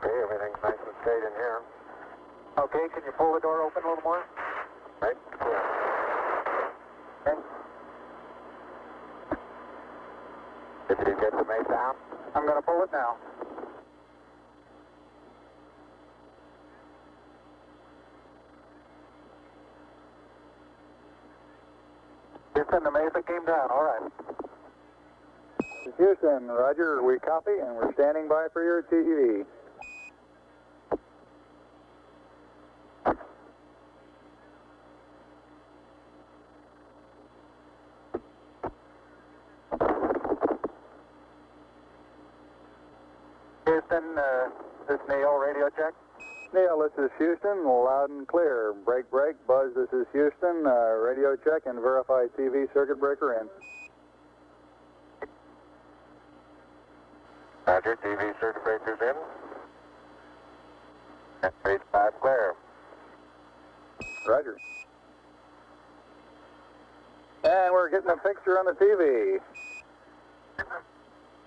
Okay, everything's nice and straight in here. Okay, can you pull the door open a little more? Right? Yeah. Okay. Did you get the mesa out? I'm going to pull it now. Houston, the mesa came down. All right. Houston, roger, we copy and we're standing by for your TEV. Houston, this is Neil, radio check. Neil, this is Houston, loud and clear. Break, break. Buzz, this is Houston, radio check and verify TV circuit breaker in. Roger, TV circuit breakers in. And base 5 clear. Roger. And we're getting a picture on the TV.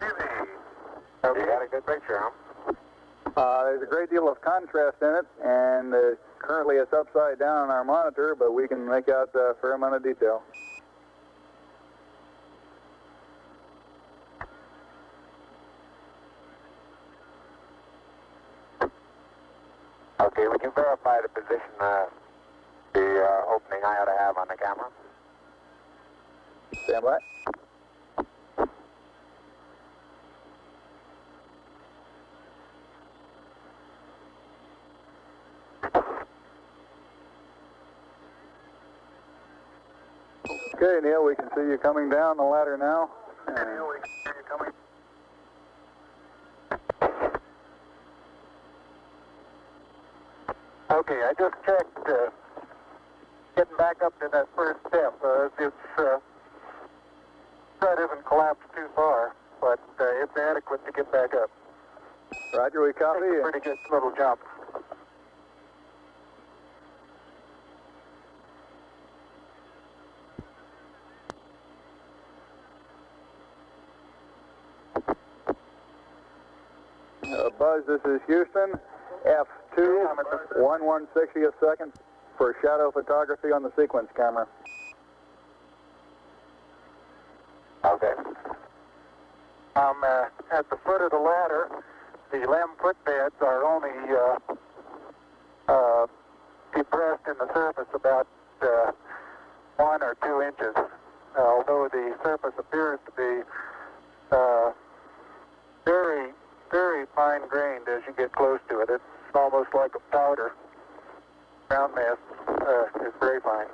TV. Okay. You got a good picture, huh? There's a great deal of contrast in it, and currently it's upside down on our monitor, but we can make out a fair amount of detail. Okay, would you verify the position, the opening I ought to have on the camera? Stand by. Okay, Neil, we can see you coming down the ladder now. Neil, we can see you coming. Okay, I just checked getting back up to that first step. That isn't collapsed too far, but it's adequate to get back up. Roger, we copy. It's a pretty good little jump. Buzz, this is Houston. F2, 1/160th second for shadow photography on the sequence camera. Okay. I'm at the foot of the ladder. The LEM footbeds are only depressed in the surface about 1 or 2 inches, although the surface appears to be very, very fine-grained as you get close to it. It's almost like a powder. Ground mass is very fine.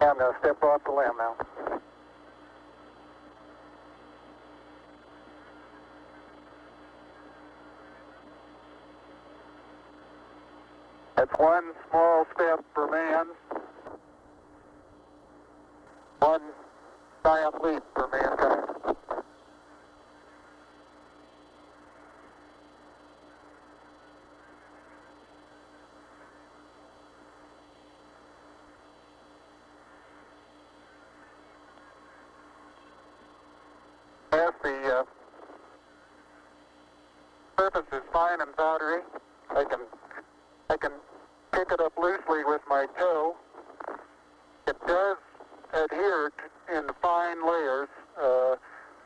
I'm going to step off the LEM now. That's one small step for man, one giant leap for mankind. As the surface is fine and powdery, I can pick it up loosely with my toe. It does adhere in fine layers,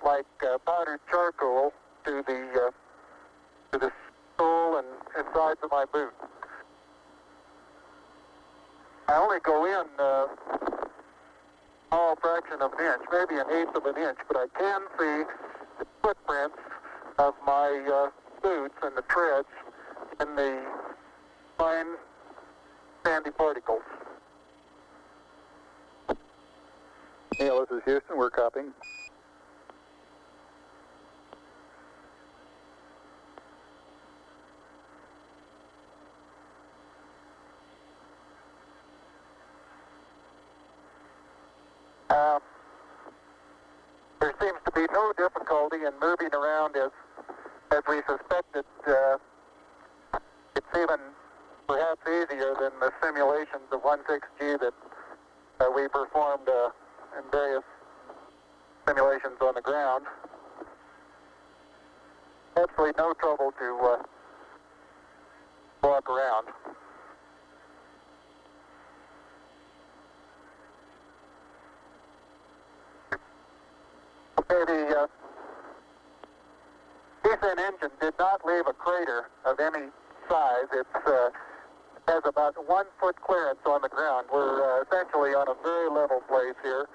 like powdered charcoal, to the sole and sides of my boot. I only go in a small fraction of an inch, maybe an eighth of an inch, but I can see the footprints of my boots and the treads in the fine sandy particles. Neil, this is Houston. We're copying. There seems to be no difficulty in moving around as we suspected. It's even perhaps easier than the simulations of 16G that we performed in various simulations on the ground. Absolutely no trouble to walk around. Okay, the descent engine did not leave a crater of any size. It has about 1 foot clearance on the ground. We're essentially on a very level place here.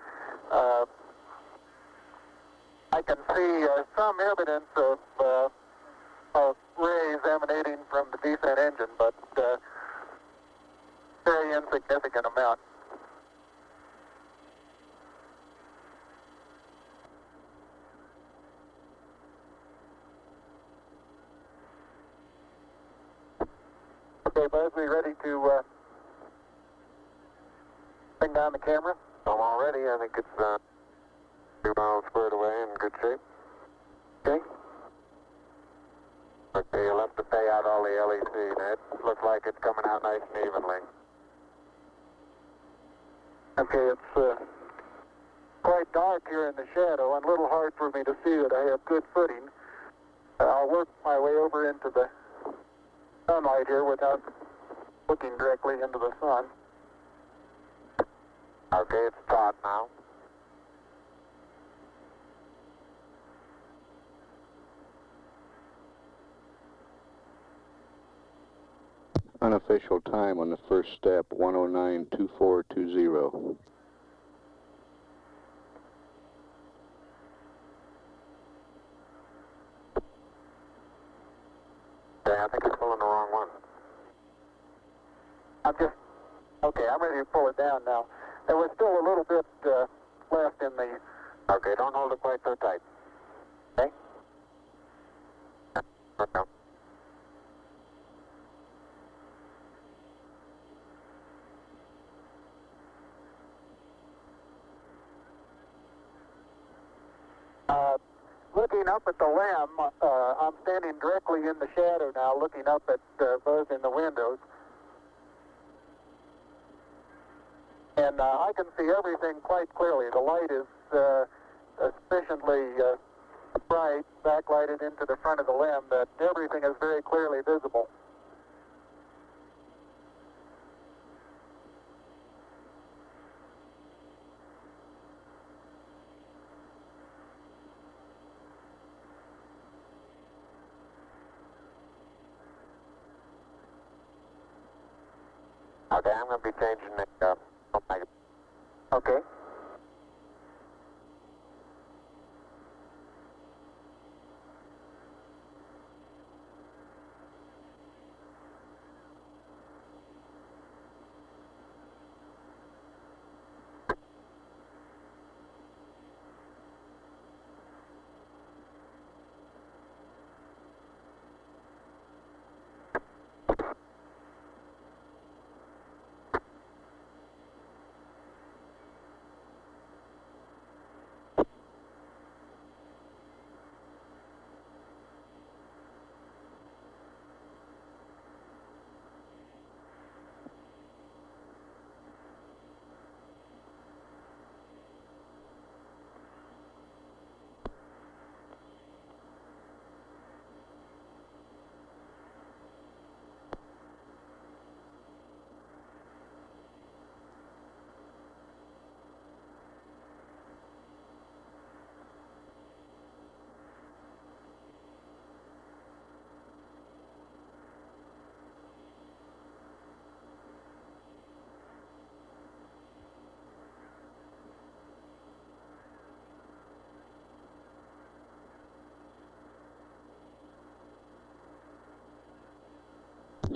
I can see some evidence of rays emanating from the descent engine, but very insignificant amount. Okay, Buzz, we ready to bring down the camera? I'm all ready. I think it's 2 miles squared away in good shape. Okay. Okay, you'll have to pay out all the LEC, Ned. Looks like it's coming out nice and evenly. Okay, it's quite dark here in the shadow and a little hard for me to see that I have good footing. I'll work my way over into the sunlight here without looking directly into the sun. Okay, it's taut now. Unofficial time on the first step, 109.2420. Okay, I think you're pulling the wrong one. I'm ready to pull it down now. There was still a little bit left in the... Okay, don't hold it quite so tight. Okay? Okay. Looking up at the limb, I'm standing directly in the shadow now, looking up at Buzz in the windows. And I can see everything quite clearly. The light is sufficiently bright, backlighted into the front of the limb, that everything is very clearly visible. Okay, I'm going to be changing the Okay.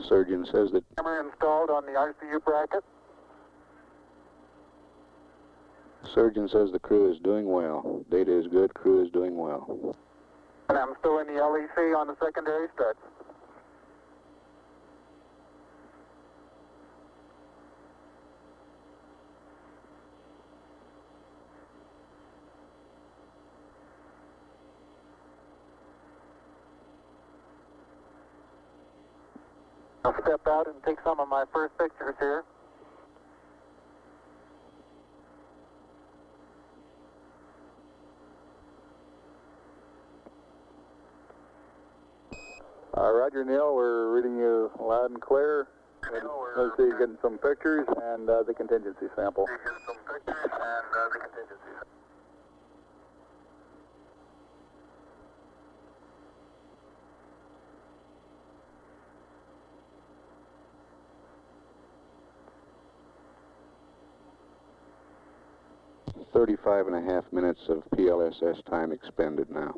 Surgeon says that Camera installed on the RCU bracket. surgeon says the crew is doing well. Data is good, crew is doing well. And I'm still in the LEC on the secondary stud. I'll step out and take some of my first pictures here. Roger, Neil, we're reading you loud and clear. Let's see, getting some pictures and the contingency sample. Thirty-five and a half minutes of PLSS time expended now.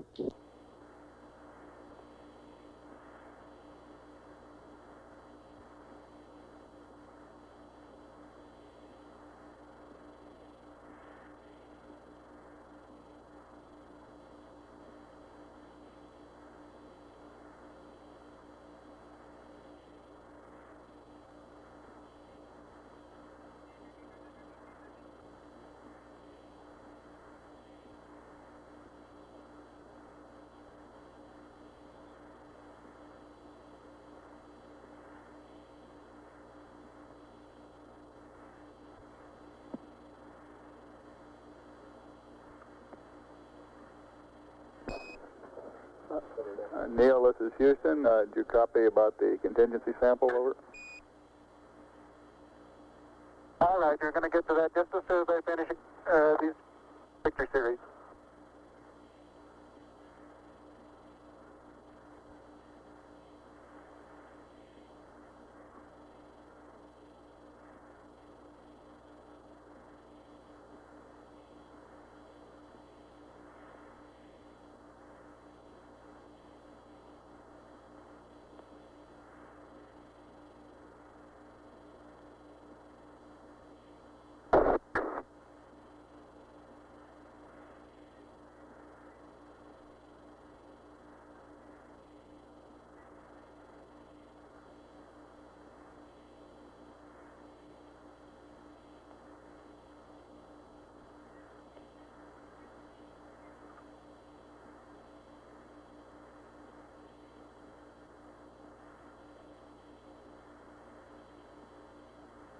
Neil, this is Houston. Did you copy about the contingency sample? Over. All right, you're going to get to that just as soon as I finish these picture series.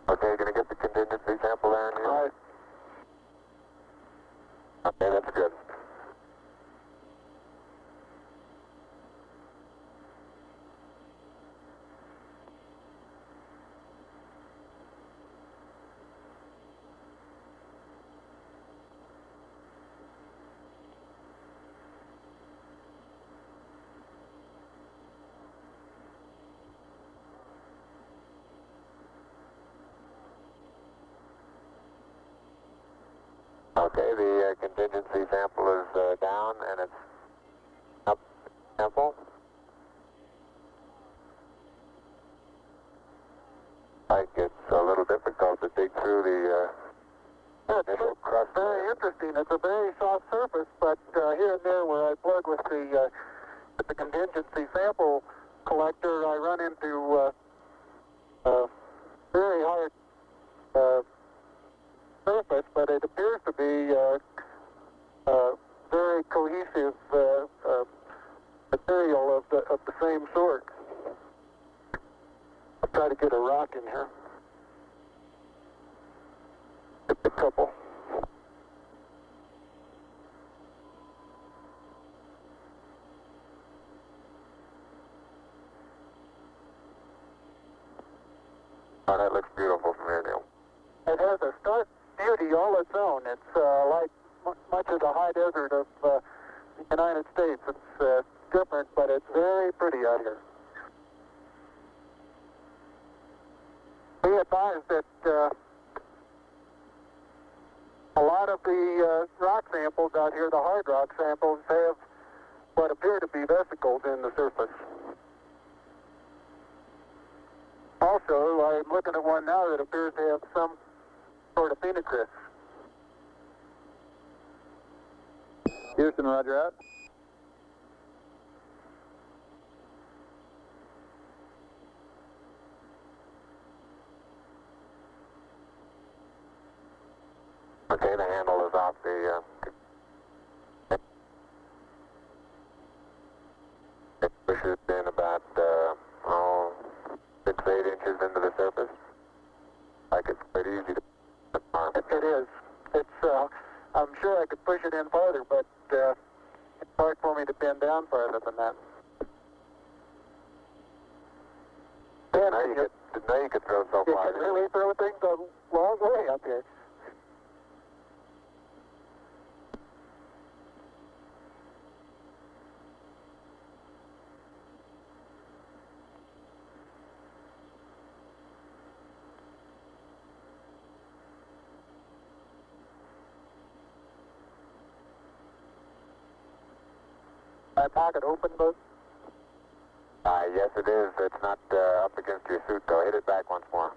Okay, gonna get the contingency sample there, Neil? All right. Okay, that's good. Okay, the contingency sample is down and it's up sample. Like it's a little difficult to dig through the initial crust. Very interesting. It's a very soft surface, but here and there where I plug with the contingency sample collector, I run into very hard surface, but it appears to be very cohesive material of the same sort. I'll try to get a rock in here. Just a couple. Oh, that looks beautiful from here, Neil. It has a stark beauty all its own. It's like much of the high desert of the United States. It's different, but it's very pretty out here. Be advised that a lot of the rock samples out here, the hard rock samples, have what appear to be vesicles in the surface. Also, I'm looking at one now that appears to have some sort of phenocryst. Houston, roger out. Okay, the handle is off the it pushes in about 6 push it in farther, but it's hard for me to bend down farther than that. Now you could throw so You far. can really throw things a long way up here. My pocket open, Buzz? Yes, it is. It's not up against your suit, though. Hit it back once more.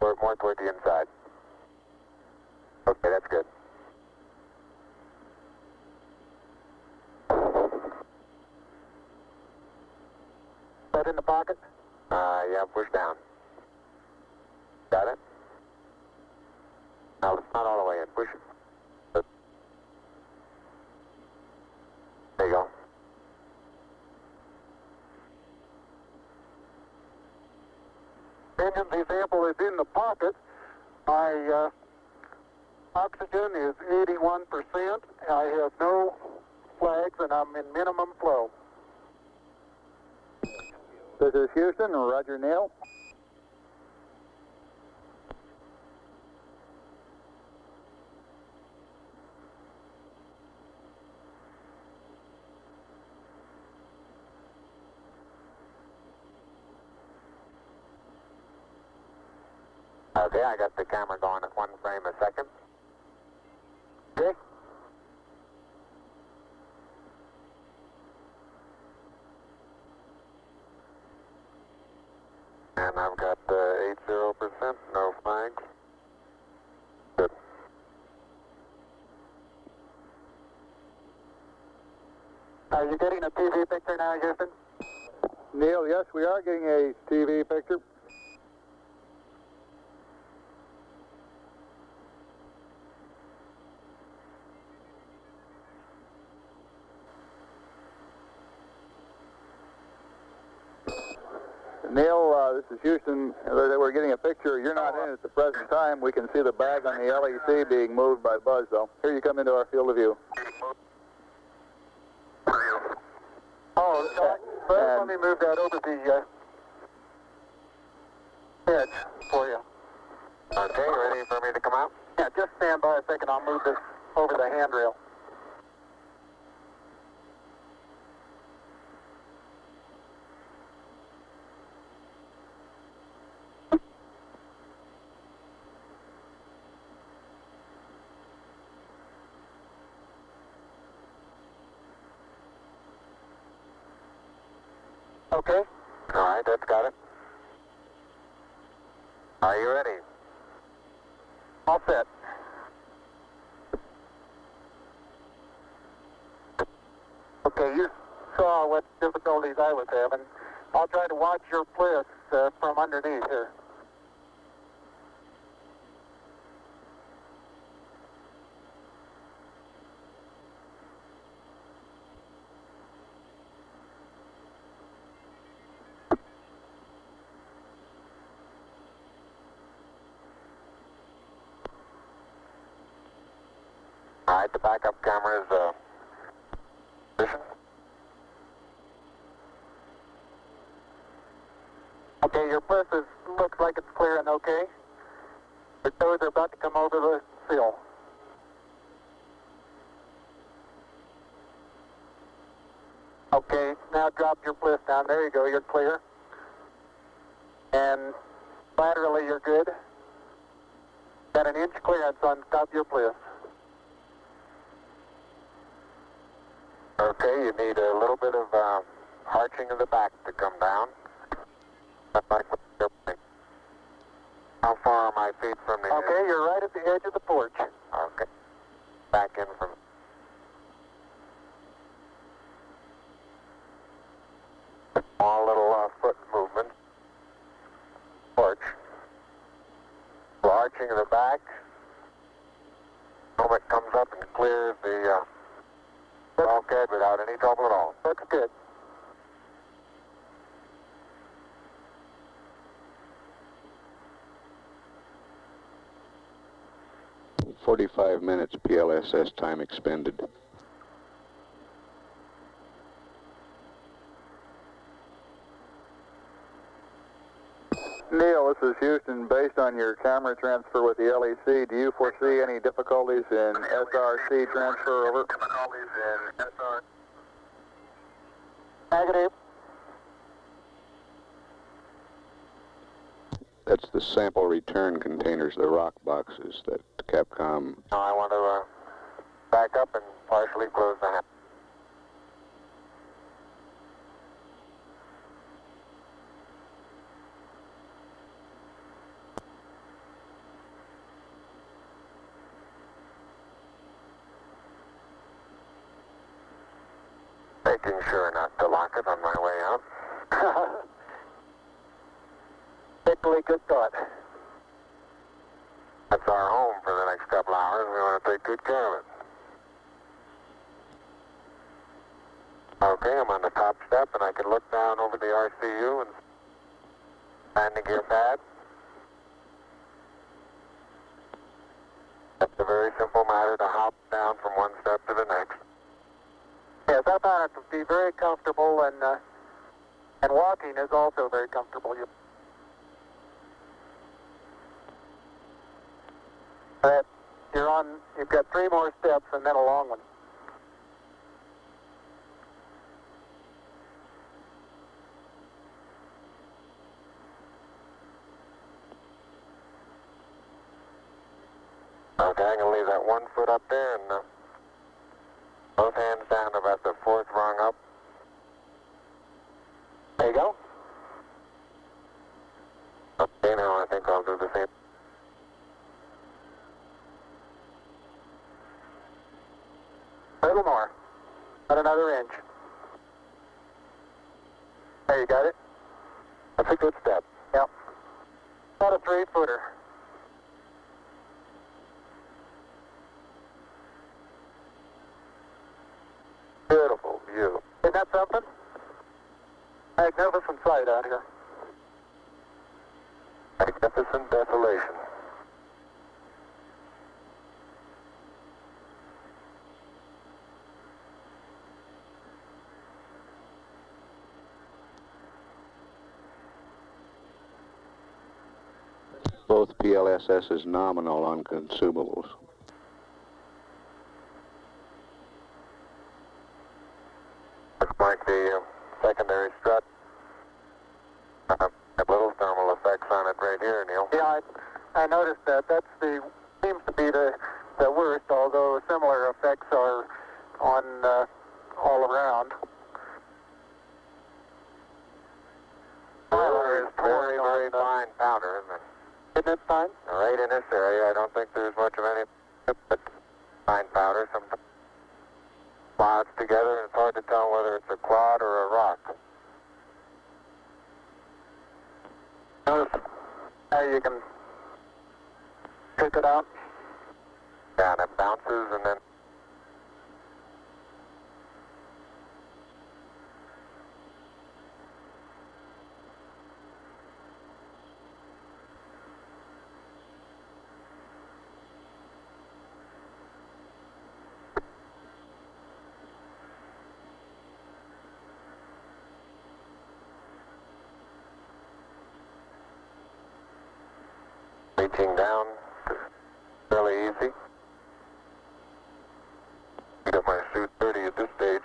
More toward the inside. Okay, that's good. That in the pocket? Yeah, push down. Got it? Now, it's not all the way in. Push it. There you go. Engine sample is in the pocket. My oxygen is 81%. I have no flags, and I'm in minimum flow. This is Houston, Roger Neil. Okay, I got the camera going at 1 frame a second. Okay? And I've got 80%, no flags. Good. Are you getting a TV picture now, Houston? Neil, yes, we are getting a TV picture. Neil, this is Houston. We're getting a picture. You're not in at the present time. We can see the bag on the LEC being moved by Buzz, though. Here you come into our field of view. Oh, let me move that over the edge for you. Okay, ready for me to come out? Yeah, just stand by a second. I'll move this over the handrail. Okay? All right, that's got it. Are you ready? All set. Okay, you saw what difficulties I was having. I'll try to watch your bliss from underneath here. All right, the backup camera is position. Okay, your bliss looks like it's clear and okay. Your toes are about to come over the sill. Okay, now drop your bliss down. There you go, you're clear. And laterally you're good. Got an inch clearance on top of your bliss. Okay, you need a little bit of arching of the back to come down. How far are my feet from the Okay, edge? you're right at the edge of the porch. Okay. Back in from... Small little foot movement. Porch. Arching of the back. Moment comes up and clears the bulkhead without any trouble at all. Looks good. 45 minutes PLSS time expended. Neil, this is Houston. Based on your camera transfer with the LEC, do you foresee any difficulties in SRC transfer over? Difficulties in SR. Negative. That's the sample return containers, the rock boxes that Capcom... No, I want to back up and partially close the hatch. Making sure not to lock it on my way out. Particularly good thought. That's our home for the next couple hours. We want to take good care of it. Okay, I'm on the top step and I can look down over the RCU and landing gear pad. That's a very simple matter to hop down from one step to the next. Yes, I found it to be very comfortable, and walking is also very comfortable. You've got 3 more steps and then a long one. Okay, I'm going to leave that 1 foot up there and both hands down about the 4th rung up. There you go. Okay, now I think I'll do the same. A little more. About another inch. There, you got it? That's a good step. Yep. About a 3-footer. Beautiful view. Isn't that something? Magnificent sight out here. Magnificent desolation. Both PLSS is nominal on consumables. Looks like the secondary strut. Have little thermal effects on it right here, Neil. Yeah, I noticed that. Seems to be the worst, although similar effects are on all around. Very, very fine powder, isn't it? Isn't it fine? Right in this area, I don't think there's much of any, but fine powder. Some clouds together, and it's hard to tell whether it's a clod or a rock. Notice how you can pick it out. Yeah, and it bounces and then reaching down, fairly easy. Got my suit 30 at this stage.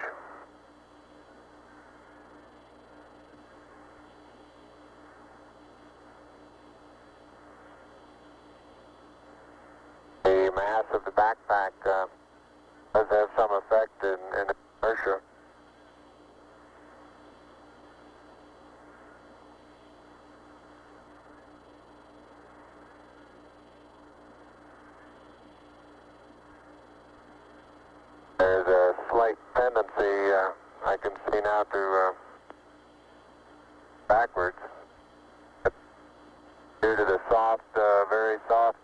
The mass of the backpack does have some effect in inertia. There's a slight tendency I can see now to backwards due to the soft, very soft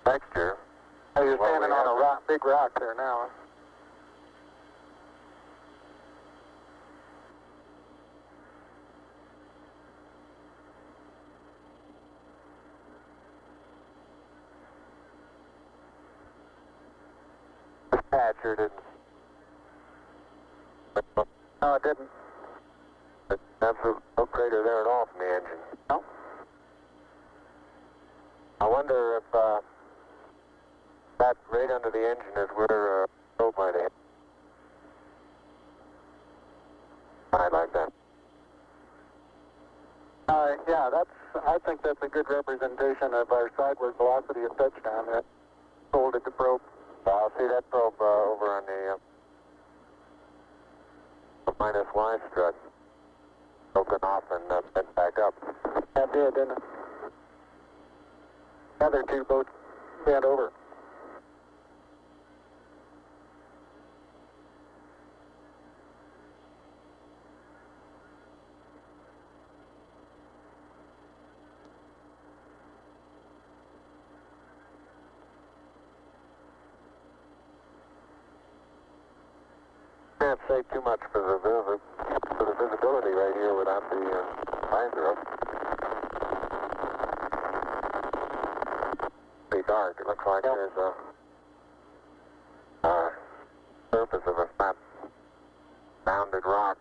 texture. Oh, you're standing on a rock, big rock there now. Patcher didn't. No, it didn't. Absolute no crater there at all from the engine. No. I wonder if that right under the engine is where probe might hit. I'd like that. Yeah, I think that's a good representation of our sideward velocity of touchdown. That folded the probe. I'll see that probe over on the minus Y strut. Broken off and bent back up. That did, didn't it? The other two both bent over. Can't say too much for the visibility right here without the visor up. Pretty dark. It looks like there's a surface of a flat rounded rock.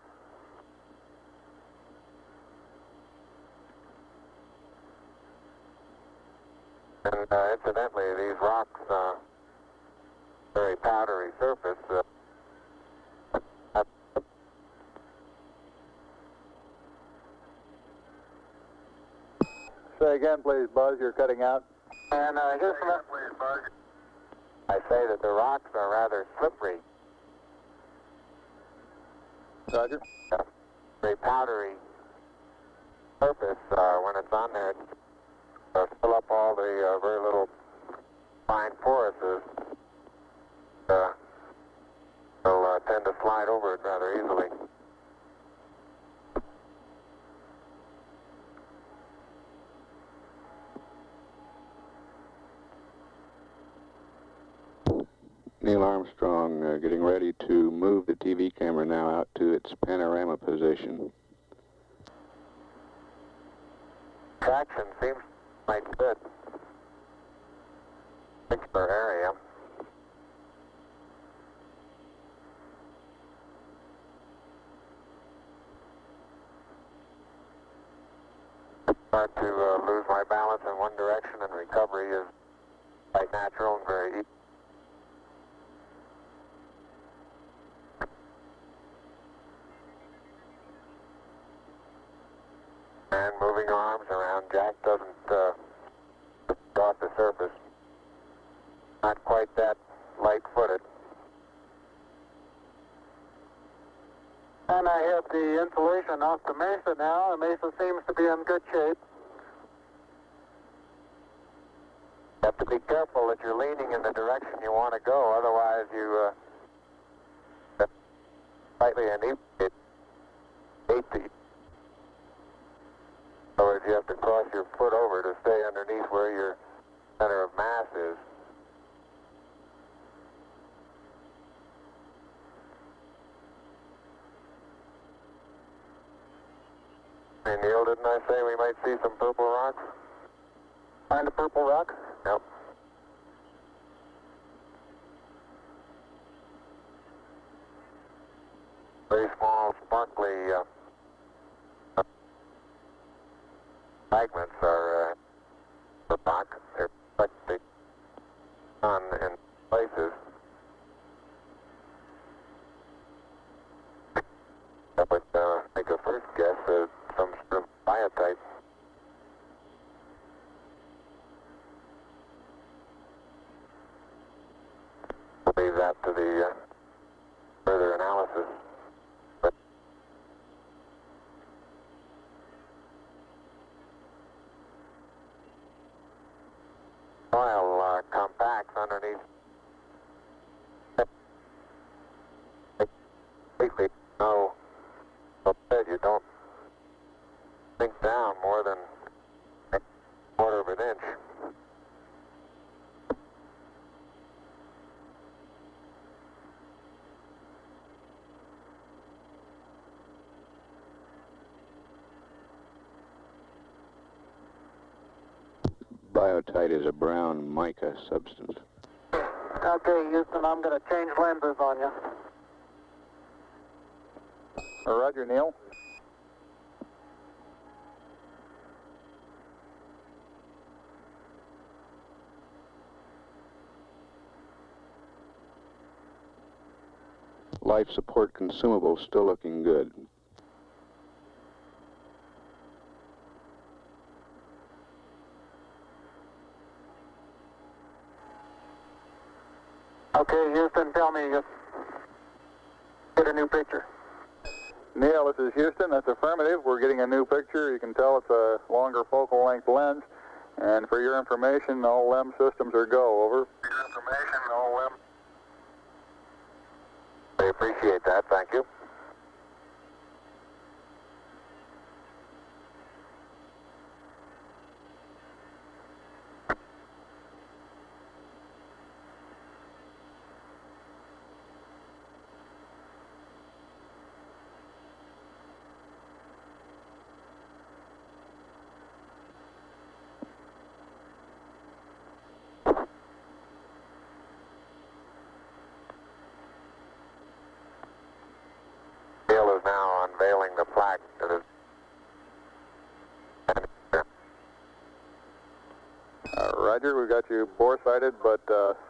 And incidentally, these rocks, very powdery surface. Say again, please, Buzz. You're cutting out. And here's some... I say that the rocks are rather slippery. Roger. Very powdery surface. When it's on there, fill up all the very little fine porises. They'll tend to slide over it rather easily. Neil Armstrong getting ready to move the TV camera now out to its panorama position. Traction seems quite good. Particular area. Start to lose my balance in one direction, and recovery is quite natural and very easy. And moving arms around, Jack doesn't off the surface. Not quite that light-footed. And I have the insulation off the Mesa now. The Mesa seems to be in good shape. You have to be careful that you're leaning in the direction you want to go, otherwise you slightly inebriate. In other words, you have to cross your foot over to stay underneath where your center of mass is. Hey Neil, didn't I say we might see some purple rocks? Find a purple rock? Yep. Very small, sparkly fragments are rock. They're reflecting sun in places. I would make a first guess at some sort of biotite. We'll leave that to the further analysis. But soil compacts underneath. Completely no. You don't sink down more than a quarter of an inch. Biotite is a brown mica substance. Okay, Houston, I'm going to change lenses on you. Roger, Neil. Life support consumables still looking good. Okay, Houston, tell me, get a new picture. Neil, this is Houston. That's affirmative. We're getting a new picture. You can tell it's a longer focal length lens. And for your information, all LEM systems are go. Over. For your information, all LEM. I appreciate that. Thank you. Is now unveiling the plaque that is. Roger, we got you bore-sighted, but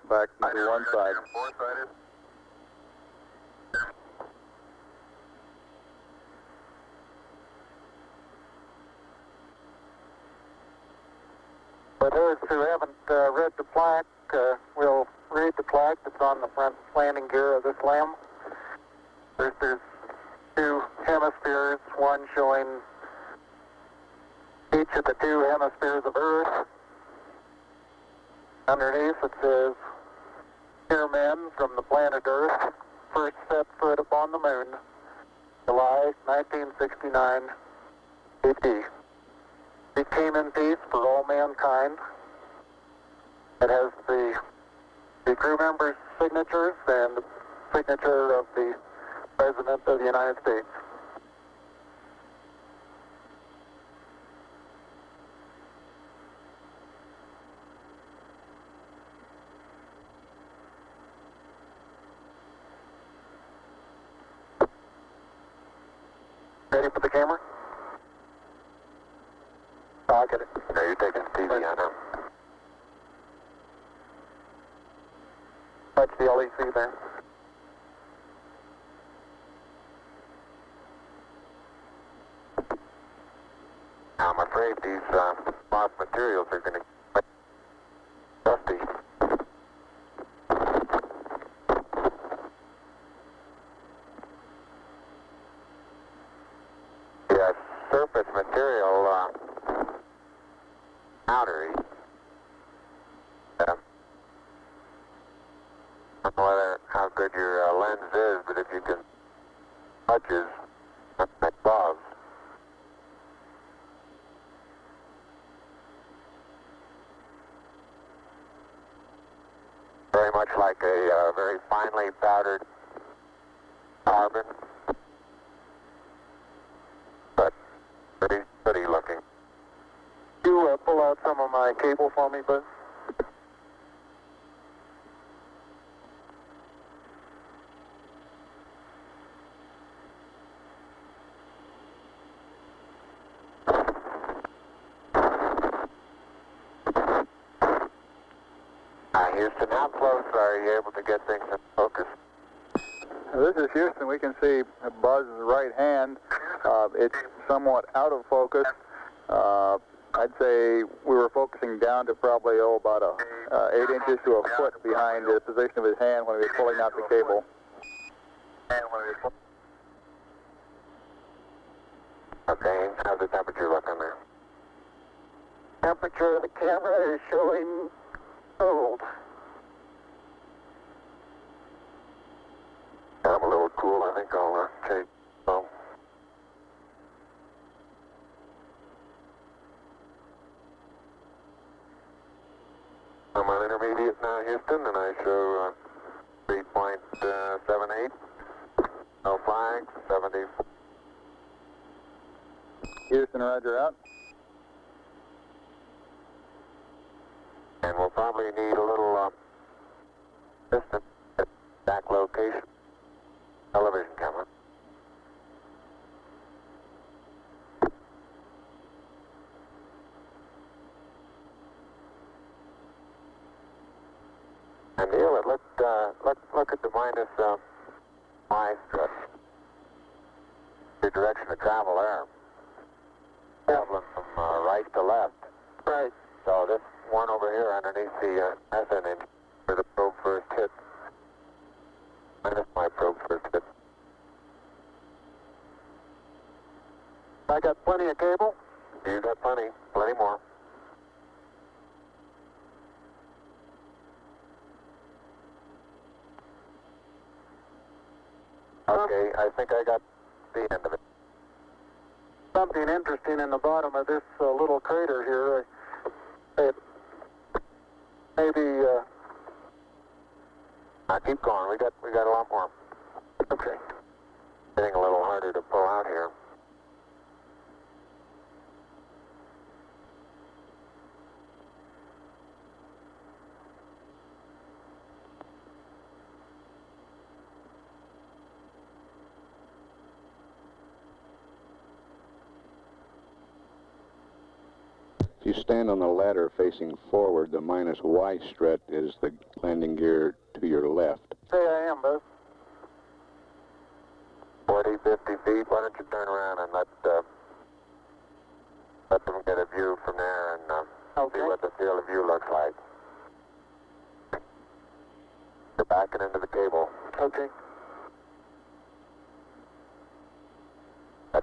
back to one side. Bore-sighted. For those who haven't read the plaque, we'll read the plaque that's on the front landing gear of this LEM. There's two hemispheres, one showing each of the two hemispheres of Earth. Underneath it says, "Dear men from the planet Earth, first set foot upon the moon, July 1969 AD. We came in peace for all mankind." It has the crew members' signatures and the signature of the President of the United States. Ready for the camera? I'll get it. No, you're taking TV on now. Touch the LEC there. I'm afraid these lost materials are going to get dusty. The surface material powdery. I don't know how good your lens is, but if you can touches like gloves. Very much like a very finely powdered carbon, but pretty looking. You pull out some of my cable for me, bud? Houston, how close are you able to get things in focus? This is Houston. We can see Buzz's right hand. It's somewhat out of focus. I'd say we were focusing down to probably about 8 inches to a foot behind the position of his hand when he was pulling out the cable. Okay, how's the temperature looking there? Temperature of the camera is showing cold. I'm a little cool. I think I'll take. I'm on intermediate now, Houston, and I show 3.78. No flags, 74. Houston, roger out. And we'll probably need a little Distance, back location, television camera. And Neil, look at the minus Y strut. Your direction of travel there. Traveling from right to left. Right. So this one over here underneath the methane engine where the probe first hit. Minus my probe first hit. I got plenty of cable. You got plenty more. Okay, I think I got the end of it. Something interesting in the bottom of this little crater here. Maybe. Keep going. We got a lot more. Okay. Getting a little harder to pull out here. If you stand on the ladder facing forward, the minus Y strut is the landing gear to your left. Say I am, Buzz. 40, 50 feet. Why don't you turn around and let them get a view from there and Okay. see what the field of view looks like. You're backing into the cable. Okay.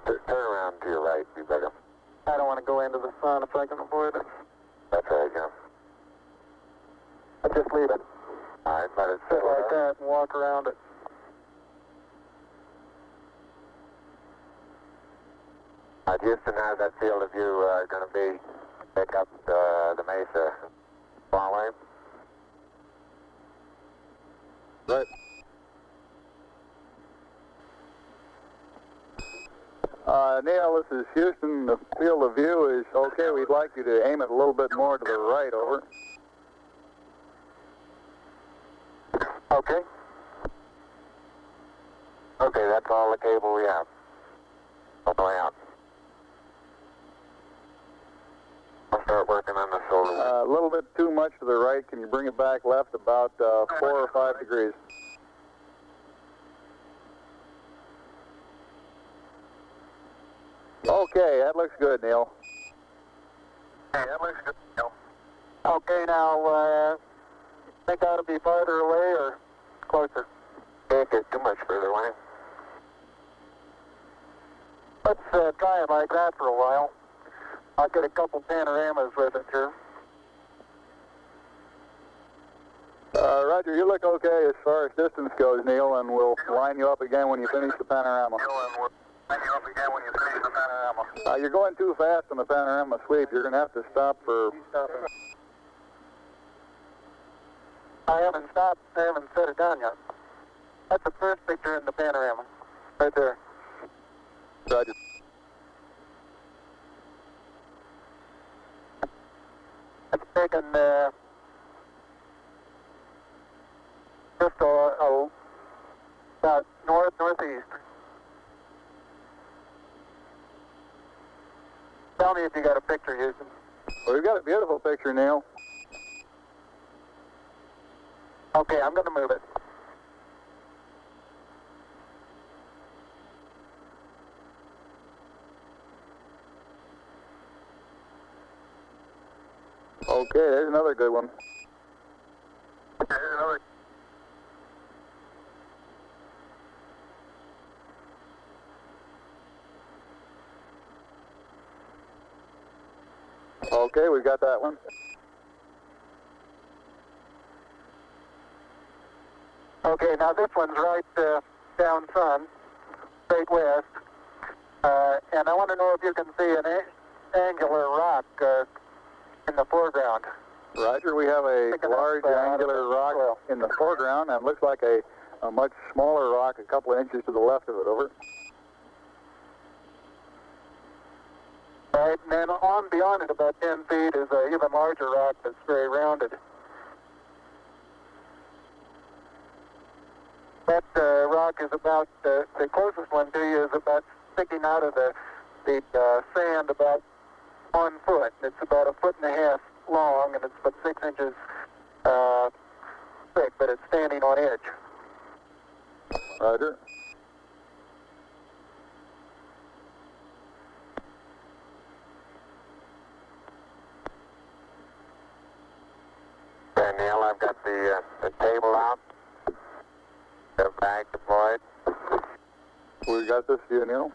Turn around to your right, you better. I don't want to go into the sun if I can avoid it. That's right, yeah. I just leave it. All right, let it Sit settle like there. that and walk around it. Houston, how's that field of view going to be? Pick up the mesa far away? Right. Neil, this is Houston. The field of view is okay. We'd like you to aim it a little bit more to the right, over. Okay. Okay, that's all the cable we have. All the way out. I'll start working on the shoulder. A little bit too much to the right. Can you bring it back left about 4 or 5 degrees? Okay, that looks good, Neil. Hey, that looks good, Neil. Okay, now, think I ought to be farther away or closer? Can't get too much further away. Let's try it like that for a while. I'll get a couple panoramas with it here. Roger, you look okay as far as distance goes, Neil, and we'll line you up again when you finish the panorama. You're going too fast on the panorama sweep. You're going to have to stop for... I haven't stopped. I haven't set it down yet. That's the first picture in the panorama. Right there. Roger. It's taken just about northeast. Tell me if you got a picture, Houston. Well, we've got a beautiful picture, Neil. Okay, I'm going to move it. Okay, there's another good one. Okay, we've got that one. Okay, now this one's right down sun, straight west. And I want to know if you can see an angular rock in the foreground. Roger, we have a large angular rock in the foreground, and it looks like a much smaller rock a couple of inches to the left of it, over. Right, and then on beyond it about 10 feet is an even larger rock that's very rounded. rock is about, the closest one to you is about sticking out of the sand about 1 foot. It's about 1.5 feet long, and it's about 6 inches thick, but it's standing on edge. Roger. Okay, Neil, I've got the table out. The bag deployed. We got this view, Neil.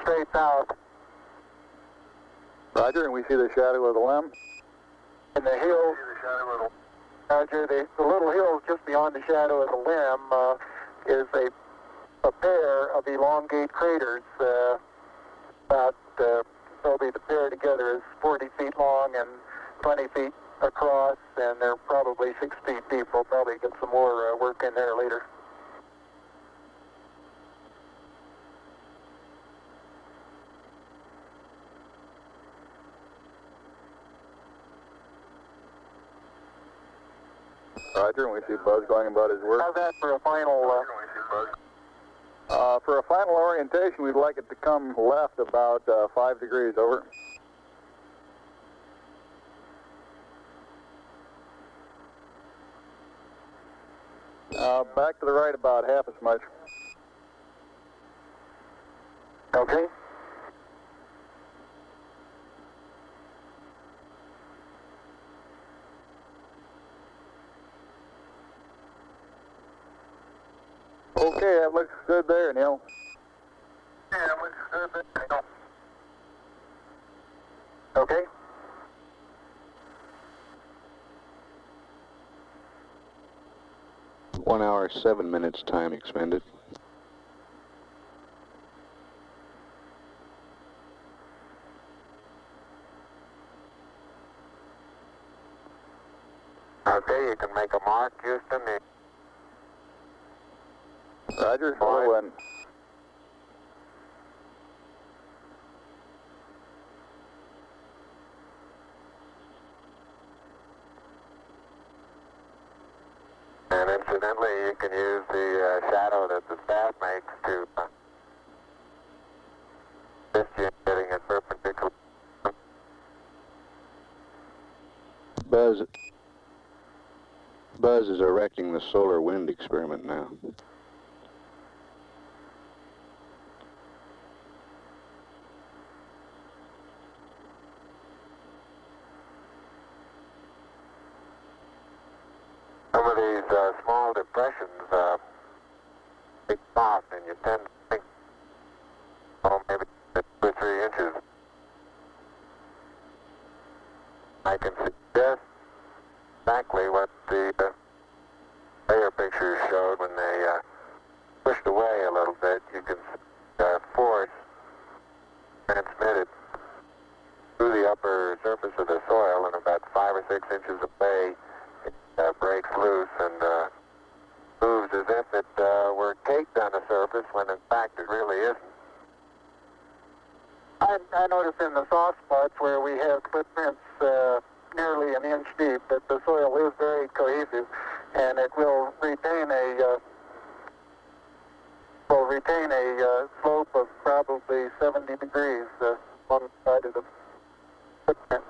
Straight south. Roger, and we see the shadow of the limb. In the hills, Roger, the little hill just beyond the shadow of the limb is a pair of elongate craters. Probably the pair together is 40 feet long and 20 feet across, and they're probably 6 feet deep. We'll probably get some more work in there later. Roger, and we see Buzz going about his work. How's that for a final? For a final orientation, we'd like it to come left about 5 degrees, over. Back to the right about half as much. Okay. Okay, that looks good there, Neil. Yeah, it looks good there. Okay. One hour, 7 minutes time expended. Okay, you can make a mark, Houston. Roger, slow in. And incidentally, you can use the shadow that the staff makes to assist you in getting it perpendicular. Buzz is erecting the solar wind experiment now. Some of these small depressions big soft, and you tend to think, oh, maybe 2 or 3 inches. I can suggest exactly what the layer pictures showed when they pushed away a little bit. You can force transmitted through the upper surface of the soil, and about 5 or 6 inches away, it breaks loose and moves as if it were caked on the surface, when in fact it really isn't. I notice in the soft spots where we have footprints nearly an inch deep that the soil is very cohesive, and it will retain a slope of probably 70 degrees on the side of the footprint.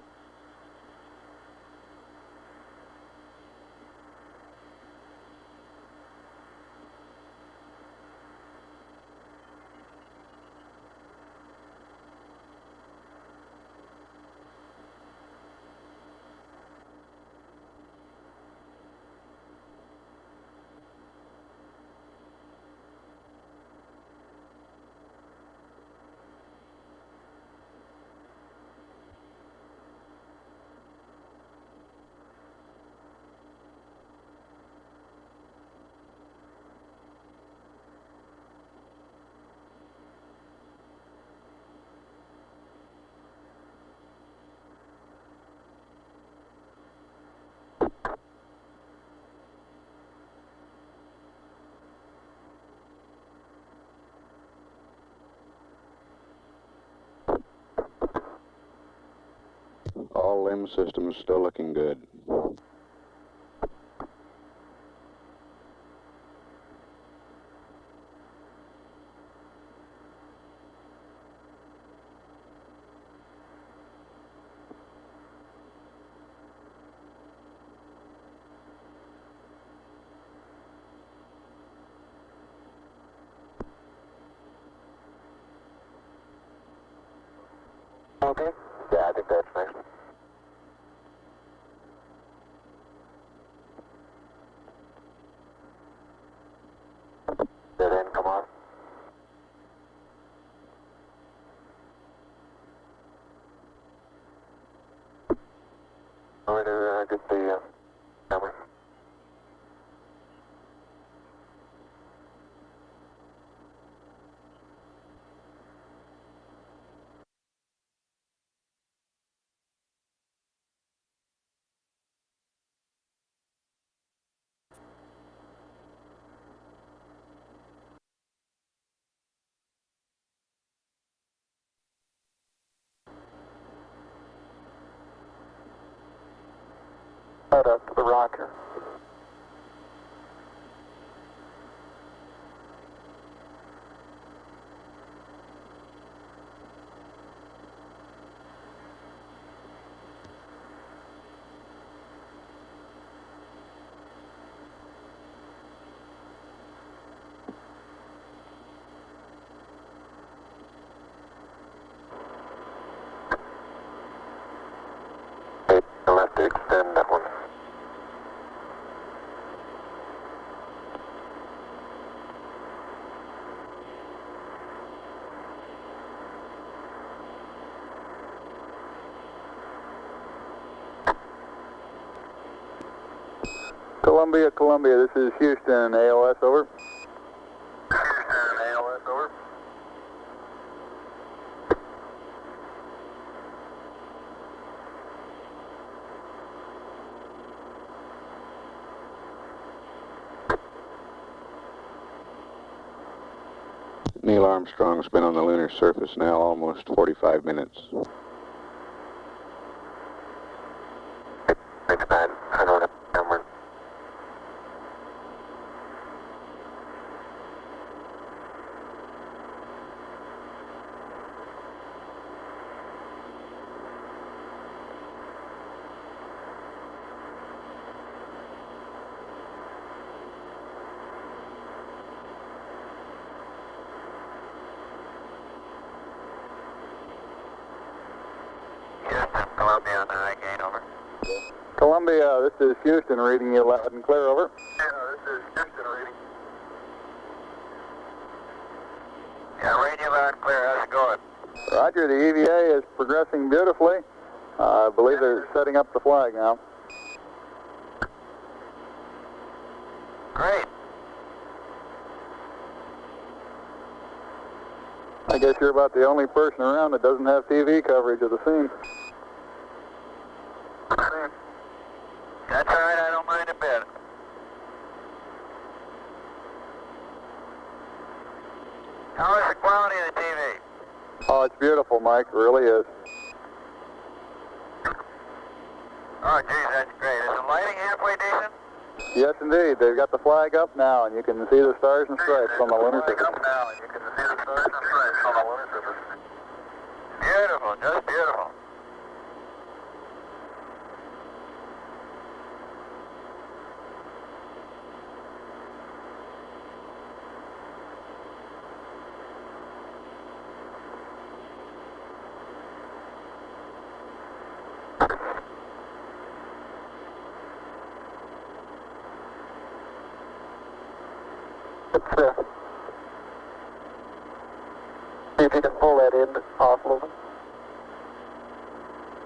All limb systems still looking good. Okay? Yeah, I think that's nice. Dead end, come on. I'm going to get the camera. Head up to the rocker. Okay, you'll have to extend that one. Columbia, Columbia, this is Houston, ALS, over. Houston, ALS, over. Neil Armstrong's been on the lunar surface now almost 45 minutes. Thanks, man. I don't have a camera. Houston, Columbia on the high gain, over. Columbia, this is Houston, reading you loud and clear, over. Yeah, this is Houston reading. Yeah, radio loud and clear. How's it going? Roger, the EVA is progressing beautifully. I believe they're setting up the flag now. Great. I guess you're about the only person around that doesn't have TV coverage of the scene. That's all right. I don't mind a bit. How is the quality of the TV? Oh, it's beautiful, Mike. It really is. Oh, geez, that's great. Is the lighting halfway decent? Yes, indeed. They've got the flag up now, and you can see the stars and stripes on the lunar surface. Up now, and you can see the stars and stripes on the lunar surface. Beautiful, just beautiful. See if you can pull that end off a little bit.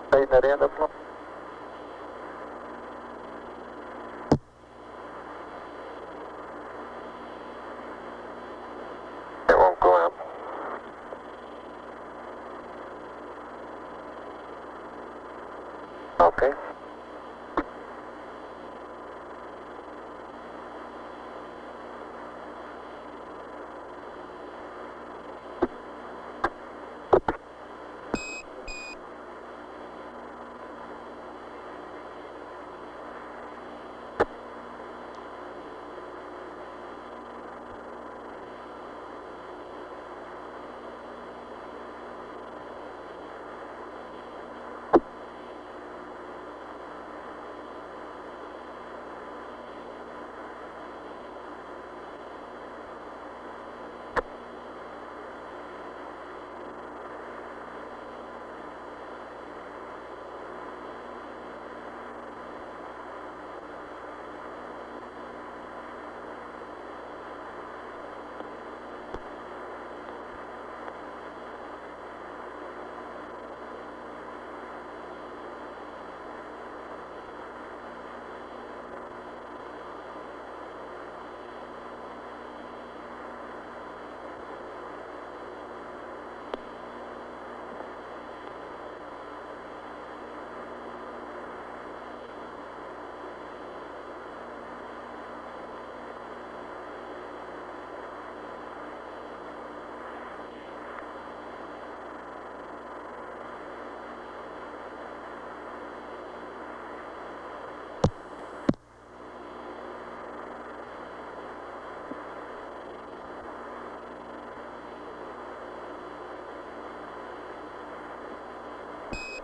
Straighten that end up a little. It won't go up. Okay.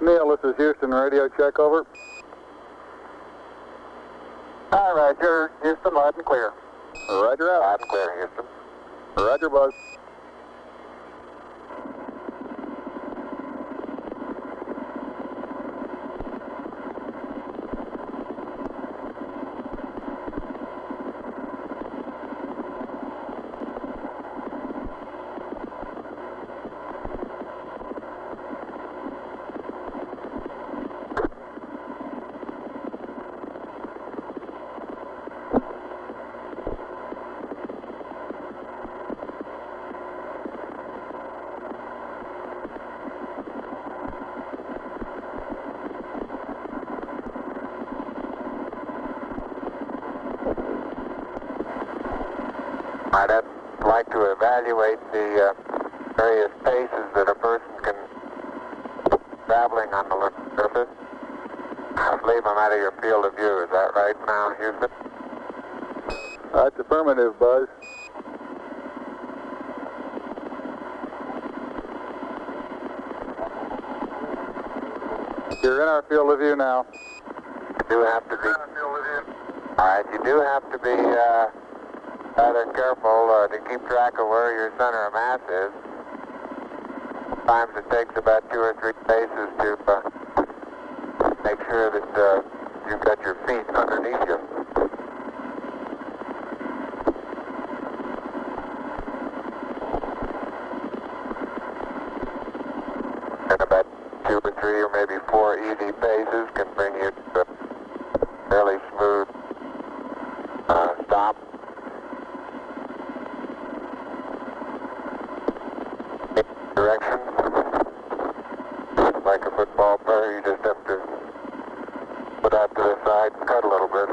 Neil, this is Houston, radio check, over. All right, you're Houston, loud and clear. Roger out. Loud and clear, Houston. Roger, Buzz. I'd like to evaluate the various paces that a person can traveling on the surface. I believe I'm out of your field of view. Is that right now, Houston? That's affirmative, Buzz. You're in our field of view now. You do have to be. All right, you do have to be rather careful to keep track of where your center of mass is. Sometimes it takes about 2 or 3 paces to make sure that you've got your feet underneath you. And about 2 or 3 or maybe 4 easy paces can bring you to a fairly smooth stop. Direction. Like a football player, you just have to put out to the side and cut a little bit.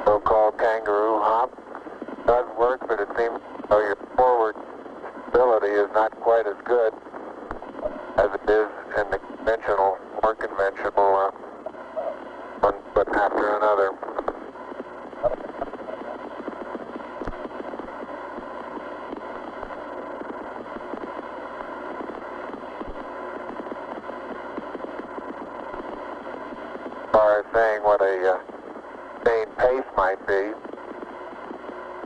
So-called kangaroo hop does work, but it seems your forward stability is not quite as good as it is in the conventional, more conventional one foot after another. As far as saying what a sustained pace might be,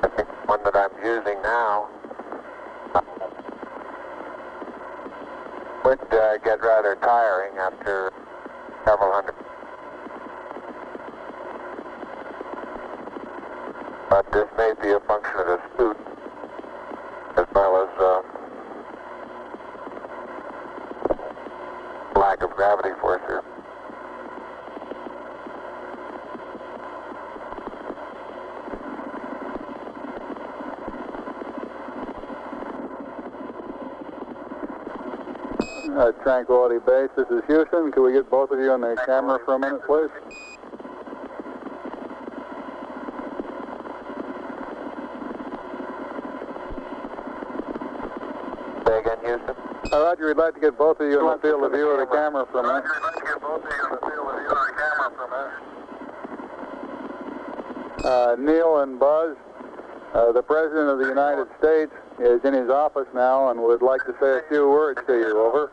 I think the one that I'm using now would get rather tiring after several hundred. But this may be a function of the suit as well as lack of gravity force here. Tranquility Base, this is Houston. Could we get both of you on the camera for a minute, please? Say again, Houston? Roger, we'd like to get both of you in the field of view of the camera for a minute. Neil and Buzz, the President of the United States is in his office now and would like to say a few words to you, over.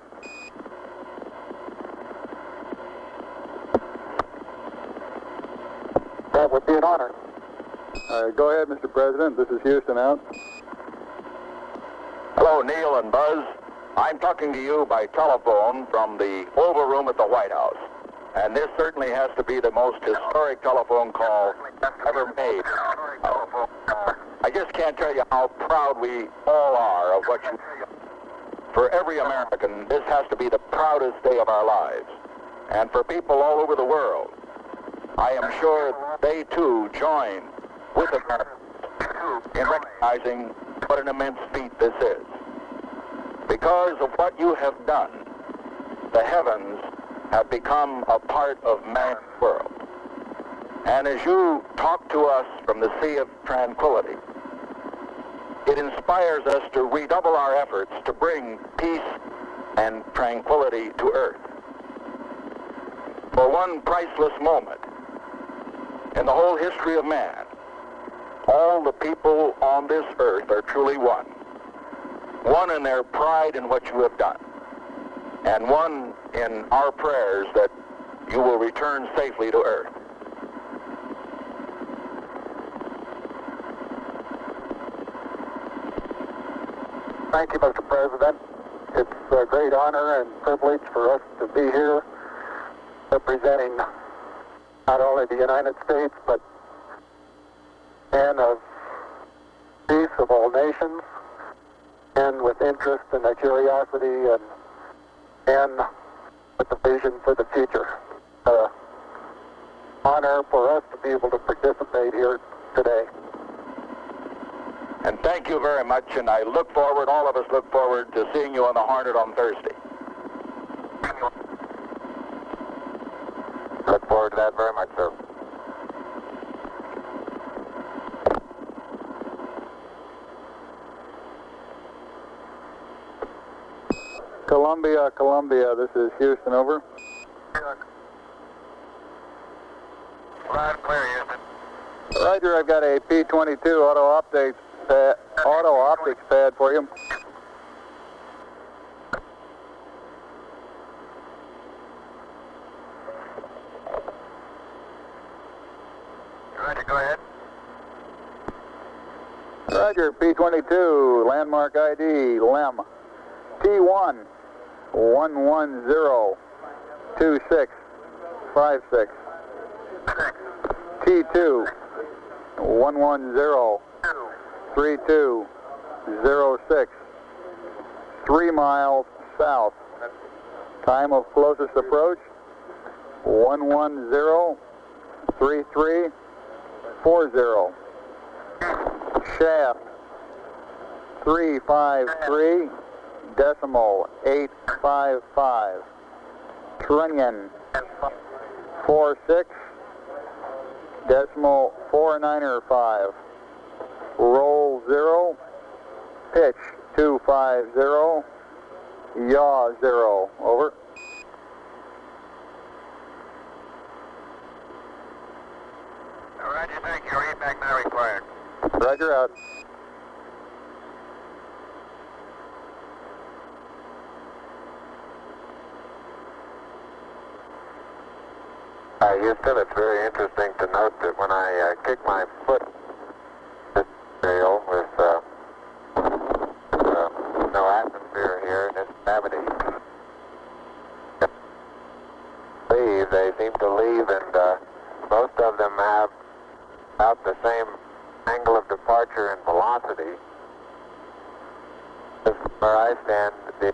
That would be an honor. Go ahead, Mr. President. This is Houston out. Hello, Neil and Buzz. I'm talking to you by telephone from the Oval Room at the White House. And this certainly has to be the most historic telephone call ever made. I just can't tell you how proud we all are of what you... For every American, this has to be the proudest day of our lives. And for people all over the world, I am sure they too join with Americans in recognizing what an immense feat this is. Because of what you have done, the heavens have become a part of man's world. And as you talk to us from the Sea of Tranquility, it inspires us to redouble our efforts to bring peace and tranquility to Earth. For one priceless moment, in the whole history of man, all the people on this earth are truly one. One in their pride in what you have done, and one in our prayers that you will return safely to earth. Thank you, Mr. President. It's a great honor and privilege for us to be here representing not only the United States, but men of peace of all nations, men with interest and a curiosity, and men with a vision for the future. Honor for us to be able to participate here today. And thank you very much, and I look forward, all of us look forward to seeing you on the Hornet on Thursday. Look forward to that very much, sir. Columbia, Columbia, this is Houston, over. Loud and clear, Houston. Roger, I've got a P-22 auto optics pad for you. Roger, go ahead. Roger, P-22, landmark ID, LEM, T1 1102656, T2 1103206, 3 miles south. Time of closest approach 1103340. Shaft 353.855. Trunnion 46.495. Roll 0. Pitch 250. Yaw 0. Over. Roger, thank you. Read back now required. Roger, out. Houston, it's very interesting to note that when I kick my foot this trail with no atmosphere here in this cavity, they seem to leave, and most of them have about the same angle of departure and velocity. Where I stand, the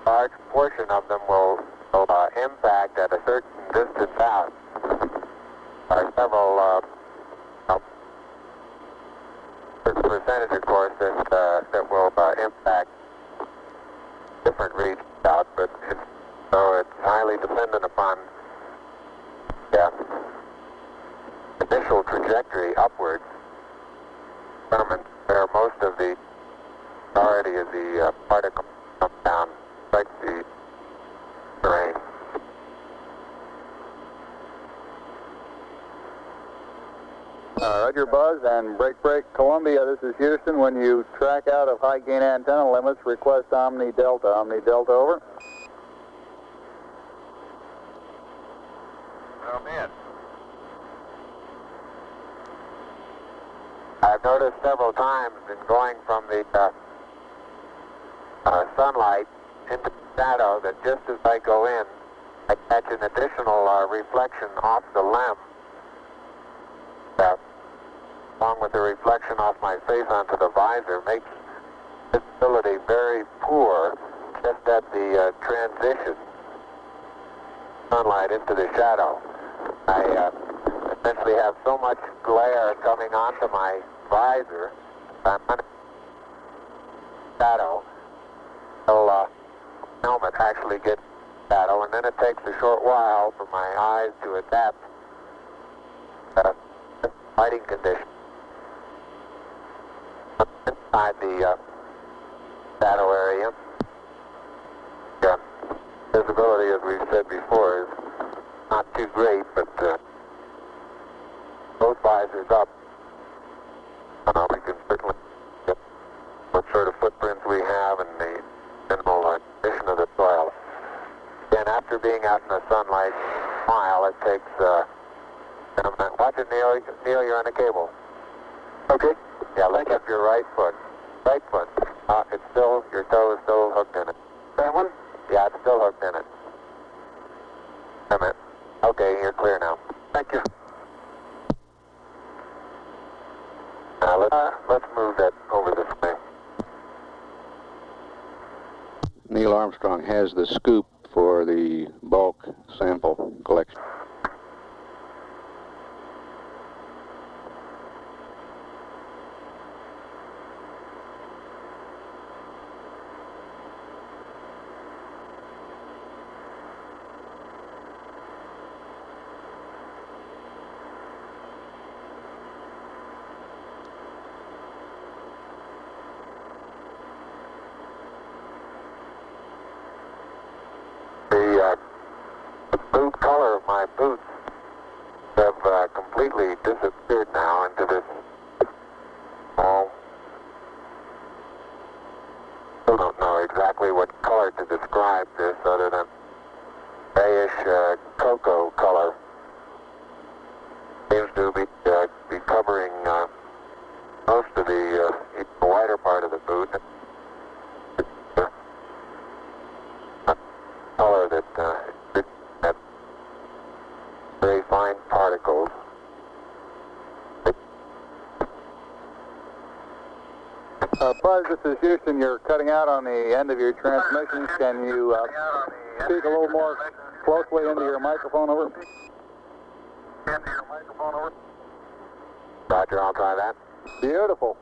large portion of them will impact at a certain distance out. There are several certain percentage, of course, that will impact different regions out, but it's highly dependent upon initial trajectory upwards, determines where most of the majority of the particles come down, like the terrain. Roger, Buzz, and break, Columbia, this is Houston. When you track out of high gain antenna limits, request Omni Delta, over. Oh, man. I've noticed several times in going from the sunlight into the shadow that just as I go in, I catch an additional reflection off the LEM, along with the reflection off my face onto the visor, makes visibility very poor just at the transition sunlight into the shadow. I essentially have so much glare coming onto my visor, I'm under shadow until helmet actually gets shadow, and then it takes a short while for my eyes to adapt to lighting conditions. Inside the shadow area, visibility, as we've said before, is not too great, but both visors up, we can certainly get what sort of footprints we have and the minimal condition of the soil. Again, after being out in the sunlight a mile, it takes, watch it, Neil. Neil, you're on the cable. Okay. Yeah, lift up your right foot. Right foot. It's still, your toe is still hooked in it. That one? Yeah, it's still hooked in it. Wait a minute. Okay, you're clear now. Thank you. Let's move that over this way. Neil Armstrong has the scoop for the bulk sample collection. The boot color of my boots have completely disappeared now into this small. Still don't know exactly what color to describe this other than grayish cocoa color. Seems to be covering most of the wider part of the boot. Color that had very fine particles. Buzz, this is Houston. You're cutting out on the end of your transmission. Can you speak a little more closely into your microphone, over? Roger, I'll try that. Beautiful.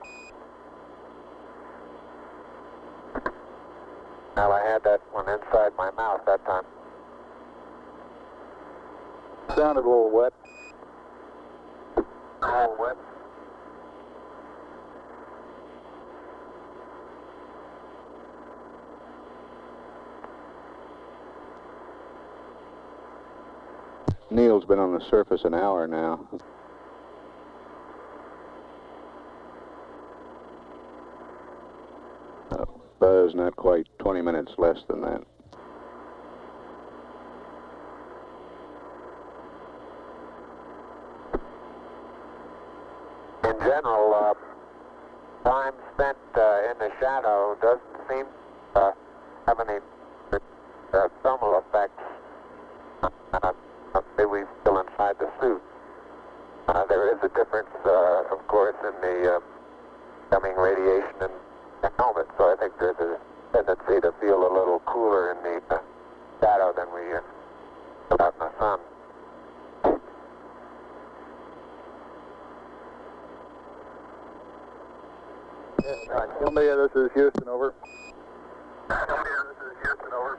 Now I had that one inside my mouth that time. Sounded a little wet. A little wet. Neil's been on the surface an hour now. Buzz, not quite 20 minutes less than that. In general, time spent in the shadow doesn't seem to have any thermal effects that we feel inside the suit. There is a difference, of course, in the coming radiation and the helmet, so I think there's a tendency to feel a little cooler in the shadow than we feel out in the sun. Columbia, this is Houston, over. Columbia, this is Houston, over.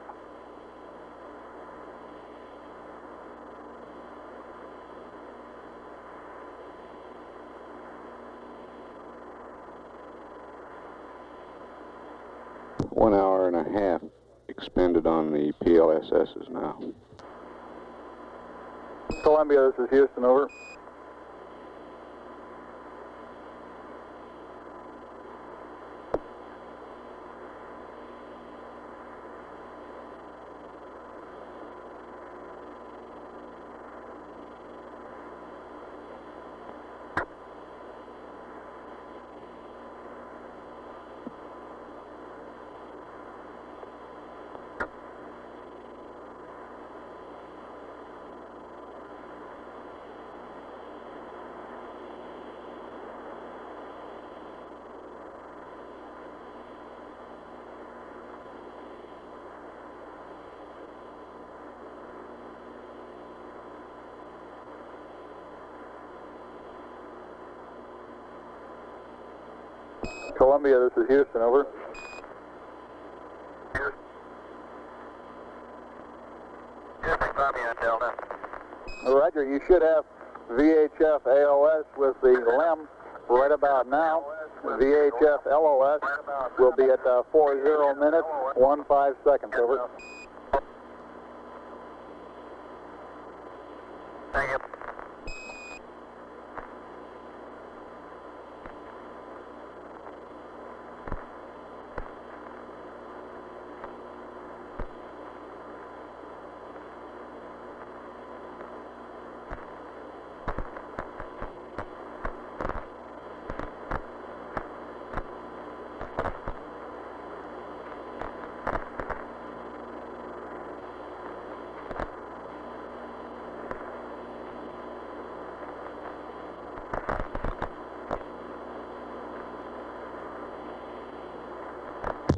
One hour and a half expended on the PLSSs now. Columbia, this is Houston, over. Columbia, this is Houston, over. Houston, Columbia, Delta. Roger, you should have VHF AOS with the LEM right about now. VHF LOS will be at 40 minutes, 15 seconds, over. Thank you.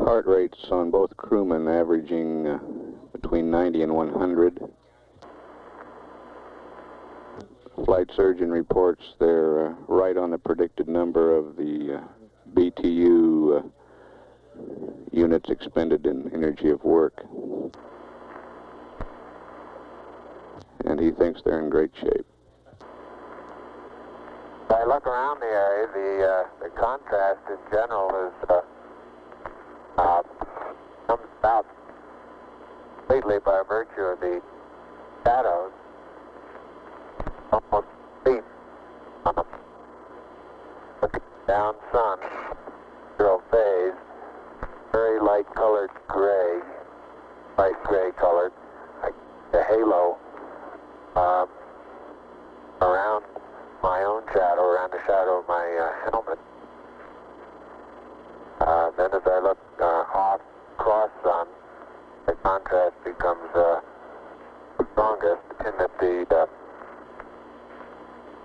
Heart rates on both crewmen averaging between 90 and 100. Flight surgeon reports they're right on the predicted number of the BTU units expended in energy of work. And he thinks they're in great shape. If I look around the area, the contrast in general is comes about completely by virtue of the shadows. Almost deep. Looking down sun, zero phase, very light colored gray, light gray colored, like the halo around my own shadow, around the shadow of my helmet. Then as I look off cross sun, the contrast becomes strongest in that the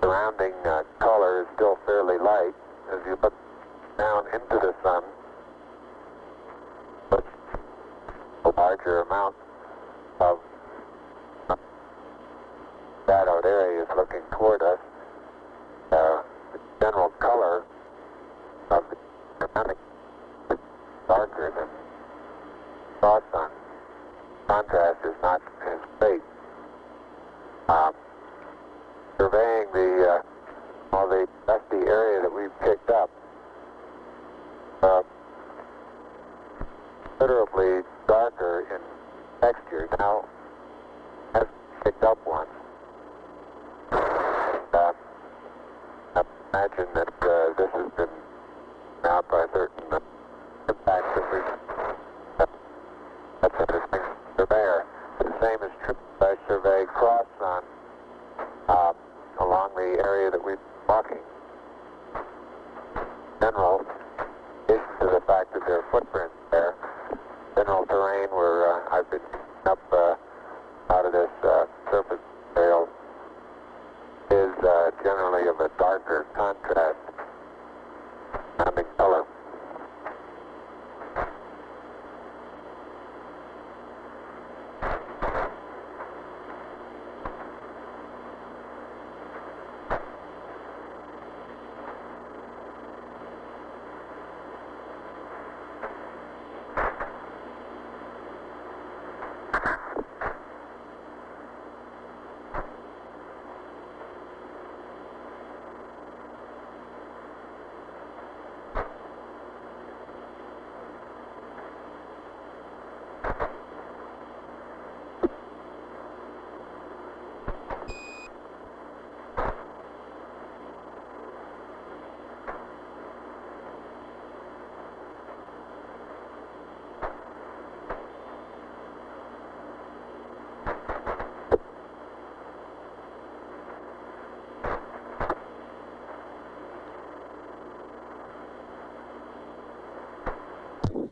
surrounding color is still fairly light. As you look down into the sun, but a larger amount of shadowed areas looking toward us. The general color of the surrounding is darker than cross sun. Contrast is not as great. Surveying all the dusty area that we've picked up, considerably darker in texture. Now, I've picked up one. I imagine that this has been out by certain impacts that we've that's a distinct surveyor. The same is true if I survey cross sun along the area that we're walking. General, in addition to the fact that there are footprints there, general terrain where I've been up out of this surface trail is generally of a darker contrast, surrounding color.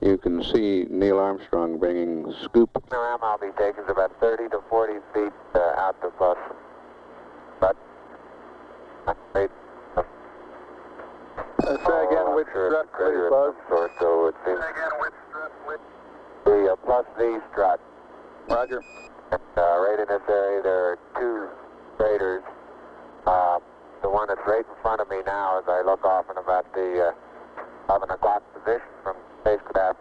You can see Neil Armstrong bringing scoop. The panorama I'll be taking is about 30 to 40 feet out the bus. But Say again which strut, please, Buzz. So it seems the plus V strut. Roger. And, right in this area there are two craters. The one that's right in front of me now as I look off in about the 11 o'clock position from spacecraft,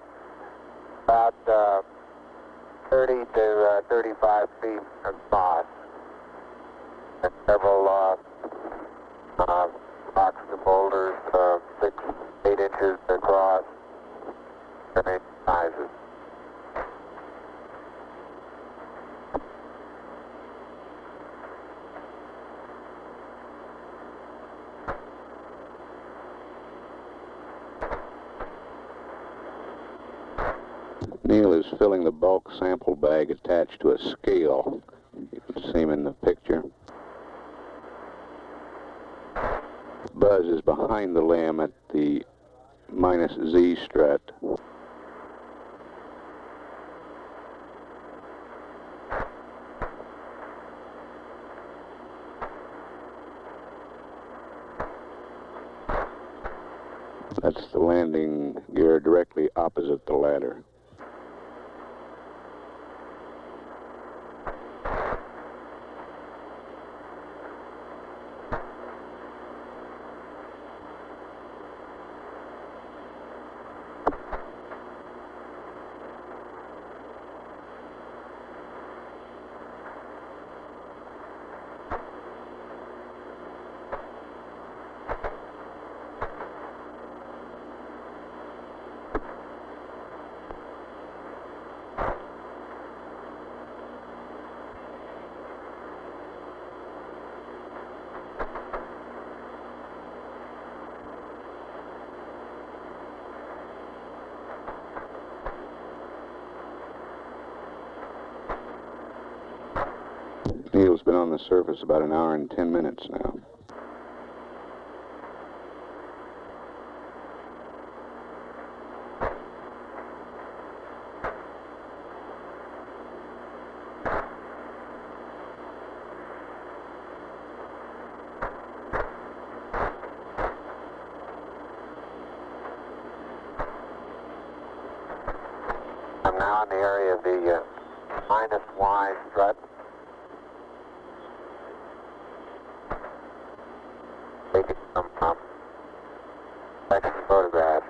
about 30 to 35 feet across, and several rocks and boulders 6, 8 inches across, different sizes. Neil is filling the bulk sample bag attached to a scale. You can see him in the picture. Buzz is behind the limb at the minus Z strut. That's the landing gear directly opposite the ladder. Neil's been on the surface about an hour and 10 minutes now. I'm now in the area of the minus Y strut. Taking some second photograph.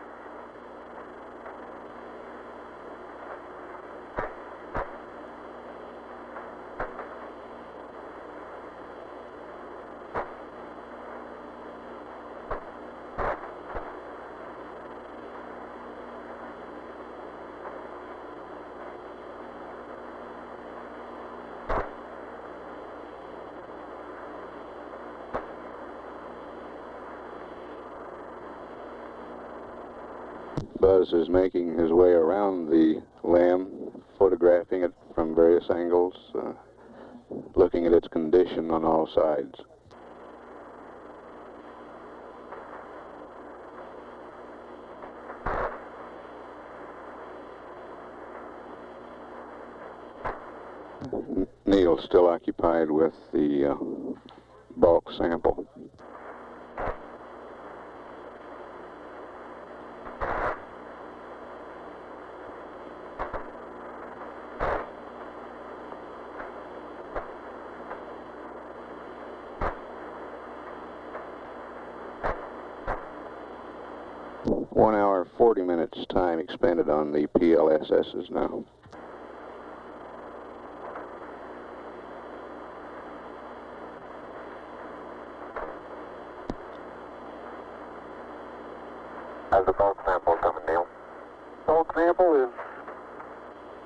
Buzz is making his way around the LAM, photographing it from various angles, looking at its condition on all sides. Neil's still occupied with the bulk sample. One hour, 40 minutes time expended on the PLSSs now. How's the bulk sample coming, Neil? Bulk sample is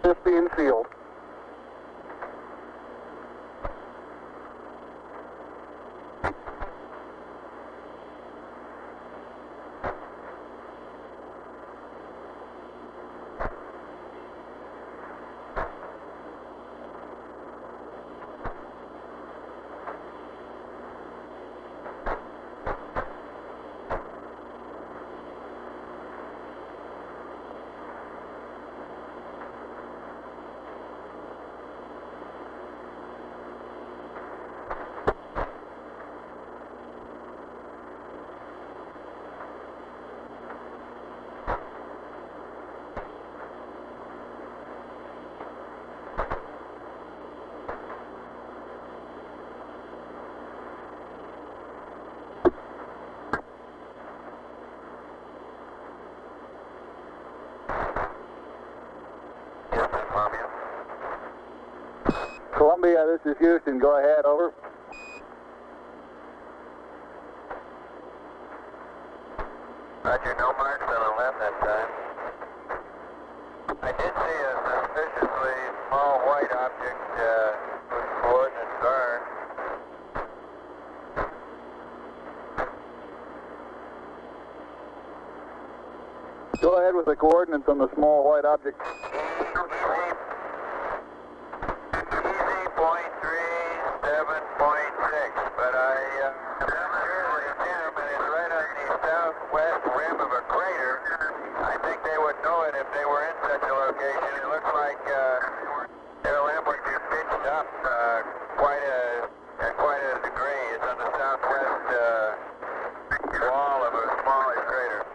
just being sealed. Columbia, this is Houston. Go ahead, over. Roger, no marks on the left that time. I did see a suspiciously small white object with coordinates there. Go ahead with the coordinates on the small white object. But I'm sure the gentleman is right on the southwest rim of a crater. I think they would know it if they were in such a location. It looks like their limb would be pitched up quite a degree. It's on the southwest wall of a smallish crater.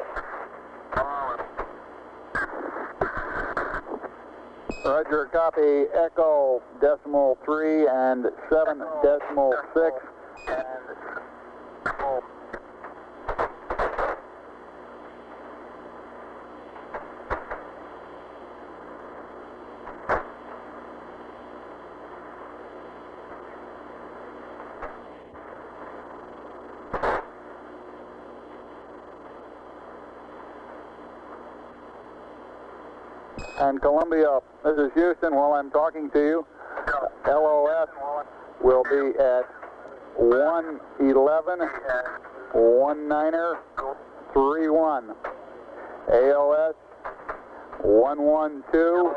Roger, copy Echo decimal 3 and 7 decimal 6. And Columbia, this is Houston. While I'm talking to you, LOS will be at 111 19er 31. ALS 112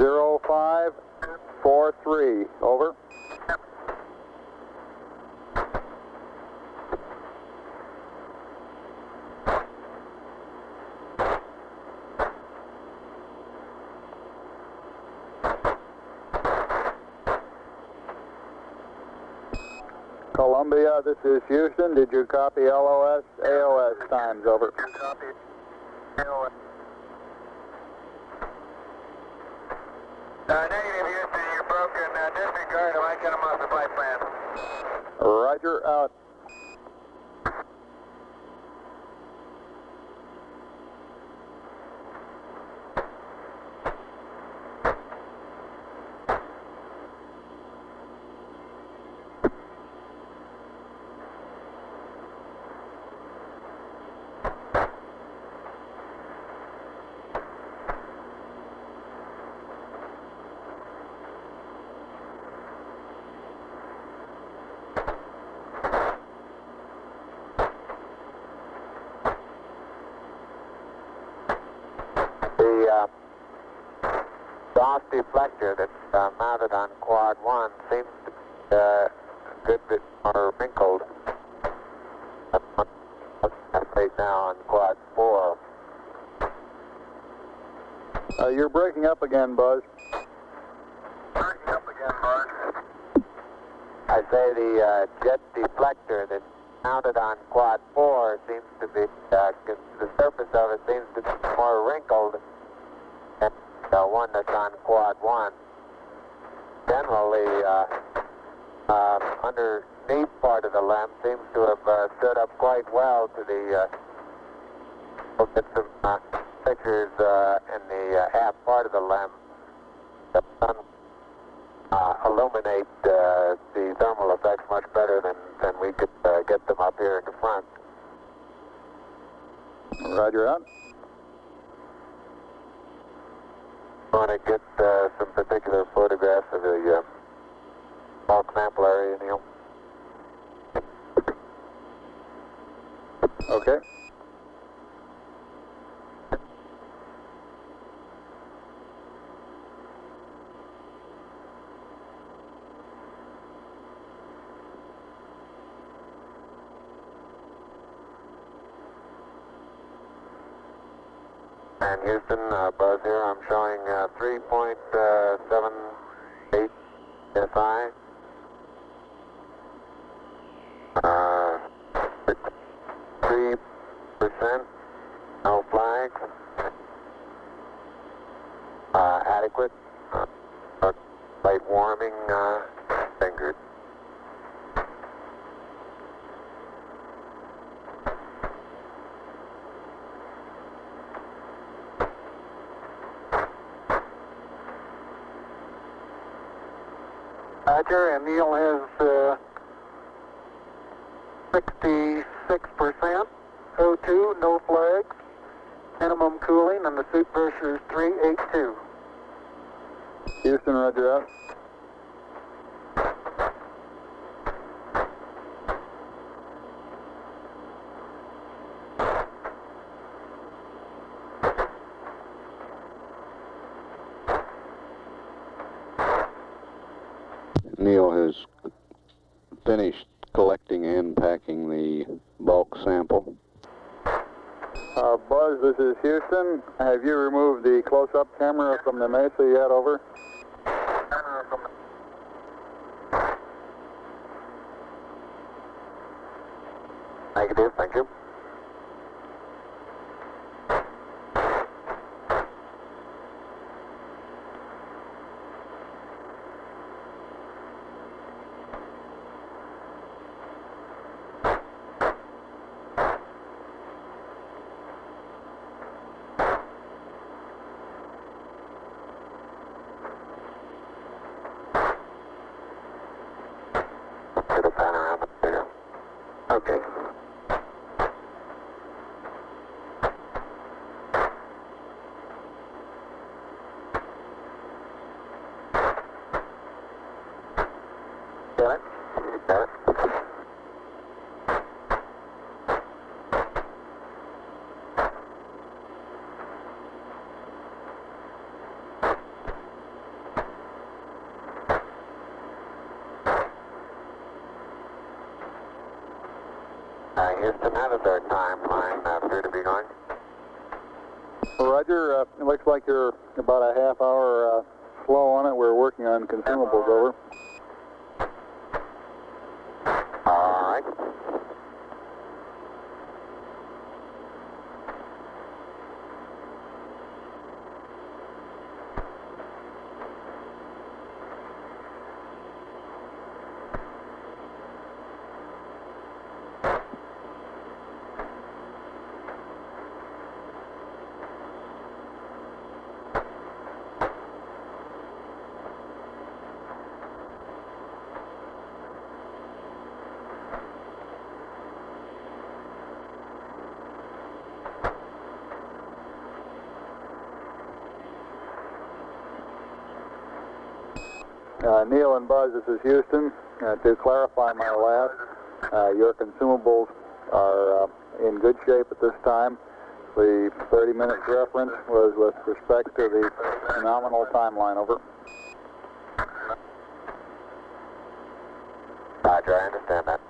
0543. Over. Columbia, this is Houston. Did you copy LOS, AOS times? Over. Copy. AOS. Negative, Houston. You're broken. Disregard. I cut them off the flight plan. Roger, out. The DOS deflector that's mounted on quad 1 seems to be a good bit more wrinkled right now on quad 4. You're breaking up again, Buzz. Breaking up again, Buzz. I say the jet deflector that's mounted on quad 4 seems to be, the surface of it seems to be more wrinkled than the one that's on quad 1. Generally, underneath part of the lem seems to have stood up quite well to the, we'll get some pictures in the half part of the lem that illuminate the thermal effects much better than we could get them up here in the front. Roger, out. I want to get some particular photographs of the bulk sample area, Neil. Okay. And Houston, Buzz here, I'm showing 3.78 SI. 3%, no flags. Adequate. Light warming fingered. Roger, and Neil has 66%, O2, no flags, minimum cooling, and the suit pressure is 382. Houston, roger, out. Neil has finished collecting and packing the bulk sample. Buzz, this is Houston. Have you removed the close-up camera from the Mesa yet? Over. Negative, thank you. Got it? Got it. Houston, how does our timeline appear to be going? Roger, it looks like you're about a half hour slow on it. We're working on consumables, over. All right. Neil and Buzz, this is Houston. To clarify my last, your consumables are in good shape at this time. The 30-minute reference was with respect to the nominal timeline, over. Roger, I understand that.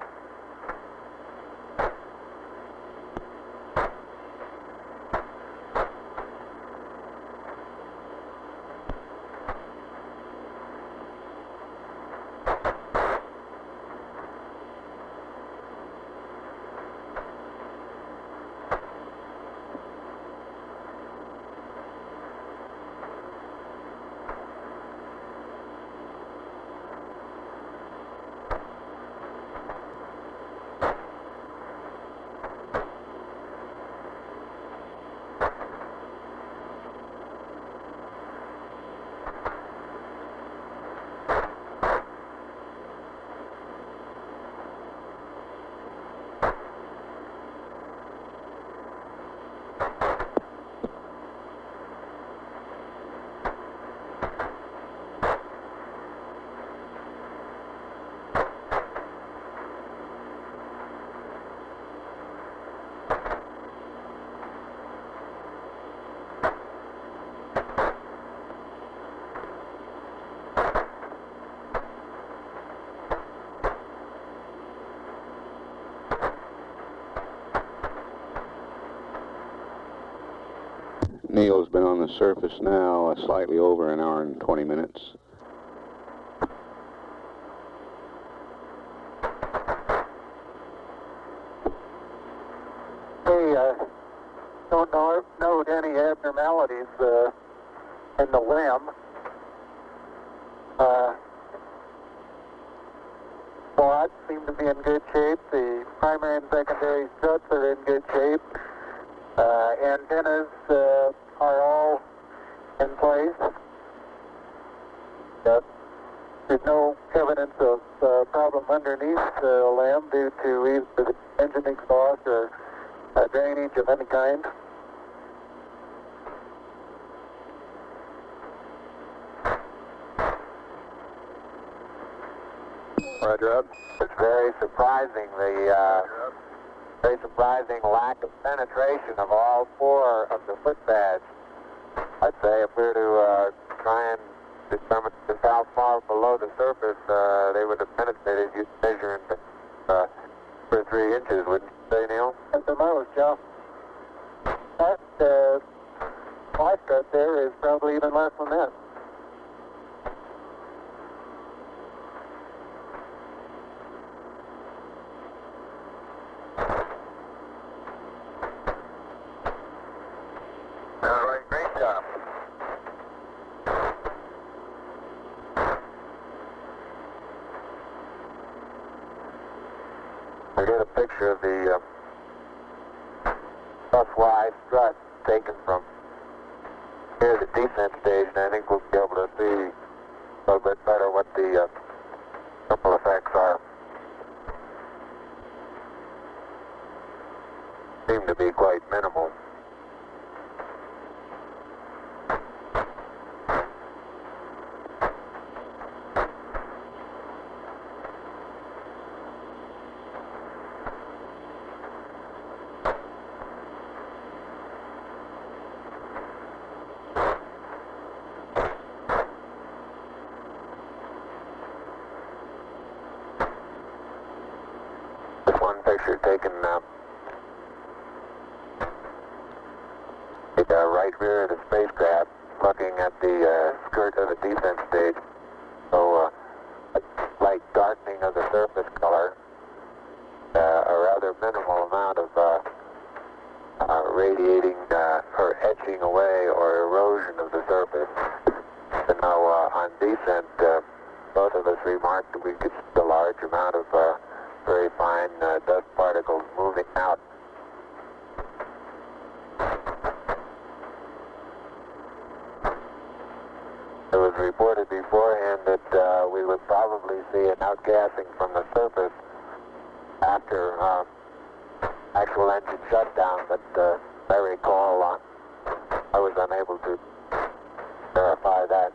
Neil's been on the surface now slightly over an hour and 20 minutes. Don't note any abnormalities in the limb. Quads seem to be in good shape. The primary and secondary struts are in good shape. Antennas are all in place. There's no evidence of problem underneath the limb due to either the engine exhaust or drainage of any kind. Roger, out. It's very surprising, very surprising lack of penetration of all four of the foot pads. I'd say if we were to try and determine just how far below the surface they would have penetrated, you'd measure in 2 or 3 inches, wouldn't you say, Neil? At the most, yeah. That fly strut there is probably even less than that. All right, great job. I get a picture of the bus-wide strut taken from here, the descent stage, and I think we'll be able to see a little bit better what the ripple effects are. Seem to be quite minimal. picture taken the right rear of the spacecraft, looking at the skirt of the descent stage. So a slight darkening of the surface color, a rather minimal amount of radiating or etching away or erosion of the surface. And now on descent, both of us remarked that we could see a large amount of very fine dust particles moving out. It was reported beforehand that we would probably see an outgassing from the surface after actual engine shutdown, but I recall I was unable to verify that.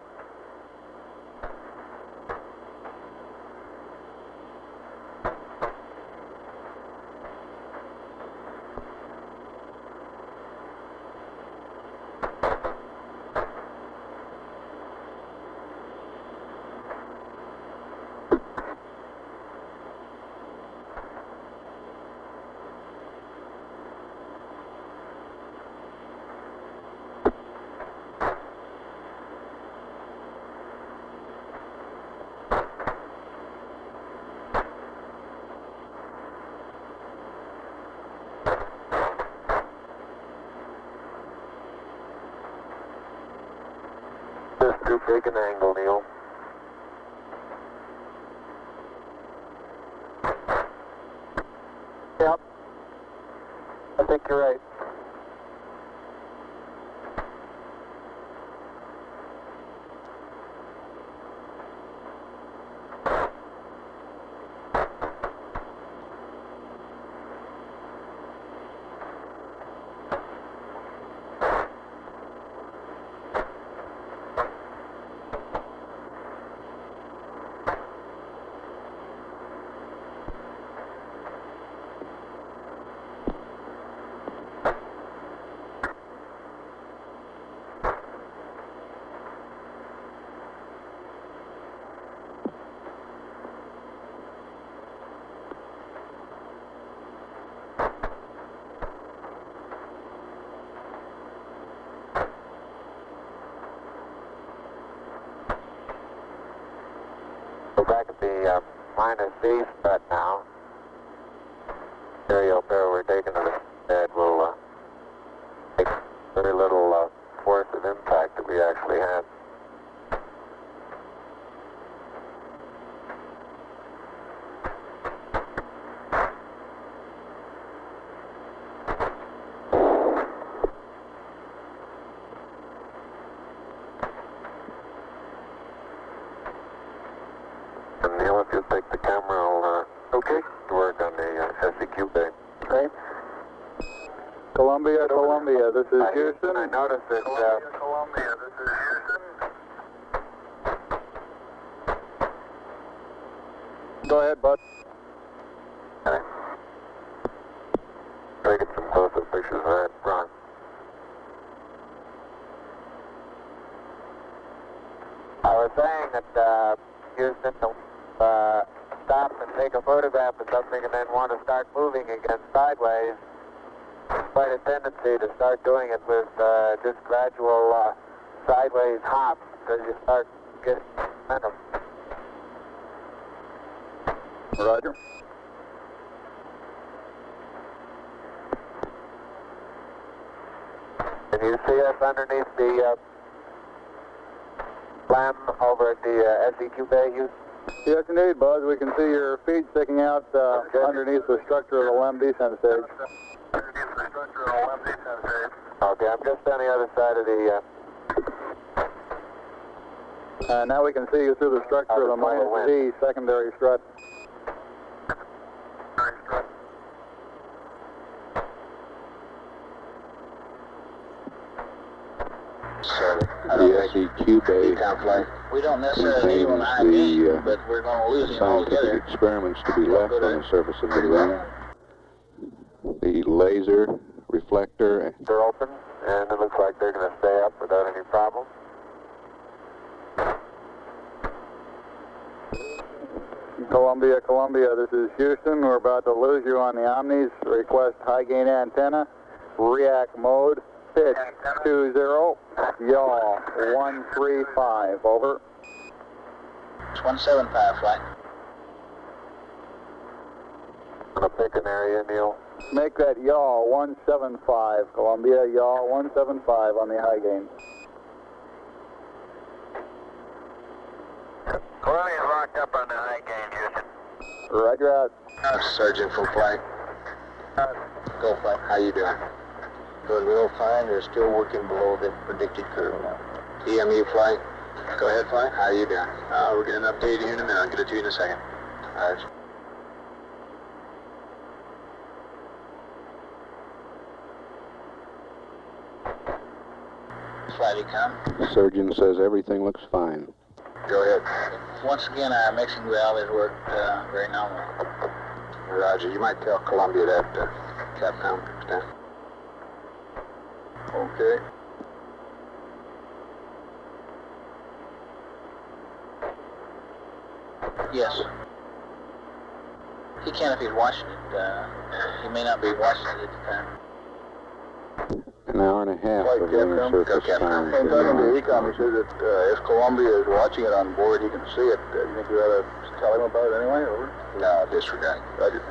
Just too big an angle, Neil. Yep. I think you're right. Go back at the minus V strut now. Stereo pair we're taking to the bed will take very little force of impact that we actually had. And Neil, if you'll take the camera, I'll okay to work on the SEQ bay. Okay. Columbia, Columbia, this is Houston. I noticed that. Columbia, this is Houston. Go ahead, bud. Okay. Taking some close-up pictures of that front. I was saying that Houston stop and take a photograph of something and then want to start moving again sideways. Quite a tendency to start doing it with just gradual sideways hops because you start getting momentum. Roger. Can you see us underneath the slam over at the SEQ bay, Houston? Yes, indeed, Buzz. We can see your feet sticking out underneath the structure of the LEM descent stage. Okay, I'm just on the other side of the... Now we can see you through the structure of the minus Z secondary strut. The SEQ bay We don't necessarily need one high gain, but we're going to lose him scientific altogether. experiments to be left on the surface of the moon. The laser reflector. They're open, and it looks like they're going to stay up without any problem. Columbia, Columbia, this is Houston. We're about to lose you on the Omnis. Request high gain antenna. React mode. Pitch 20. Yaw 135. Over. It's 175, flight. Gonna pick an area, Neil. Make that yaw 175. Columbia, yaw 175 on the high gain. Columbia's locked up on the high gain, Houston. Roger out. Sergeant, full flight. Go flight. How you doing? Good, real fine. They're still working below the predicted curve now. EME flight. Go ahead, flight. How you doing? We're getting an update here in a minute. I'll get it to you in a second. All right. Flight econ. Surgeon says everything looks fine. Go ahead. Once again, our mixing valve has worked very nominal. Roger. You might tell Columbia that, Capcom. Stand. Okay. Yes. He can if he's watching it. He may not be watching it at the time. An hour and a half of lunar surface time. I'm talking to Ecom. He says that if Columbia is watching it on board, he can see it. Do you think we ought to tell him about it anyway? Over? No, disregard. Roger.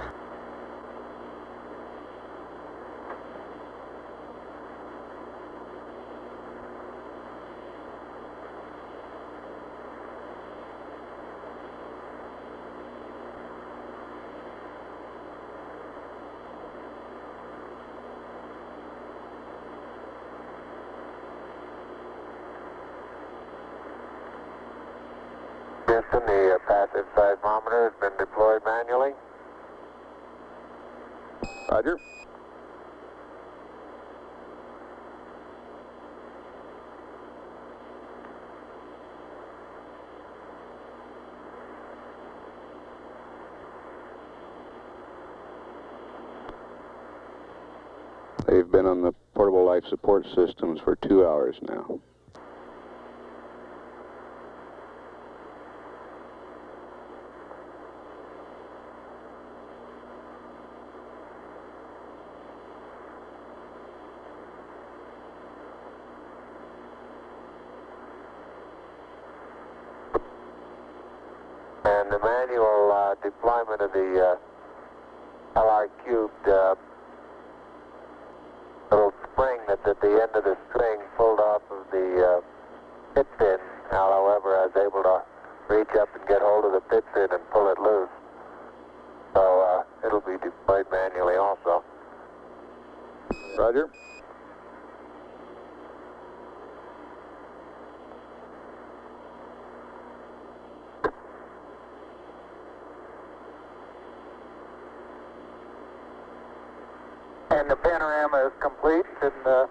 Houston, the passive seismometer has been deployed manually. Roger. They've been on the portable life support systems for 2 hours now. And the manual deployment of the LR cubed little spring that's at the end of the string pulled off of the pit fin. Now, however, I was able to reach up and get hold of the pit fin and pull it loose. So it'll be deployed manually also. Roger. And the panorama is complete in the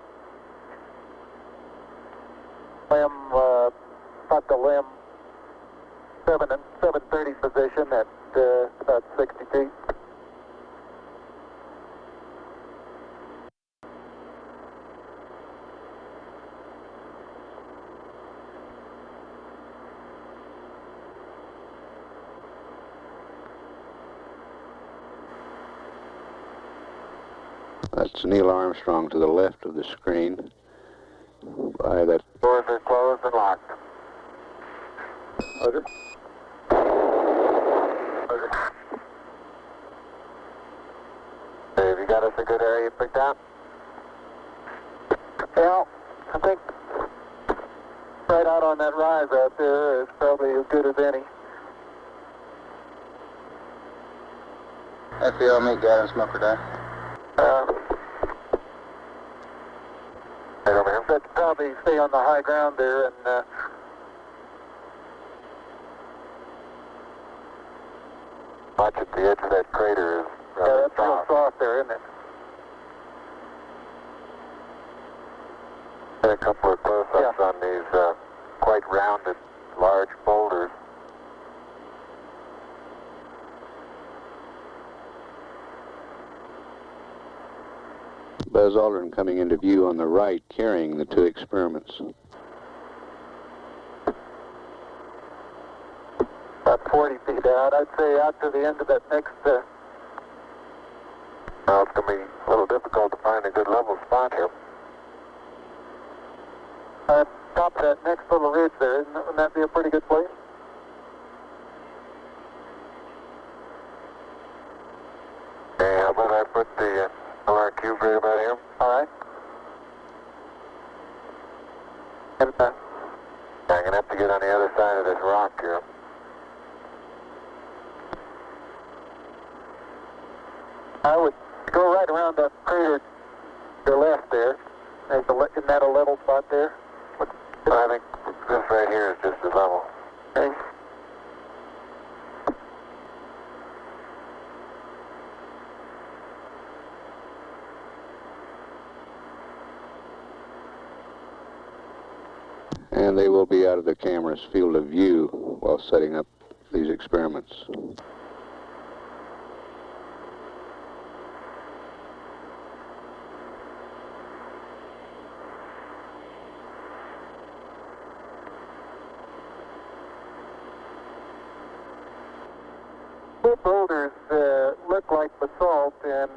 limb, about the limb 7 and 730 position at about 60 feet. That's Neil Armstrong to the left of the screen. By that. Doors are closed and locked. Roger. Have you got us a good area picked out? Yeah, I think right out on that rise out there is probably as good as any. FBO, guidance, smoker down. Right over here. But probably stay on the high ground there and Much at the edge of that crater is yeah, rather that's real soft. soft there, isn't it? Got a couple of close-ups on these quite rounded, large boulders. Buzz Aldrin coming into view on the right, carrying the two experiments. About 40 feet out. I'd say out to the end of that next... Well, it's going to be a little difficult to find a good level spot here. Top of that next little ridge there, wouldn't that be a pretty good place? Okay, how about I put the LR cube right about here? All right. And, I'm going to have to get on the other side of this rock here. I would go right around that crater to the left there. Isn't that a level spot there? I think this right here is just the level. Okay. And they will be out of the camera's field of view while setting up these experiments. The boulders look like basalt, and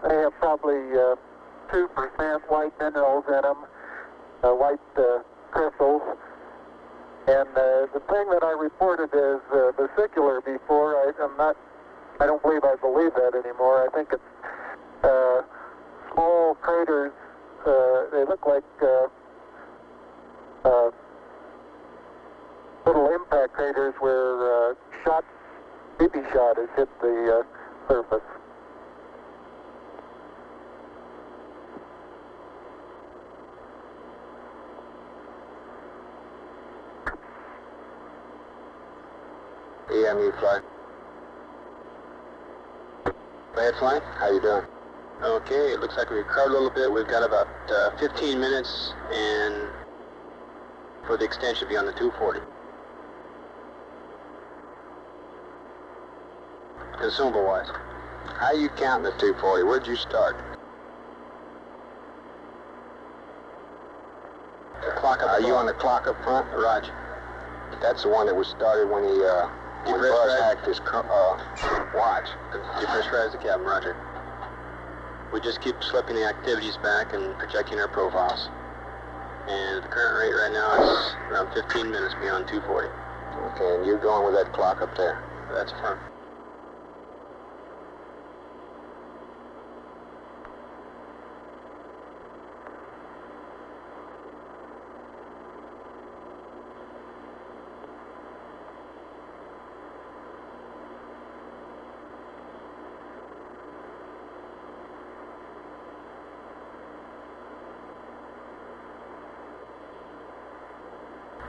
they have probably 2% white minerals in them, white crystals. And the thing that I reported as vesicular before, I don't believe I believe that anymore. I think it's small craters. They look like little impact craters where BB shot has hit the surface. EMU flight. Go ahead, flight. How you doing? Okay, it looks like we recovered a little bit. We've got about 15 minutes, and for the extension, should be on the 240. Consumable-wise, how you counting the 240? Where'd you start? The clock up. Are you on the clock up front? Roger. That's the one that was started when he Buzz hacked his watch. Depressurize the cabin, Roger. We just keep slipping the activities back and projecting our profiles. And the current rate right now is around 15 minutes beyond 240. Okay, and you're going with that clock up there? That's fine.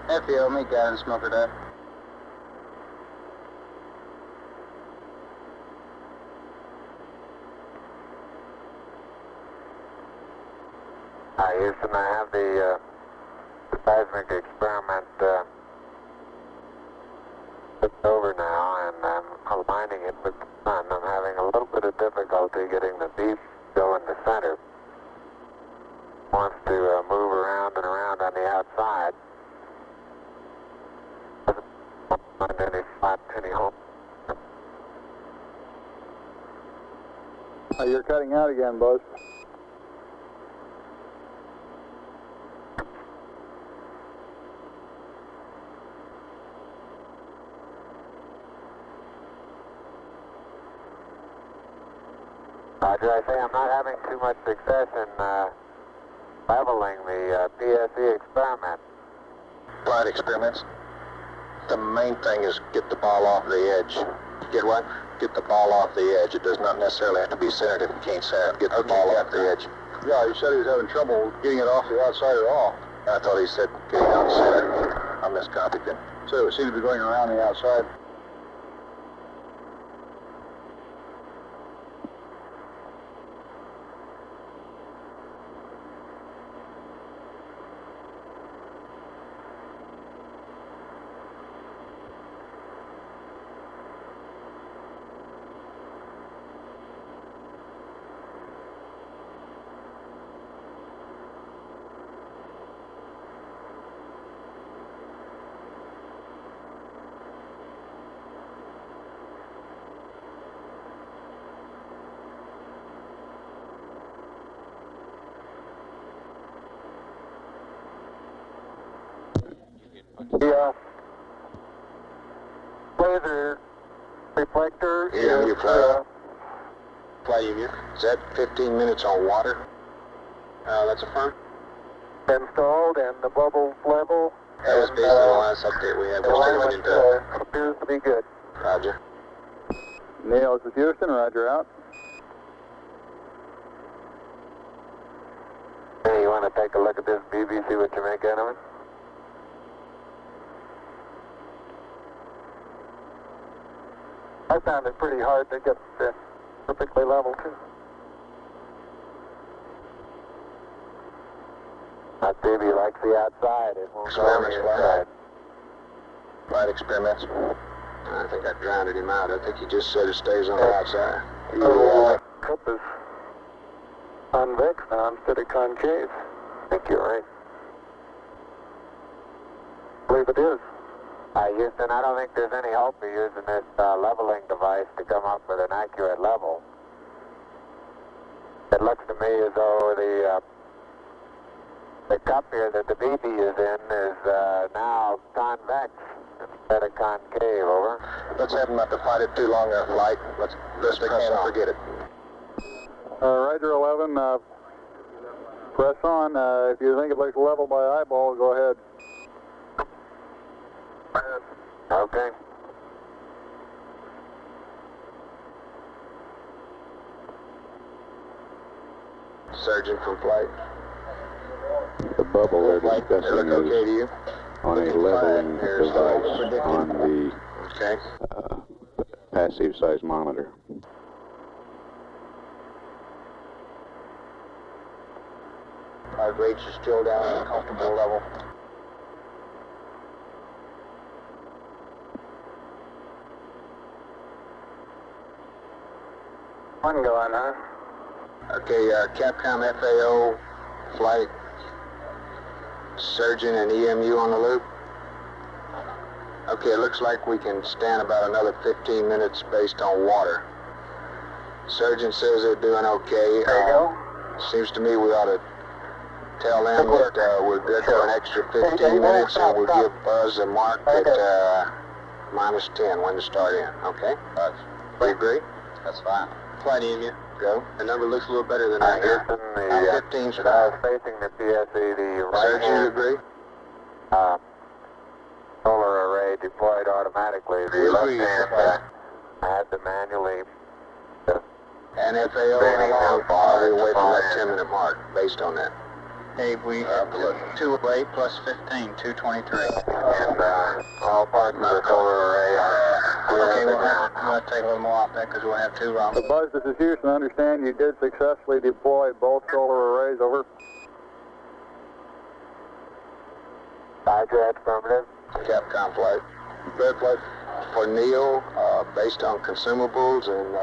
FBO, meet guy and smoker that. Hi, Houston, I have the seismic experiment flipped over now, and I'm aligning it with the sun. I'm having a little bit of difficulty getting the beef still in the center. Wants to move around and around on the outside. Find any spot, any hole. You're cutting out again, Buzz. Roger, I say I'm not having too much success in leveling the PSE experiment. Flight experiments. The main thing is get the ball off the edge. Get what? Get the ball off the edge. It does not necessarily have to be centered if you can't center it. Get the ball off the edge. Yeah, he said he was having trouble getting it off the outside at all. I thought he said getting out center. I miscopied then. So it seemed to be going around the outside. The laser reflector EMU is flight EMU. Is that 15 minutes on water? That's affirmed. installed and the bubble level. That was based on the last update we had. We're still looking to appears to be good. Roger. Neil, this is Houston. Roger, out. Hey, you want to take a look at this BB, see what you make out of it? I found it pretty hard to get perfectly level too. That baby likes the outside. It won't go on the Experiments, inside. Flight experiments. I think I drowned him out. I think he just said it stays on the outside. Cup is convex now instead of concave. I think you're right. I believe it is. Houston, I don't think there's any hope of using this leveling device to come up with an accurate level. It looks to me as though the cup here that the BB is in is now convex instead of concave, over. Let's have him not to fight it too long a flight. Let's press on. Forget it. Roger 11, press on. If you think it looks level by eyeball, go ahead. Okay. Surgeon from flight. The bubble they're Flight, they discussing look okay to is you? on a leveling Here's device predicted. on the Okay. passive seismometer. Our rates are still down at a comfortable level. One going, huh? Okay, Capcom FAO flight surgeon and EMU on the loop. Okay, it looks like we can stand about another 15 minutes based on water. Surgeon says they're doing okay. There you go. Seems to me we ought to tell them that we're good for an extra 15 minutes and we'll give Buzz a mark at -10 when to start in, okay? Do you agree? That's fine. Flight EMU, go. The number looks a little better than that here. Houston, the 15's fine. facing the PSE, the right Surgeon, you hand agree? solar array deployed automatically. The left hand I had to manually And FAO, how far are we away from that 10-minute mark based on that? Hey, we 208 plus 15, 223. and all parts of the solar array are Okay, we'll have to take a little more off that because we'll have two wrong. Buzz, this is Houston. I understand you did successfully deploy both solar arrays, over. Roger, affirmative. Capcom flight. Red flight for Neil, based on consumables, and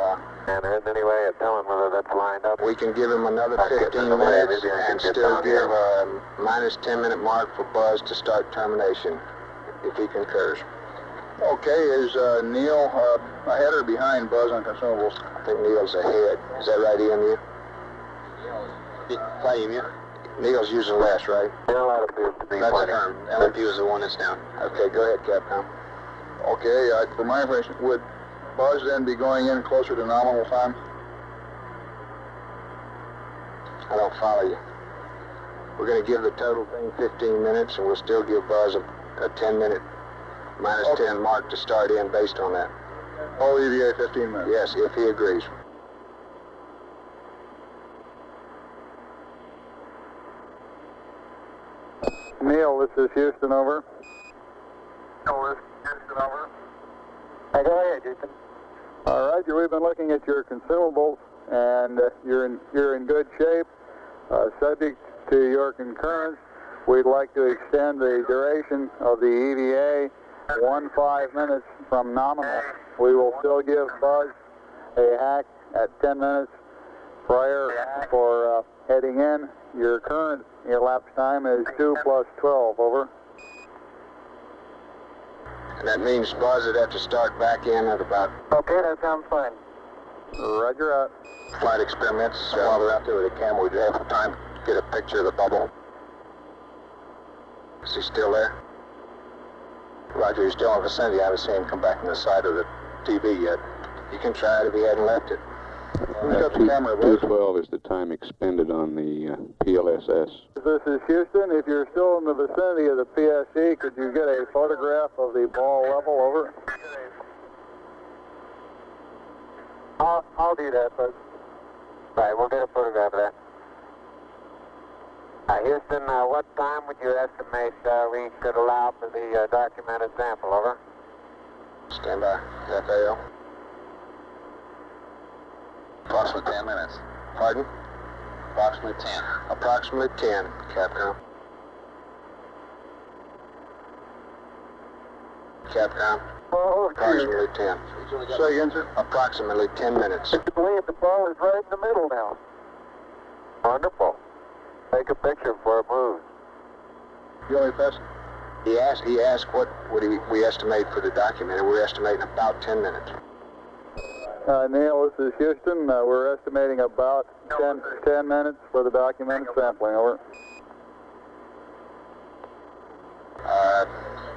And there isn't any way of telling whether that's lined up. we can give him another 15 minutes and still give a -10-minute mark for Buzz to start termination, if he concurs. Okay, is Neil ahead or behind Buzz on consumables? I think Neil's ahead. Is that right, EMU? Flight EMU? Neil's using less, right? Still, that appears to be That's plenty. confirmed. LMP is the one that's down. Okay, go ahead, Capcom. Okay, for my information, would Buzz then be going in closer to nominal time? I don't follow you. We're going to give the total thing 15 minutes, and we'll still give Buzz a 10-minute -10 mark to start in based on that. All EVA 15 minutes. Yes, if he agrees. Neil, this is Houston, over. Houston, over. Hey, go ahead, Houston. All right, we've been looking at your consumables, and you're in good shape. Subject to your concurrence, we'd like to extend the duration of the EVA 15 minutes from nominal. We will still give Buzz a hack at 10 minutes prior for heading in. Your current elapsed time is 2 plus 12, over. And that means Buzz would have to start back in at about Okay, that sounds fine. Roger out. flight experiments. While we're out there with the camera, we'd have time to get a picture of the bubble. Is he still there? Roger, you're still in the vicinity. I haven't seen him come back from the side of the TV yet. You can try it if he hadn't left it. Who's got the camera, boys? 2:12 is the time expended on the PLSS. This is Houston. If you're still in the vicinity of the PSE, could you get a photograph of the ball level? Over. I'll do that, but Right, we'll get a photograph of that. Houston, what time would you estimate we could allow for the documented sample? Over. Stand by. FAO. Approximately 10 minutes. Pardon? Approximately 10. Approximately 10, Capcom. Capcom. oh, Approximately 10. Say again, sir. Approximately 10 minutes. I believe the ball is right in the middle now. Wonderful. Take a picture before it moves. You only pass. He asked what would we estimate for the document, and we're estimating about 10 minutes. Neil, this is Houston. We're estimating about 10 minutes for the documented sampling. Over.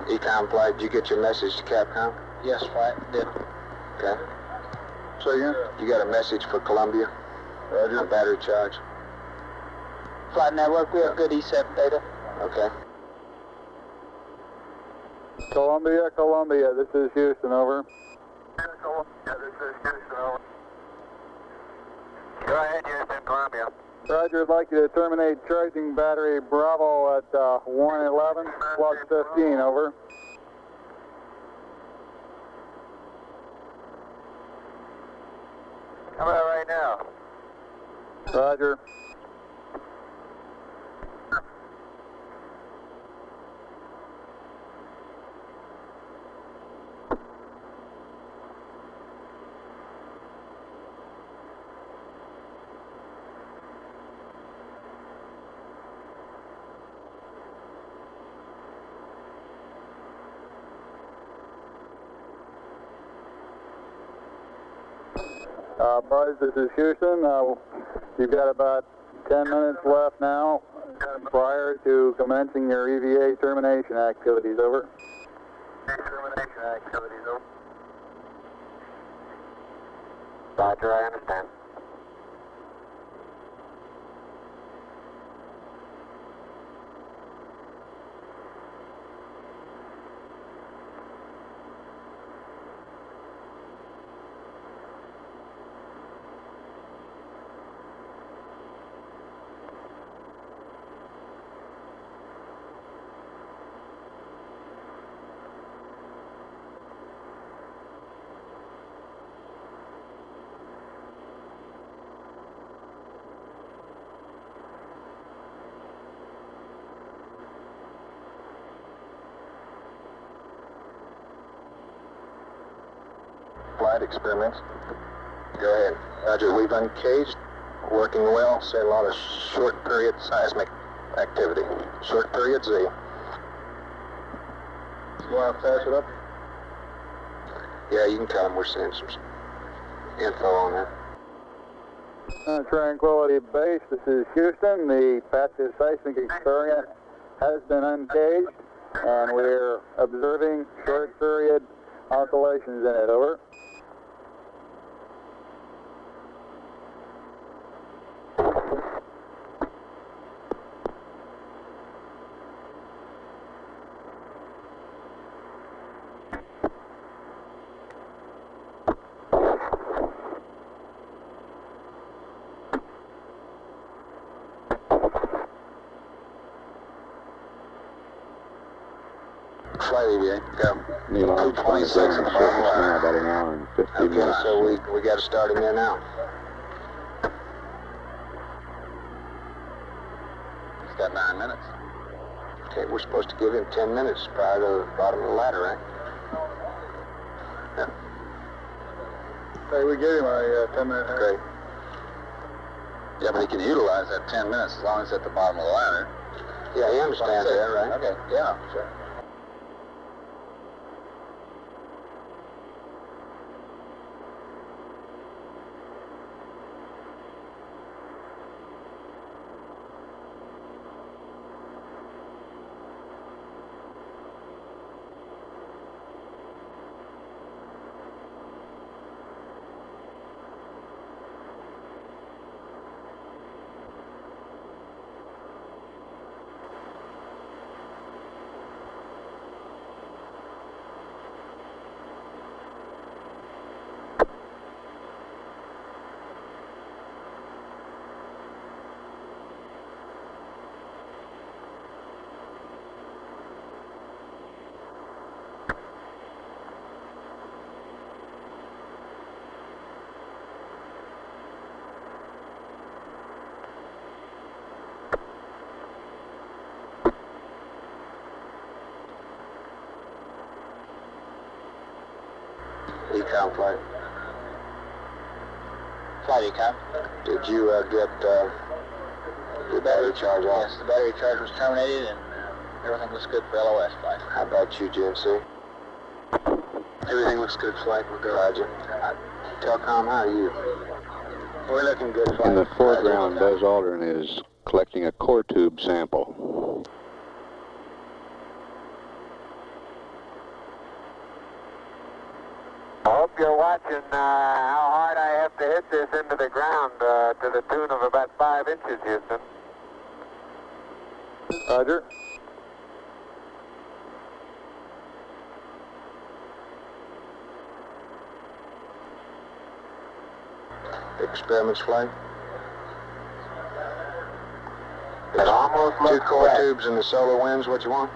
Ecom flight, did you get your message to Capcom? Yes, flight, did. Okay. Say again. You got a message for Columbia? Roger. On battery charge? Flight network, we have good ESEP data. Okay. Columbia, this is Houston. Over. Go ahead, Houston, Columbia. Roger, I'd like you to terminate charging battery Bravo at 111 plus 15. Over. How about right now? Roger. Buzz, this is Houston. You've got about 10 minutes left now prior to commencing your EVA termination activities. Over. Termination activities, over. Roger, I understand. Flight experiments. Go ahead. Roger, we've uncaged. Working well. Say a lot of short period seismic activity. Short period Z. You want to pass it up? Yeah, you can tell them we're seeing some info on that. Tranquility Base, this is Houston. The passive seismic experiment has been uncaged, and we're observing short period oscillations in it. Over. Flight EVA, go. Neil Armstrong 226 is on on the the bottom surface line. now, about an hour and 50 Okay, minutes. so we got to start him in now. He's got 9 minutes. Okay, we're supposed to give him 10 minutes prior to the bottom of the ladder, right? Yeah. Hey, we gave him a 10-minute. Great. Yeah, but he can utilize that 10 minutes as long as it's at the bottom of the ladder. Yeah, he understands that, right? Okay, yeah, sure. Ecom flight. Flight Ecom. Did you get your battery charge off? Yes, the battery charge was terminated and everything looks good for LOS flight. How about you, GNC? Everything looks good, flight. We're good. Roger. Telcom, how are you? We're looking good, flight. In the foreground, Buzz Aldrin is collecting a core tube sample. I hope you're watching how hard I have to hit this into the ground to the tune of about 5 inches, Houston. Roger. Experiments flight. It almost Two looks core correct. tubes and the solar winds, what you want?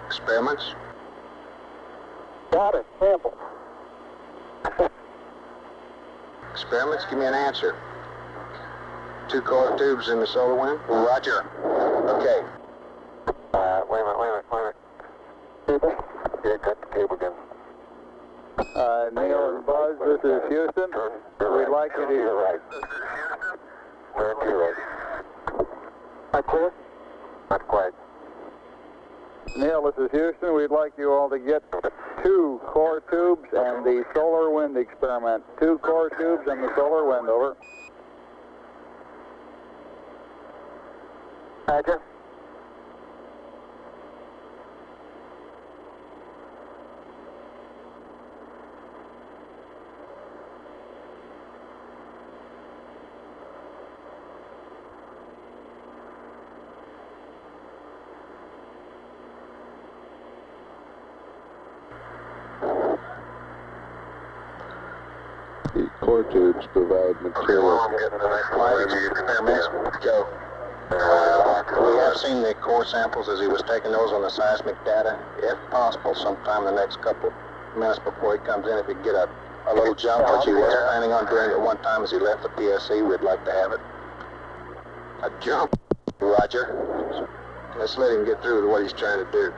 Experiments. Got it. Sample. Experiments, give me an answer. Two core tubes in the solar wind? Roger. Okay. Wait a minute. Yeah, cut the cable again. Neil and Buzz, this is Houston. We'd like you to... You're right. Turn to your right. Not clear? Not quite. Neil, this is Houston. We'd like you all to get 2 core tubes and the solar wind experiment. 2 core tubes and the solar wind, over. Roger. The core tubes provide material. Experiments. Go. We have seen the core samples as he was taking those on the seismic data. If possible, sometime in the next couple minutes before he comes in, if he can get a little jump, which he was planning on doing at one time as he left the PSC, we'd like to have it. A jump. Roger. Let's let him get through with what he's trying to do.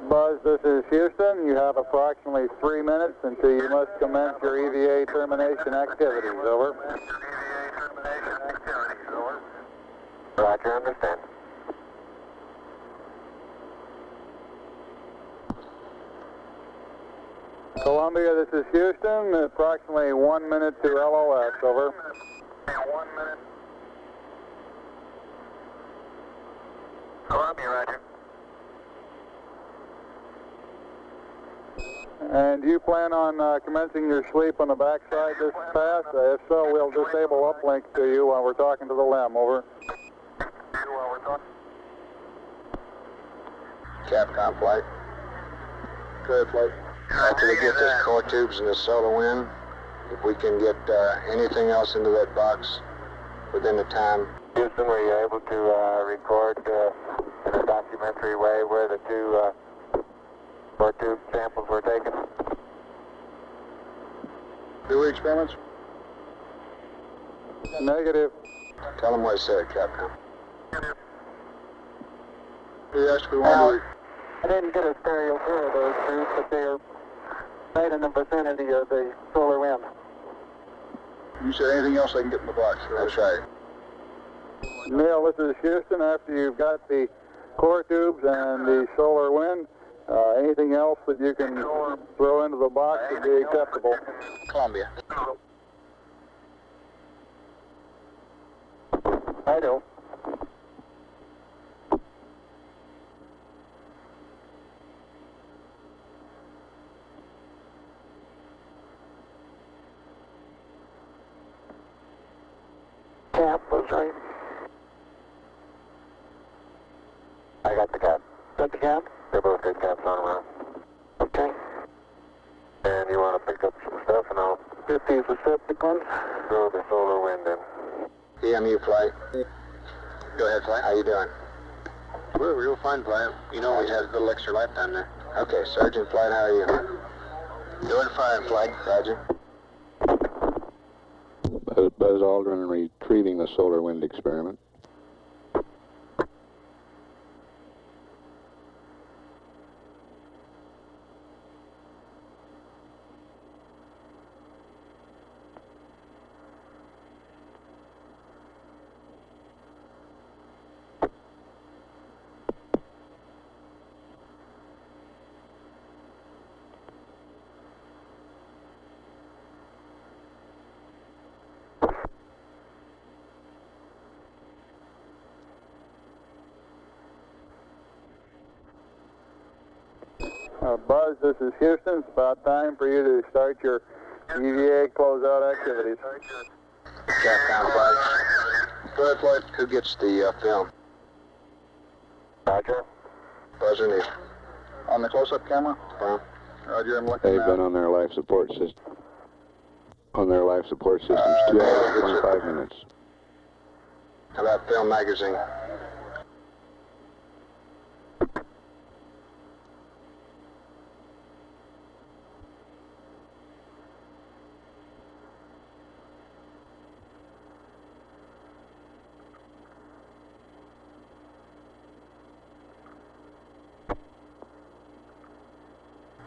Buzz, this is Houston. You have approximately 3 minutes until you must commence your EVA termination activities, over. Roger, understand. Columbia, this is Houston. Approximately 1 minute to LOS, over. 1 minute. Columbia, Roger. And do you plan on commencing your sleep on the backside this pass? If so, we'll disable uplink to you while we're talking to the LEM, over. Capcom flight. Good flight. After we get this core tubes and the solar wind, if we can get anything else into that box within the time. Houston, were you able to record in a documentary way where the 2 core tube samples were taken? Do we experiments? Negative. Tell them what I said, Capcom. Yes, we want to. I didn't get a stereo pair of those tubes, but they're right in the vicinity of the solar wind. You said anything else they can get in the box? That's right. Neil, this is Houston. After you've got the core tubes and the solar wind, anything else that you can throw into the box would be acceptable. Columbia. I do. Cap was right. I got the cap. Got the cap? They both got caps on around. Okay. And you want to pick up some stuff and I'll Get these receptacles. throw the solar wind in. EMU flight. Go ahead, flight. How you doing? We're real fine, flight. You know, we had a little extra lifetime there. Okay, Sergeant Flight, how are you? Doing fine, flight. Roger. Buzz Aldrin retrieving the solar wind experiment. Buzz, this is Houston. It's about time for you to start your EVA closeout activities. Capcom flight. Go ahead, flight. Who gets the film? Roger. Buzz or Neil? On the close-up camera? Roger, I'm looking They've now. been on their life support system. On their life support systems, 2 hours and 25 minutes. How about film magazine?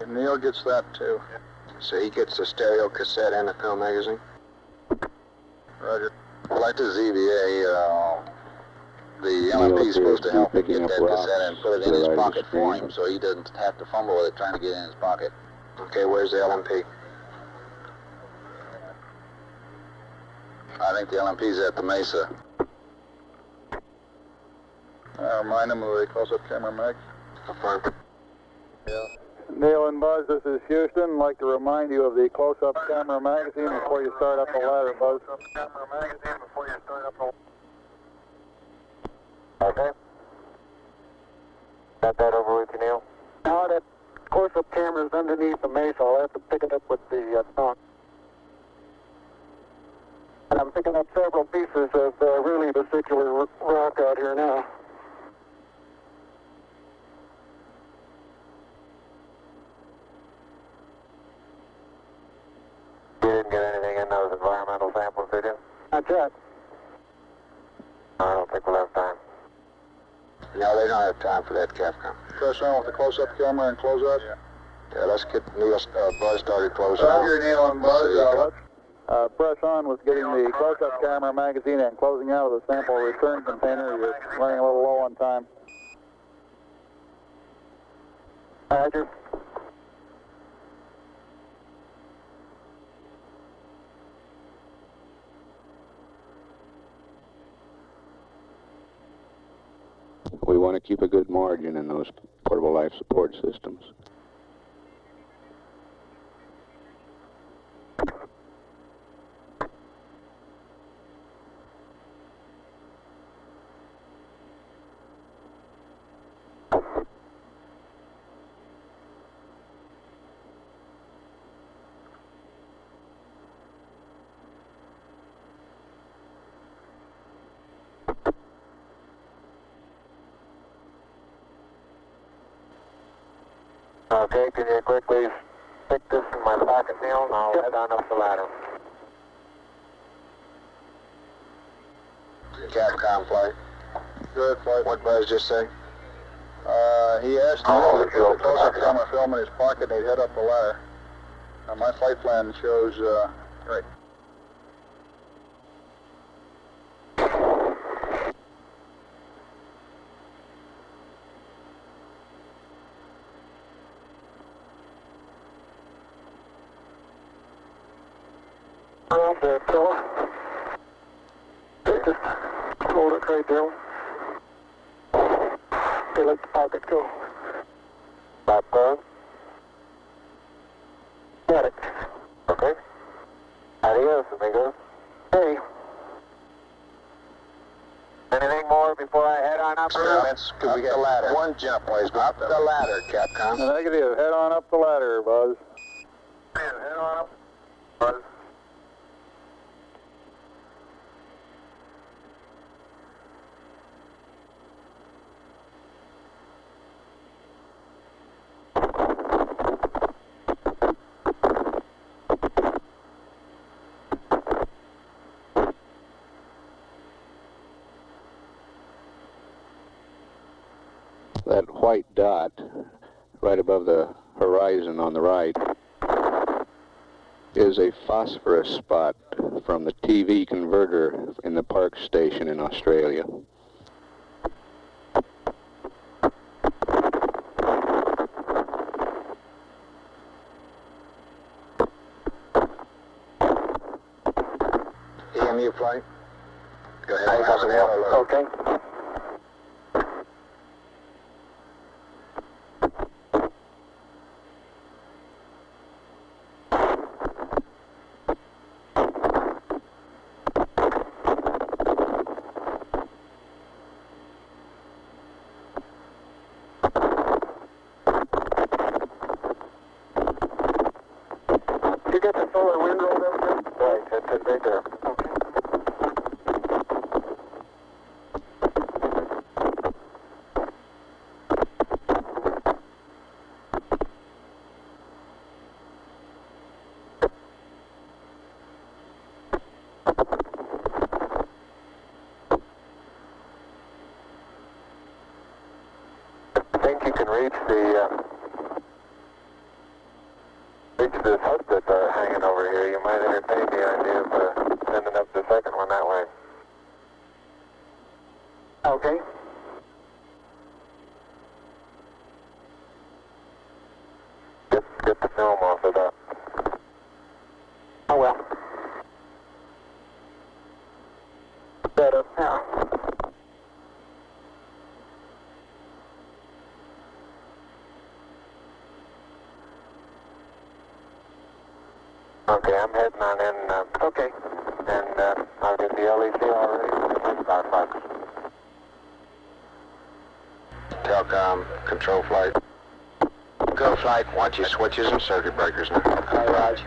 And Neil gets that too. So he gets the stereo cassette and the film magazine? Roger. Well, like this EVA, the LMP is supposed to help him get that cassette and put it in his pocket for him so he doesn't have to fumble with it trying to get it in his pocket. Okay, where's the LMP? I think the LMP's at the Mesa. Remind him of the close-up camera, Meg. Affirm. Yeah. Neil and Buzz, this is Houston. I'd like to remind you of the close-up camera magazine before you start up the ladder, Buzz. Camera magazine before you start up Okay. Got that over with you, Neil? Now that close-up camera's underneath the Mesa, I'll have to pick it up with the tongue. And I'm picking up several pieces of really vesicular rock out here now. You didn't get anything in those environmental samples, did you? Not yet. I don't think we'll have time. No, they don't have time for that, Capcom. Press on with the close-up camera and close out? Yeah, let's get Neil, Buzz started closing out. Roger, Neil and Buzz. Let's press on with getting the close-up camera magazine and closing out of the sample return container. You're running a little low on time. Roger. We want to keep a good margin in those portable life support systems. Okay, can you quickly stick this in my pocket, Neil, and I'll head on up the ladder. Capcom flight. Good flight. What Buzz just say? He asked Oh, me to put the close-up camera film in his pocket and he'd head up the ladder. My flight plan shows, right. Around there, fella. Just hold it. Okay, Joe. Okay, let the pocket go. Popcorn. Got it. Okay. Adios, amigos. Hey. Anything more before I head on up? Could we get the ladder? One jump, please. Up the ladder, Capcom. Negative. Head on up the ladder, Buzz. Head on up. Buzz. That white dot right above the horizon on the right is a phosphorus spot from the TV converter in the Park station in Australia. EMU flight. Go ahead. Okay. You get the solar wind roll there? Right, that's it right there. Okay. I think you can reach this hook that's hanging over here. You might entertain the idea of sending up the second one that way. Okay. Get the film off of that. Oh well. Better now. Okay, I'm heading on in. Okay. And I'll get the LEC already. About 5. Telcom, control flight. Go flight. Watch your switches and circuit breakers now. Hi, Raj.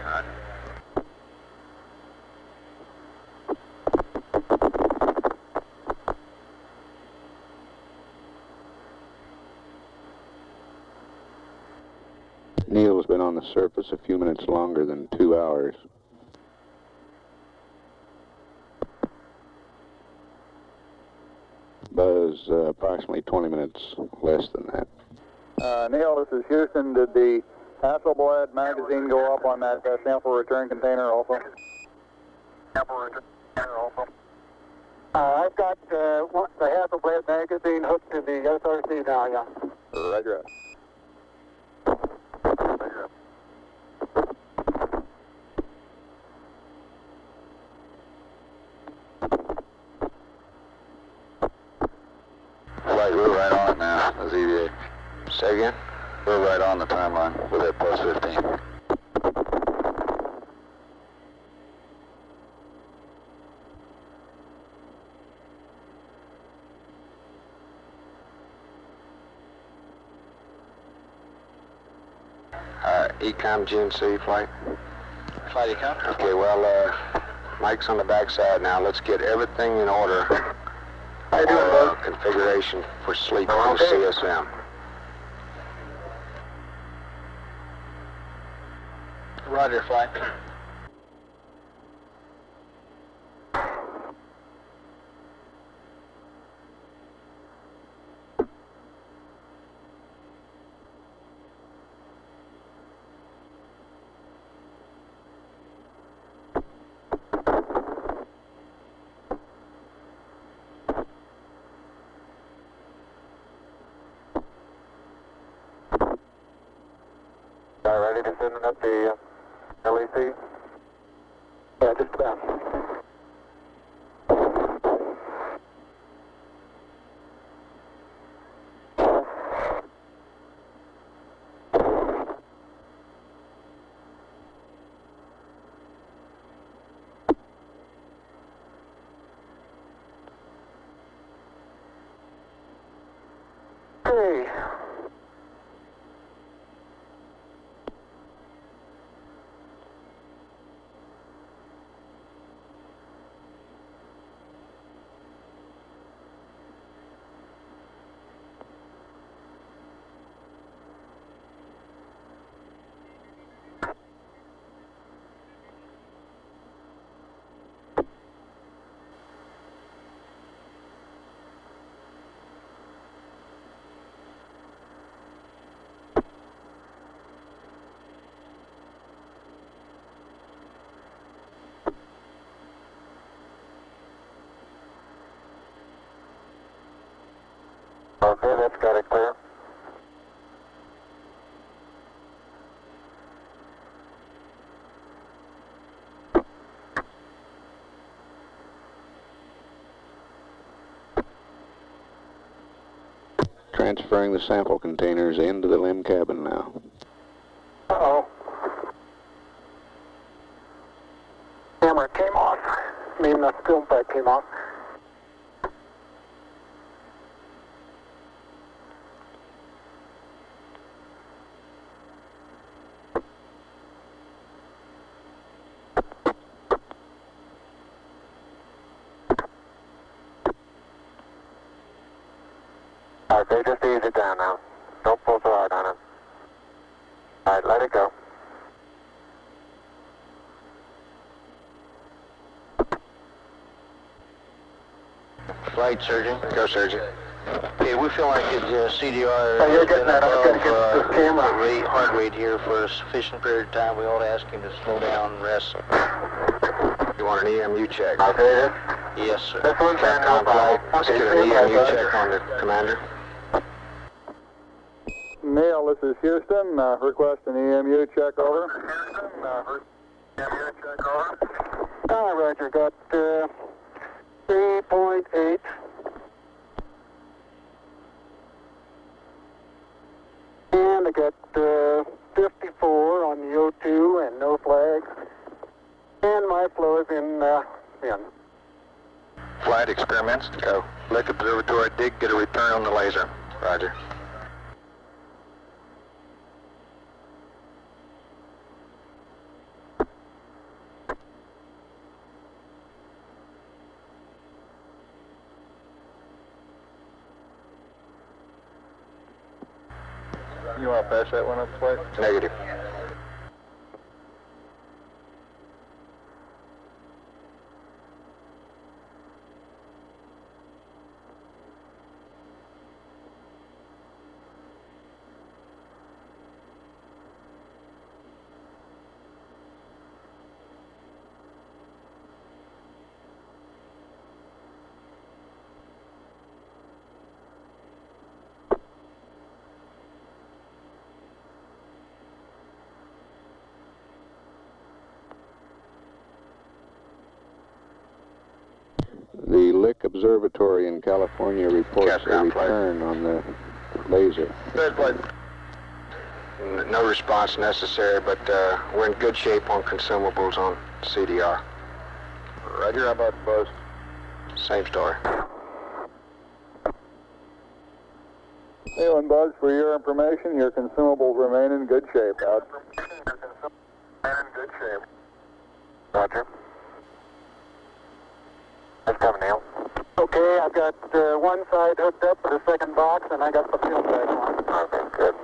Neil's been on the surface a few minutes longer than 2 hours. Buzz, approximately 20 minutes less than that. Neil, this is Houston. Did the Hasselblad magazine go up on that sample return container also? I've got the Hasselblad magazine hooked to the SRC now, yeah. Roger. Flight, we're right on it now, as EVA. Say again? We're right on the timeline with that plus 15. Ecom GNC flight. Flight Ecom? Okay, well, Mike's on the backside now. Let's get everything in order. How you doing, Buzz? Configuration for sleep on the CSM. Roger, flight. Ready to send up the LEC? Yeah, just about. see. Okay, that's got it clear. Transferring the sample containers into the LIM cabin now. Uh-oh. Camera came off. I mean, the film pack came off. Okay, just ease it down now. Don't pull so hard on it. Alright, let it go. Flight surgeon. Go, surgeon. Okay, we feel like his CDR Oh, you're getting that. I'm going to get the camera. heart rate here for a sufficient period of time. We ought to ask him to slow down and rest. You want an EMU check? Okay, Yes, sir. this one's in no problem. Let's Okay, get an stand by, EMU bud. check on the commander. Neil, this is Houston. Request an EMU check over. EMU check over. Roger, got 3.8. And I got 54 on the O2 and no flags. And my flow is in. Flight experiments. Go. Lake Observatory, dig, get a return on the laser. Roger. You want to pass that one up, Flight? Negative. The Lick Observatory in California reports a Campground flight. return on the laser. Good, Flight. No response necessary, but we're in good shape on consumables on CDR. Roger, how about buzz? Same story. Neil and Buzz, for your information, your consumables remain in good shape. Out. In good shape. Roger. That's coming, Neil. Okay, I've got one side hooked up for the second box, and I got the film pack on. Okay, good.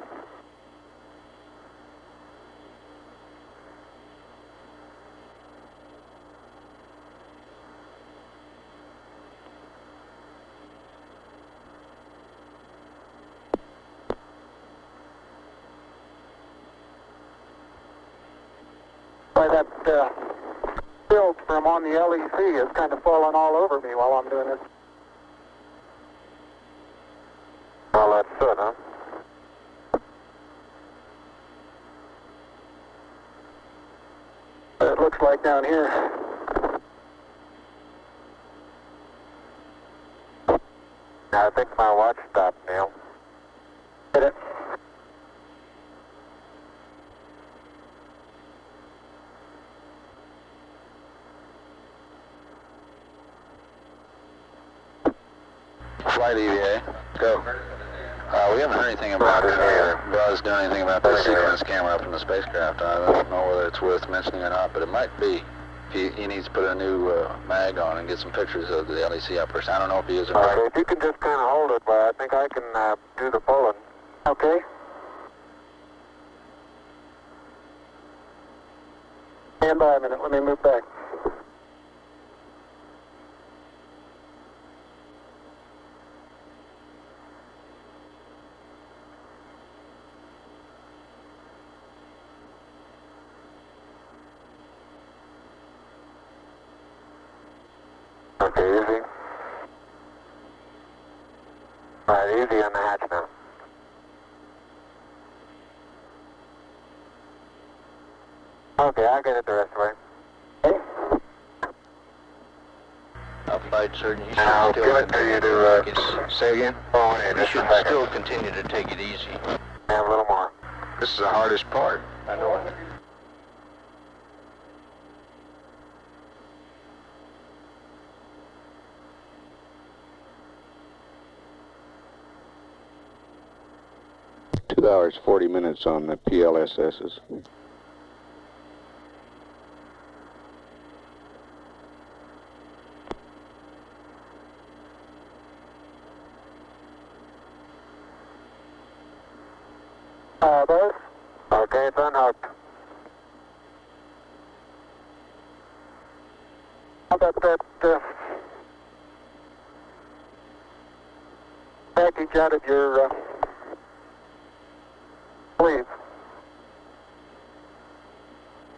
By that film from on the LEC is kind of falling all over me while I'm doing this. Well, that's good, huh? It looks like down here. I think my watch stopped, Neil. Hit it. Flight EVA. Go. We haven't heard anything about Buzz doing anything about that sequence camera up in the spacecraft. I don't know whether it's worth mentioning or not, but it might be. He needs to put a new mag on and get some pictures of the LEC operation. I don't know if he is or not. Okay, if you can just kind of hold it, but I think I can do the pulling. Okay. Stand by a minute. Let me move back. Okay, easy. All right, easy on the hatch now. Okay, I'll get it the rest of the way. Flight surgeon, you I'll should give it to you to, say again? Oh, hey, You just a should second. still continue to take it easy. Have a little more. This is the hardest part. I know it. Two hours, 40 minutes on the PLSSs. Buzz? Okay, it's unhooked. How about that package out of your sleeve?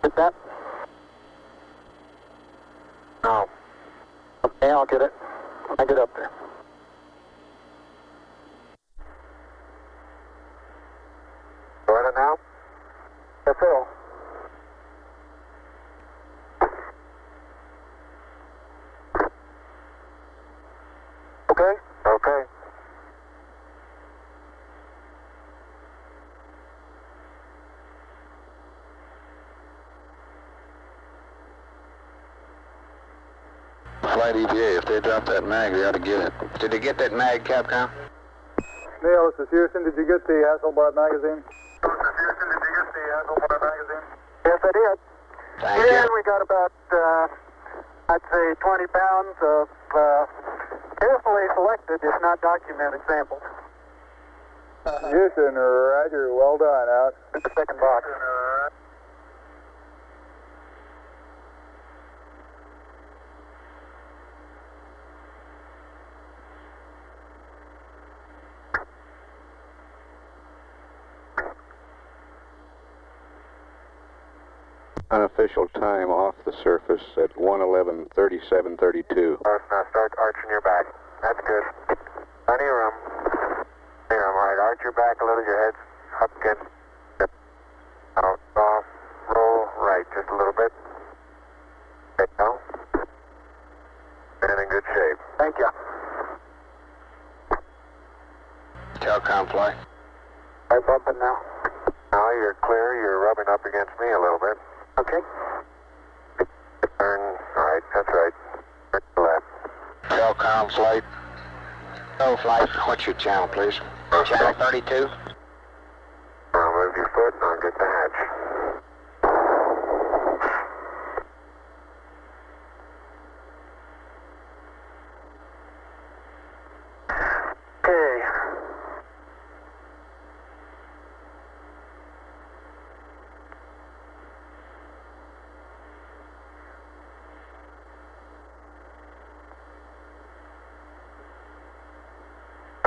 Is that? No. Okay, I'll get it when I get up there. Got it now? Yes, sir. Okay? Okay. Flight EVA, if they drop that mag, they ought to get it. Did they get that mag, Capcom? Neil, this is Houston. Did you get the Hasselblad magazine? Yes, I did. Thank And you. we got about, I'd say 20 pounds of carefully selected, if not documented, samples. Houston, roger. Well done. Out. In the second box. Unofficial time off the surface at 1:11:37:32. Now start arching your back. That's good. Plenty of room. Plenty of room. All right, arch your back a little, your head's up again. Out, off, roll right just a little bit. Okay, now. And in good shape. Thank you. Telcom flight. I'm bumping now. Now you're clear. You're rubbing up against me a little bit. Okay. Turn. All right, that's right. Turn to the left. Telcom flight. No flight. What's your channel, please? Channel 32. Now move your foot and I'll get the hatch. Okay.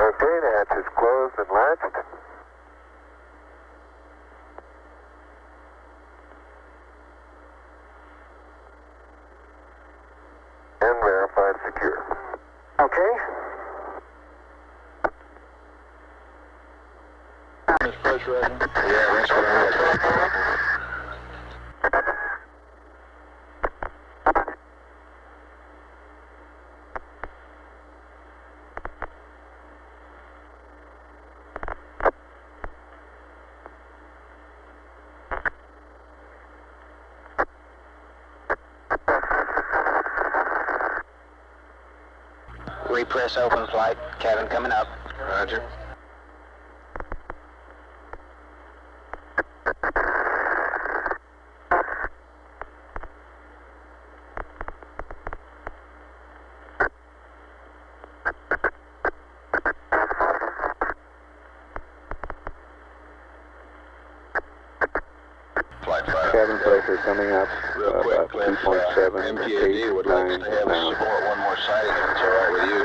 Okay, the hatch is closed and latched. And verified secure. Okay. Yeah, that's what I'm looking for. Repress open flight. Cabin coming up. Roger. pressure coming up Real quick, about Cliff, 2.7, MPAD would like us to have us support one more sighting if it's all right with you.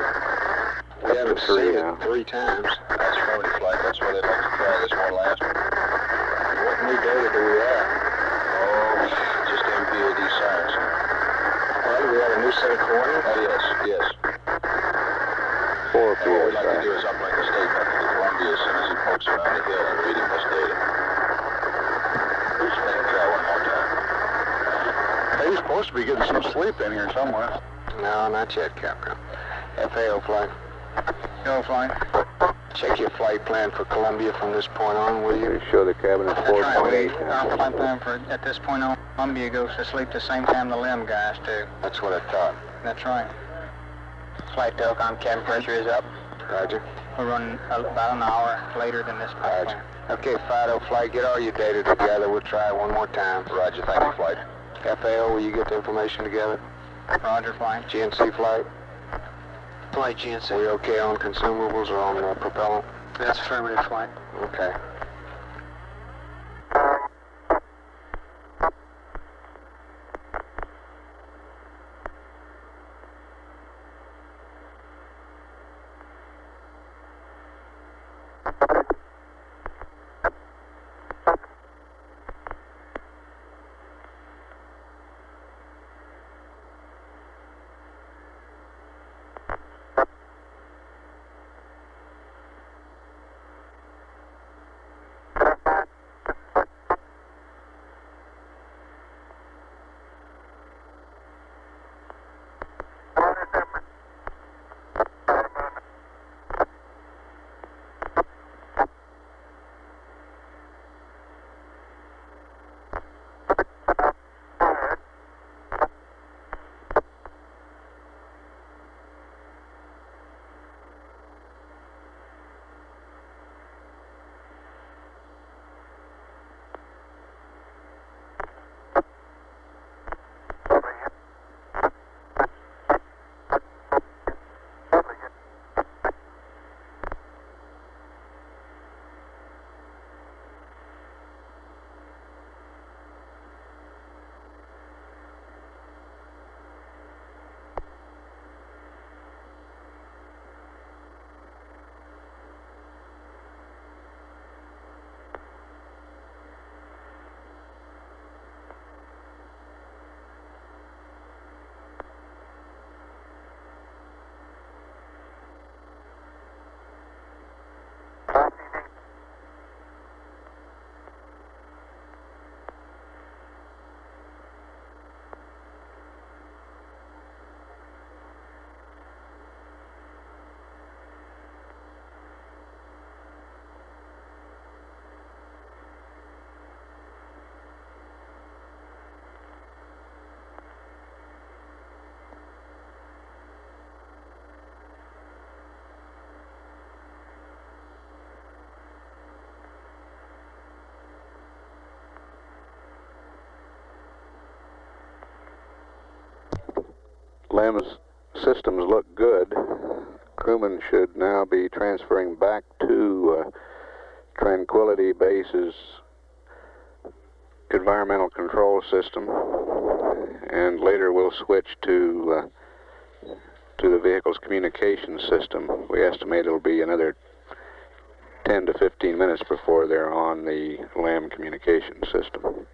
We Up to haven't 3 seen now. it 3 times. That's affirmative flight. That's why they'd like to try this one last one. What new data do we have? Oh, just MPAD science. Well, do we have a new set of coordinates? Yes. 4 And what we'd like to PSI. do is uplink a statement to Columbia as soon as he pokes around the hill and reading this data. Just let him try one more time. Hey, he's supposed to be getting some sleep in here somewhere. No, not yet, Capcom. FAO flight. Go flying. Check your flight plan for Columbia from this point on, will you? They show the cabin at 4.8 Our now. flight plan for at this point on, Columbia goes to sleep the same time the limb guys do. That's what I thought. That's right. Flight telecom cabin pressure is up. Roger. We're running about an hour later than this flight Roger. plan. Okay, Fido flight, get all your data together. We'll try it one more time. Roger, thank you, flight. FAO, will you get the information together? Roger, flying. GNC flight? Flight GNC. We okay on consumables or on propellant? That's affirmative, flight. Okay. LEM's systems look good. Crewmen should now be transferring back to Tranquility Base's environmental control system, and later we'll switch to the vehicle's communication system. We estimate it'll be another 10 to 15 minutes before they're on the LEM communication system.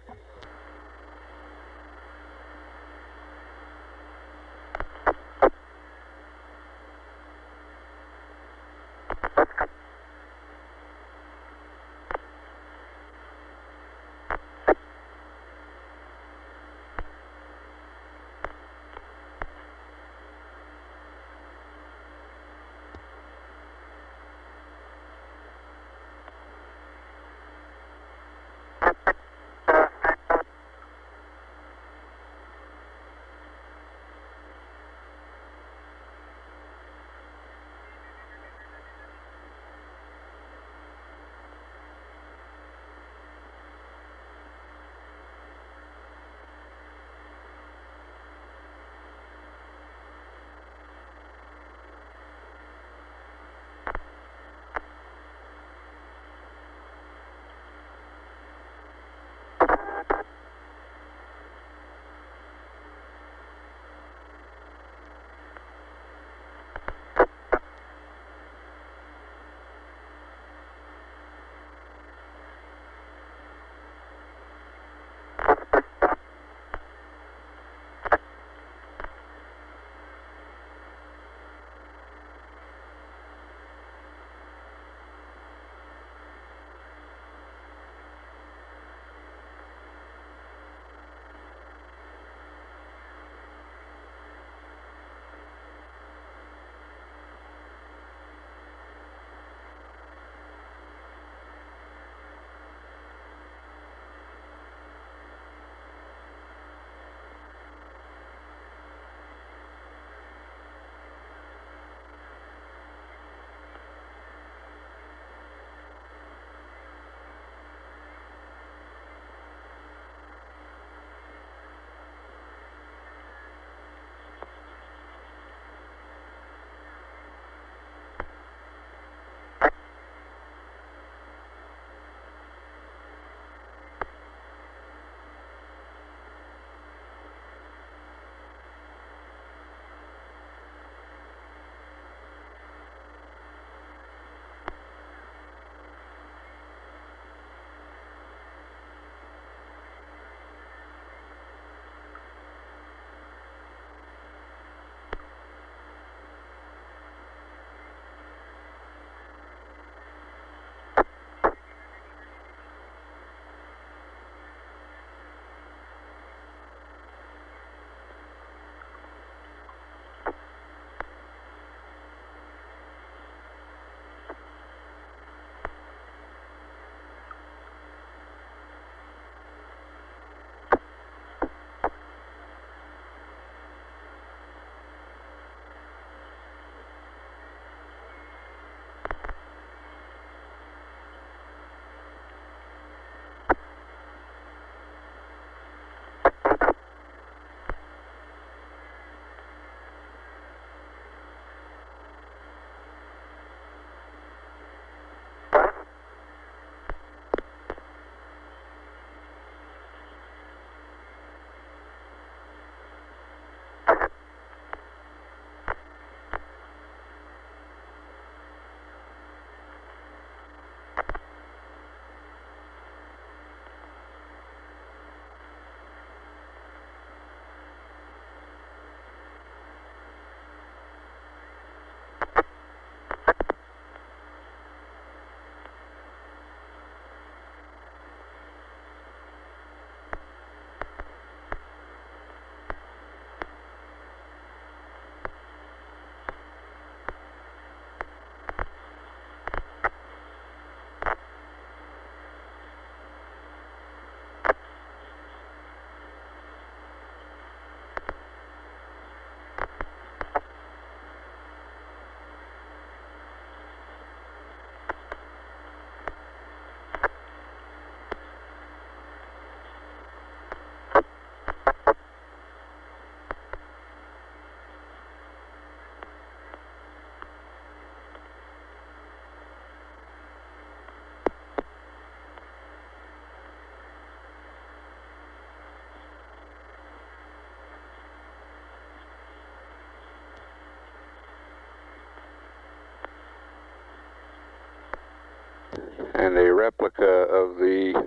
And a replica of the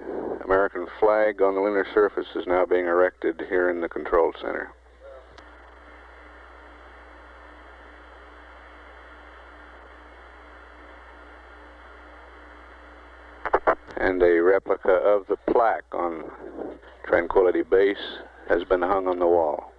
American flag on the lunar surface is now being erected here in the control center. And a replica of the plaque on Tranquility Base has been hung on the wall.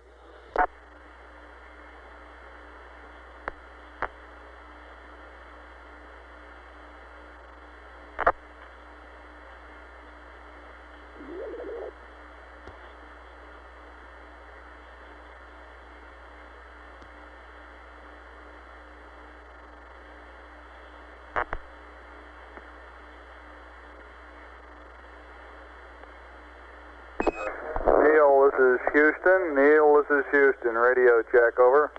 Neil, this is Houston. Neil, this is Houston. Radio check, over.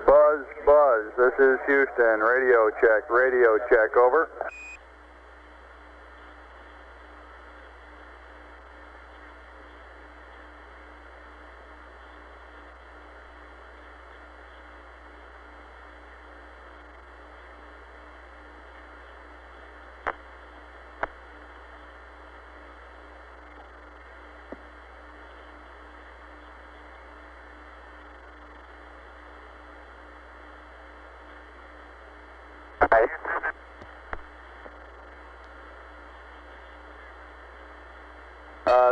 Buzz, buzz. This is Houston. Radio check, over.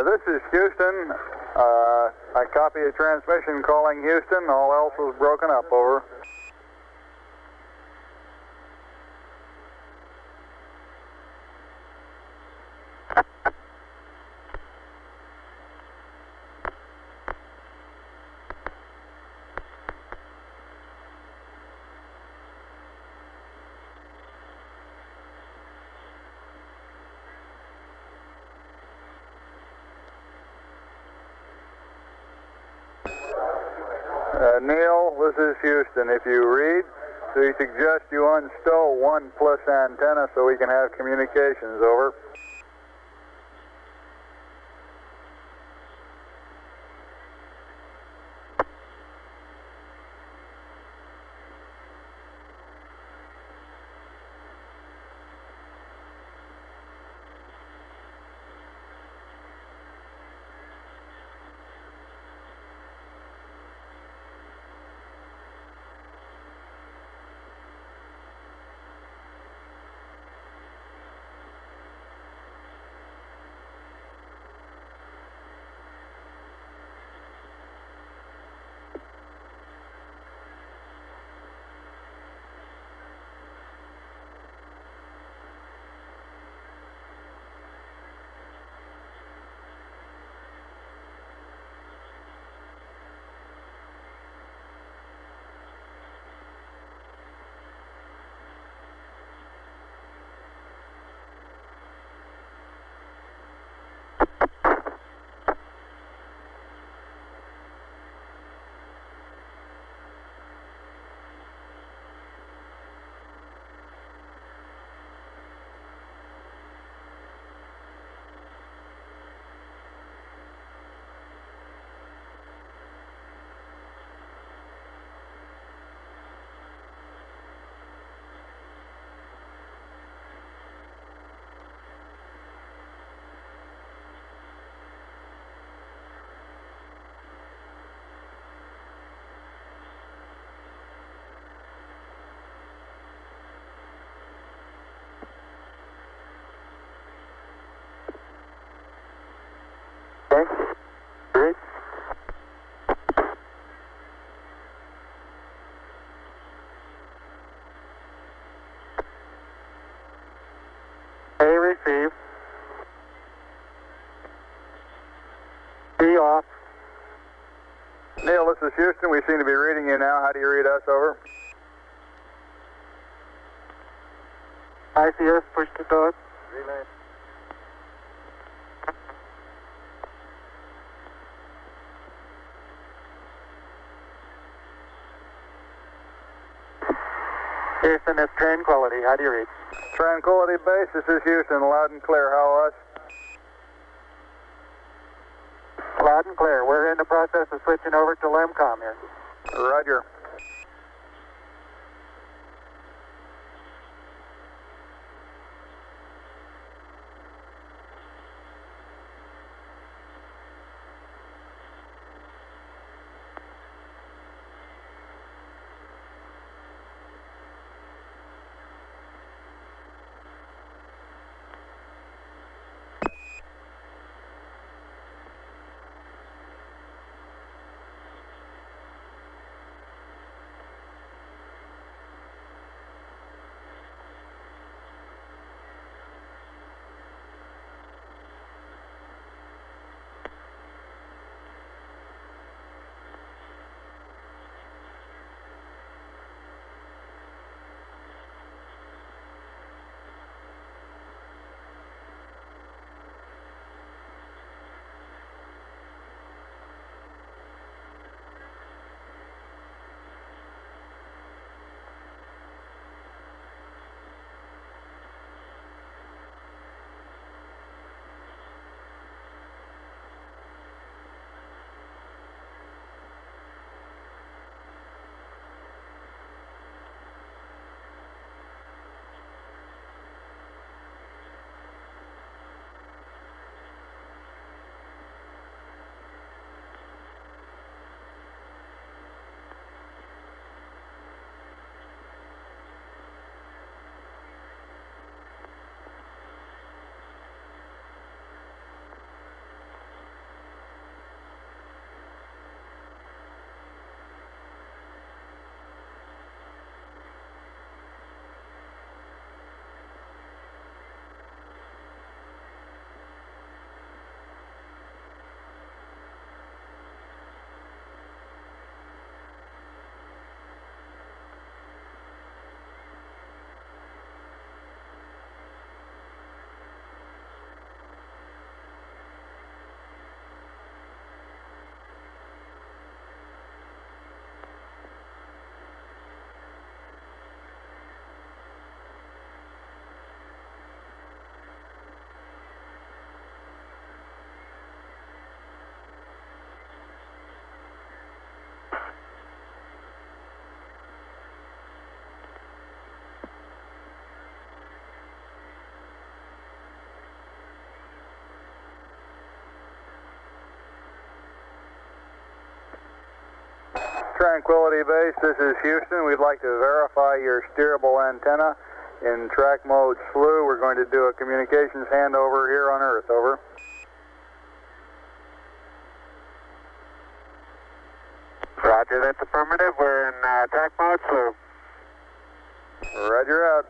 This is Houston. I copy a transmission calling Houston. All else was broken up, over. Neil, this is Houston. If you read, we suggest you unstow 1+ antenna so we can have communications, over. Receive. B off. Neil, this is Houston. We seem to be reading you now. How do you read us, over? ICS, push to talk. Relay. Houston, it's Tranquility. How do you read? Tranquility Base, this is Houston. Loud and clear. How us? Loud Loud and clear. We're in the process of switching over to LEMCOM here. Roger. Tranquility Base, this is Houston. We'd like to verify your steerable antenna in track mode slew. We're going to do a communications handover here on Earth, over. Roger, that's affirmative. We're in track mode slew. Roger out.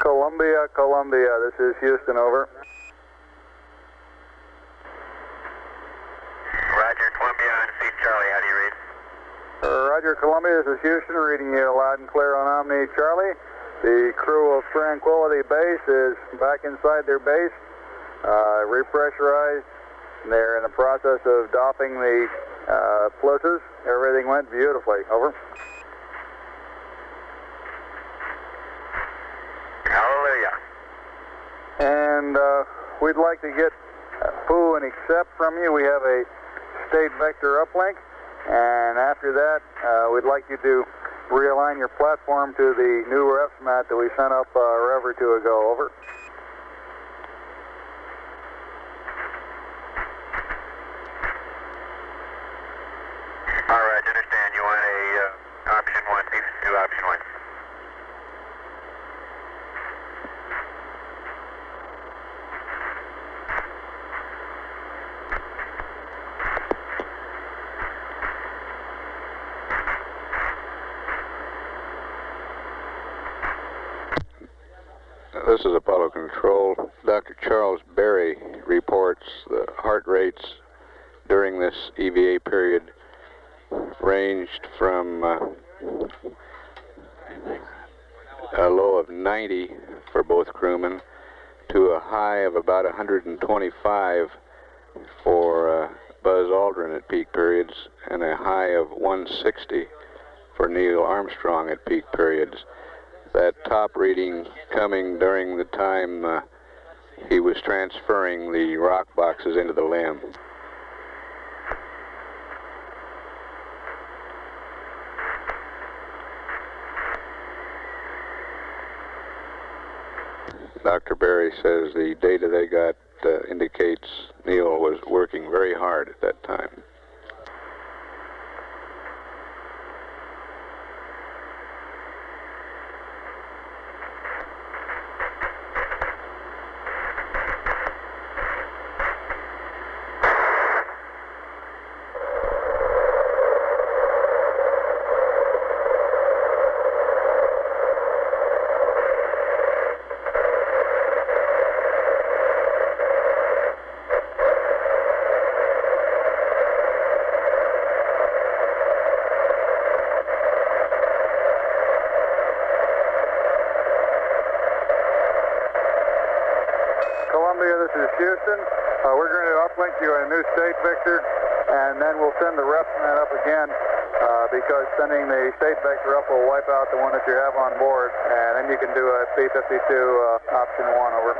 Columbia, Columbia, this is Houston, over. Roger, Columbia on C Charlie, how do you read? Roger, Columbia, this is Houston, reading you loud and clear on Omni Charlie. The crew of Tranquility Base is back inside their base, repressurized. They're in the process of doffing the plusses. Everything went beautifully, over. Hallelujah. And we'd like to get Pooh and accept from you. We have a state vector uplink, and after that, we'd like you to realign your platform to the new refs mat that we sent up a rev or two ago, over. All right, understand. You want a option 1, please do option 1. This is Apollo Control. Dr. Charles Berry reports the heart rates during this EVA period ranged from a low of 90 for both crewmen to a high of about 125 for Buzz Aldrin at peak periods, and a high of 160 for Neil Armstrong at peak periods. That top reading coming during the time he was transferring the rock boxes into the LEM. Dr. Berry says the data they got indicates Neil was working very hard at that time. Columbia, this is Houston. We're going to uplink you a new state vector, and then we'll send the ref mat up again because sending the state vector up will wipe out the one that you have on board, and then you can do a P-52 option 1, over.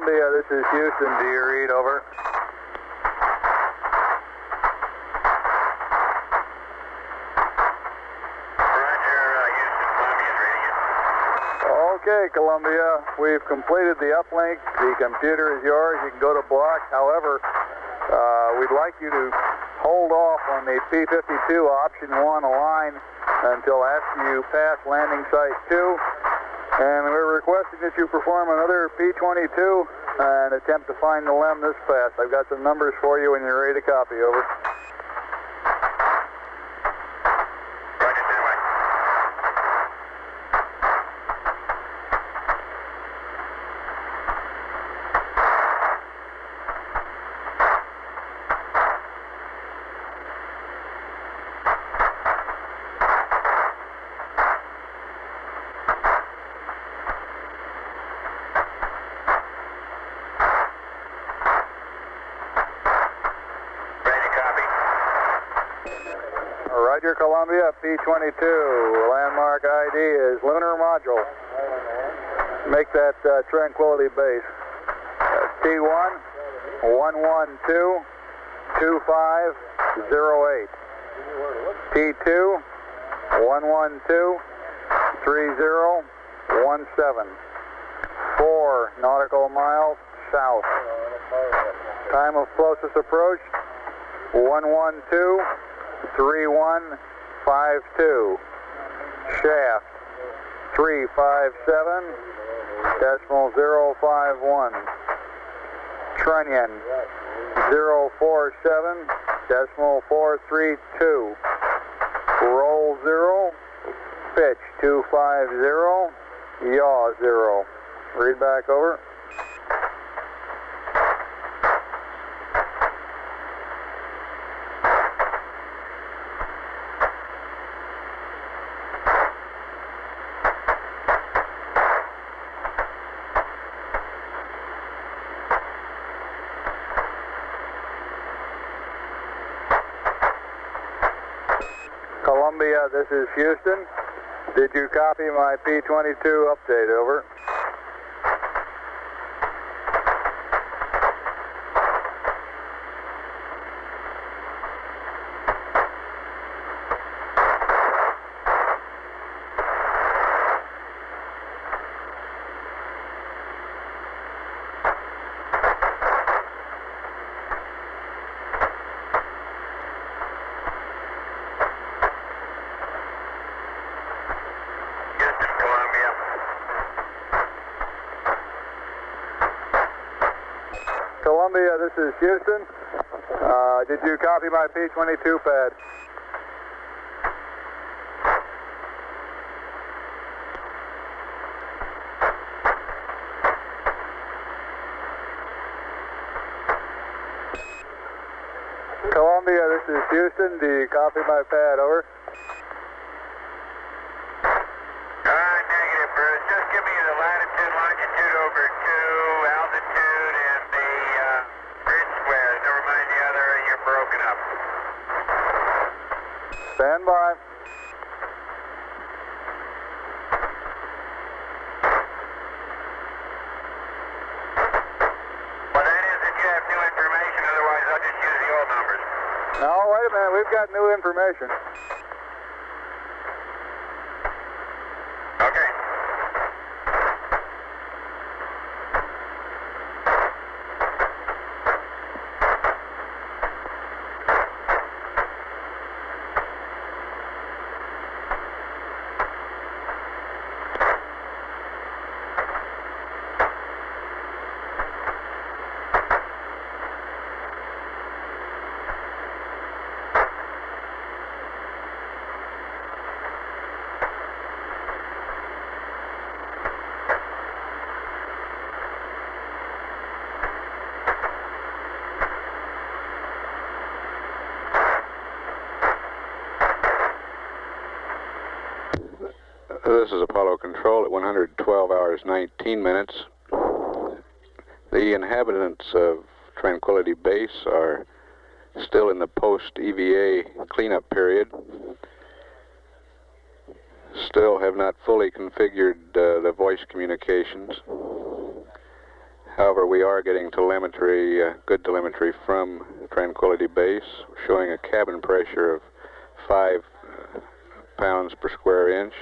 Columbia, this is Houston. Do you read? Over. Okay, Columbia, we've completed the uplink. The computer is yours. You can go to block. However, we'd like you to hold off on the P-52 option 1 align until after you pass landing site 2. And we're requesting that you perform another P-22 and attempt to find the LEM this pass. I've got some numbers for you when you're ready to copy. Over. Roger, Columbia, P-22. Landmark ID is Lunar Module. Make that Tranquility Base. T1 112 2508. T2 112 3017. 4 nautical miles south. Time of closest approach 112 3152. Shaft 357.051. Trunnion 047.432. Roll 0. Pitch 250. Yaw 0. Read back. Over. Columbia, this is Houston. Did you copy my P-22 update? Over. Columbia, this is Houston. Did you copy my P-22 pad? Columbia, this is Houston. Do you copy my pad? Over. Negative, Bruce. Just give me the latitude, longitude over 2, altitude, and the grid squares. Never mind the other, you're broken up. Stand by. Well, that is if you have new information. Otherwise, I'll just use the old numbers. No, wait a minute. We've got new information. Okay. This is Apollo Control at 112 hours 19 minutes. The inhabitants of Tranquility Base are still in the post-EVA cleanup period. Still have not fully configured the voice communications. However, we are getting telemetry, good telemetry from Tranquility Base, showing a cabin pressure of 5 pounds per square inch,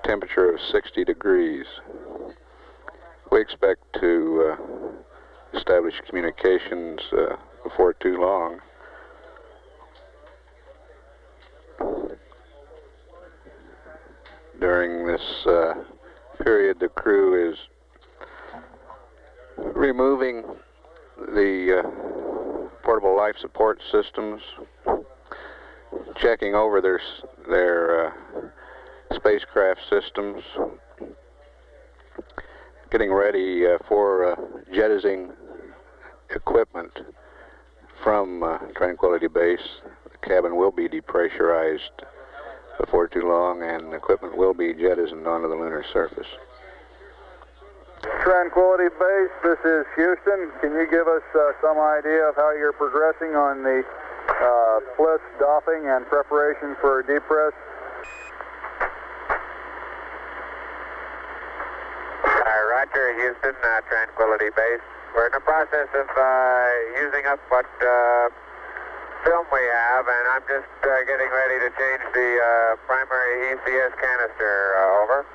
temperature of 60 degrees. We expect to establish communications before too long. During this period, the crew is removing the portable life support systems, checking over their spacecraft systems, getting ready for jettisoning equipment from Tranquility Base. The cabin will be depressurized before too long, and equipment will be jettisoned onto the lunar surface. Tranquility Base, this is Houston. Can you give us some idea of how you're progressing on the bliss doffing and preparation for depress? Roger, Houston, Tranquility Base. We're in the process of using up what film we have, and I'm just getting ready to change the primary ECS canister over.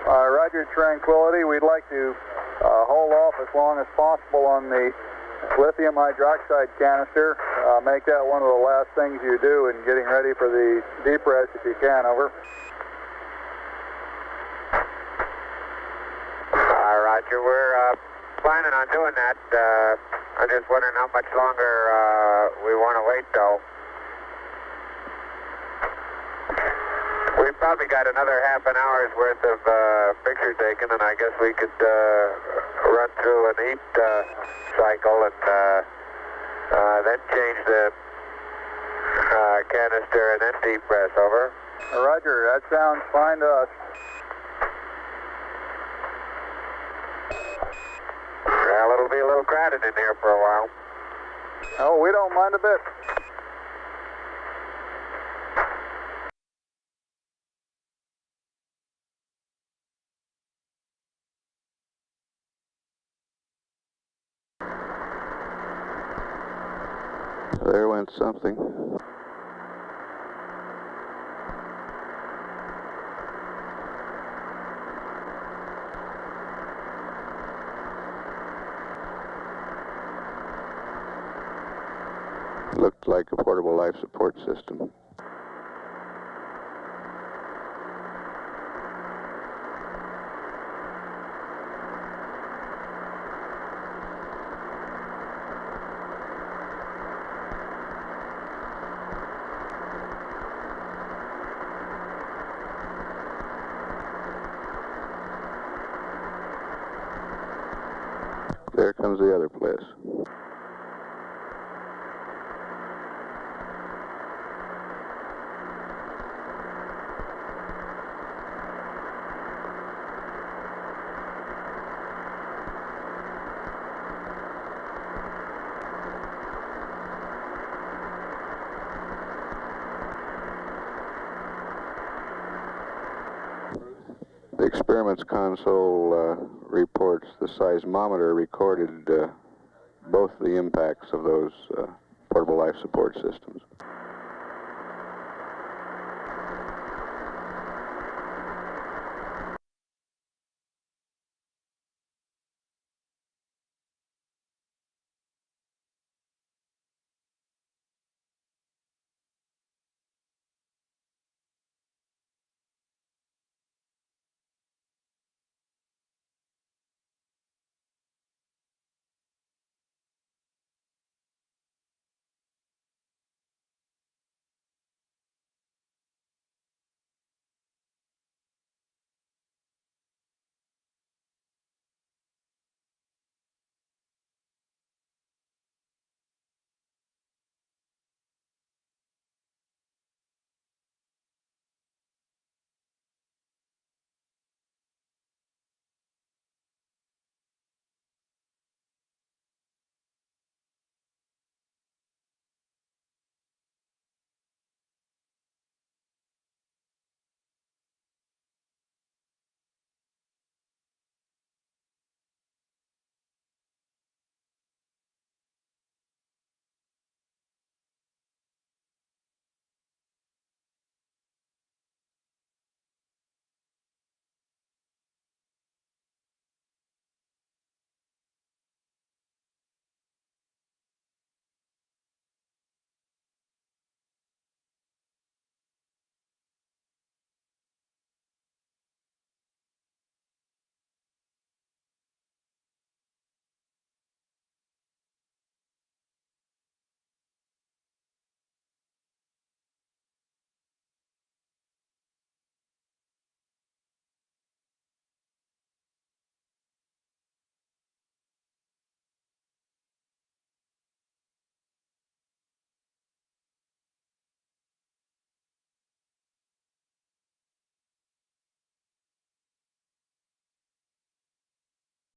Roger, Tranquility. We'd like to hold off as long as possible on the lithium hydroxide canister. Make that one of the last things you do in getting ready for the depress if you can, over. Roger, we're planning on doing that. I'm just wondering how much longer we want to wait, though. We've probably got another half an hour's worth of picture taken, and I guess we could run through an heat cycle and then change the canister and then depress, over. Roger, that sounds fine to us. Well, it'll be a little crowded in here for a while. Oh, we don't mind a bit. There went something. Looked like a portable life support system. There comes the other bliss. The experiments console reports the seismometer recorded both the impacts of those portable life support systems.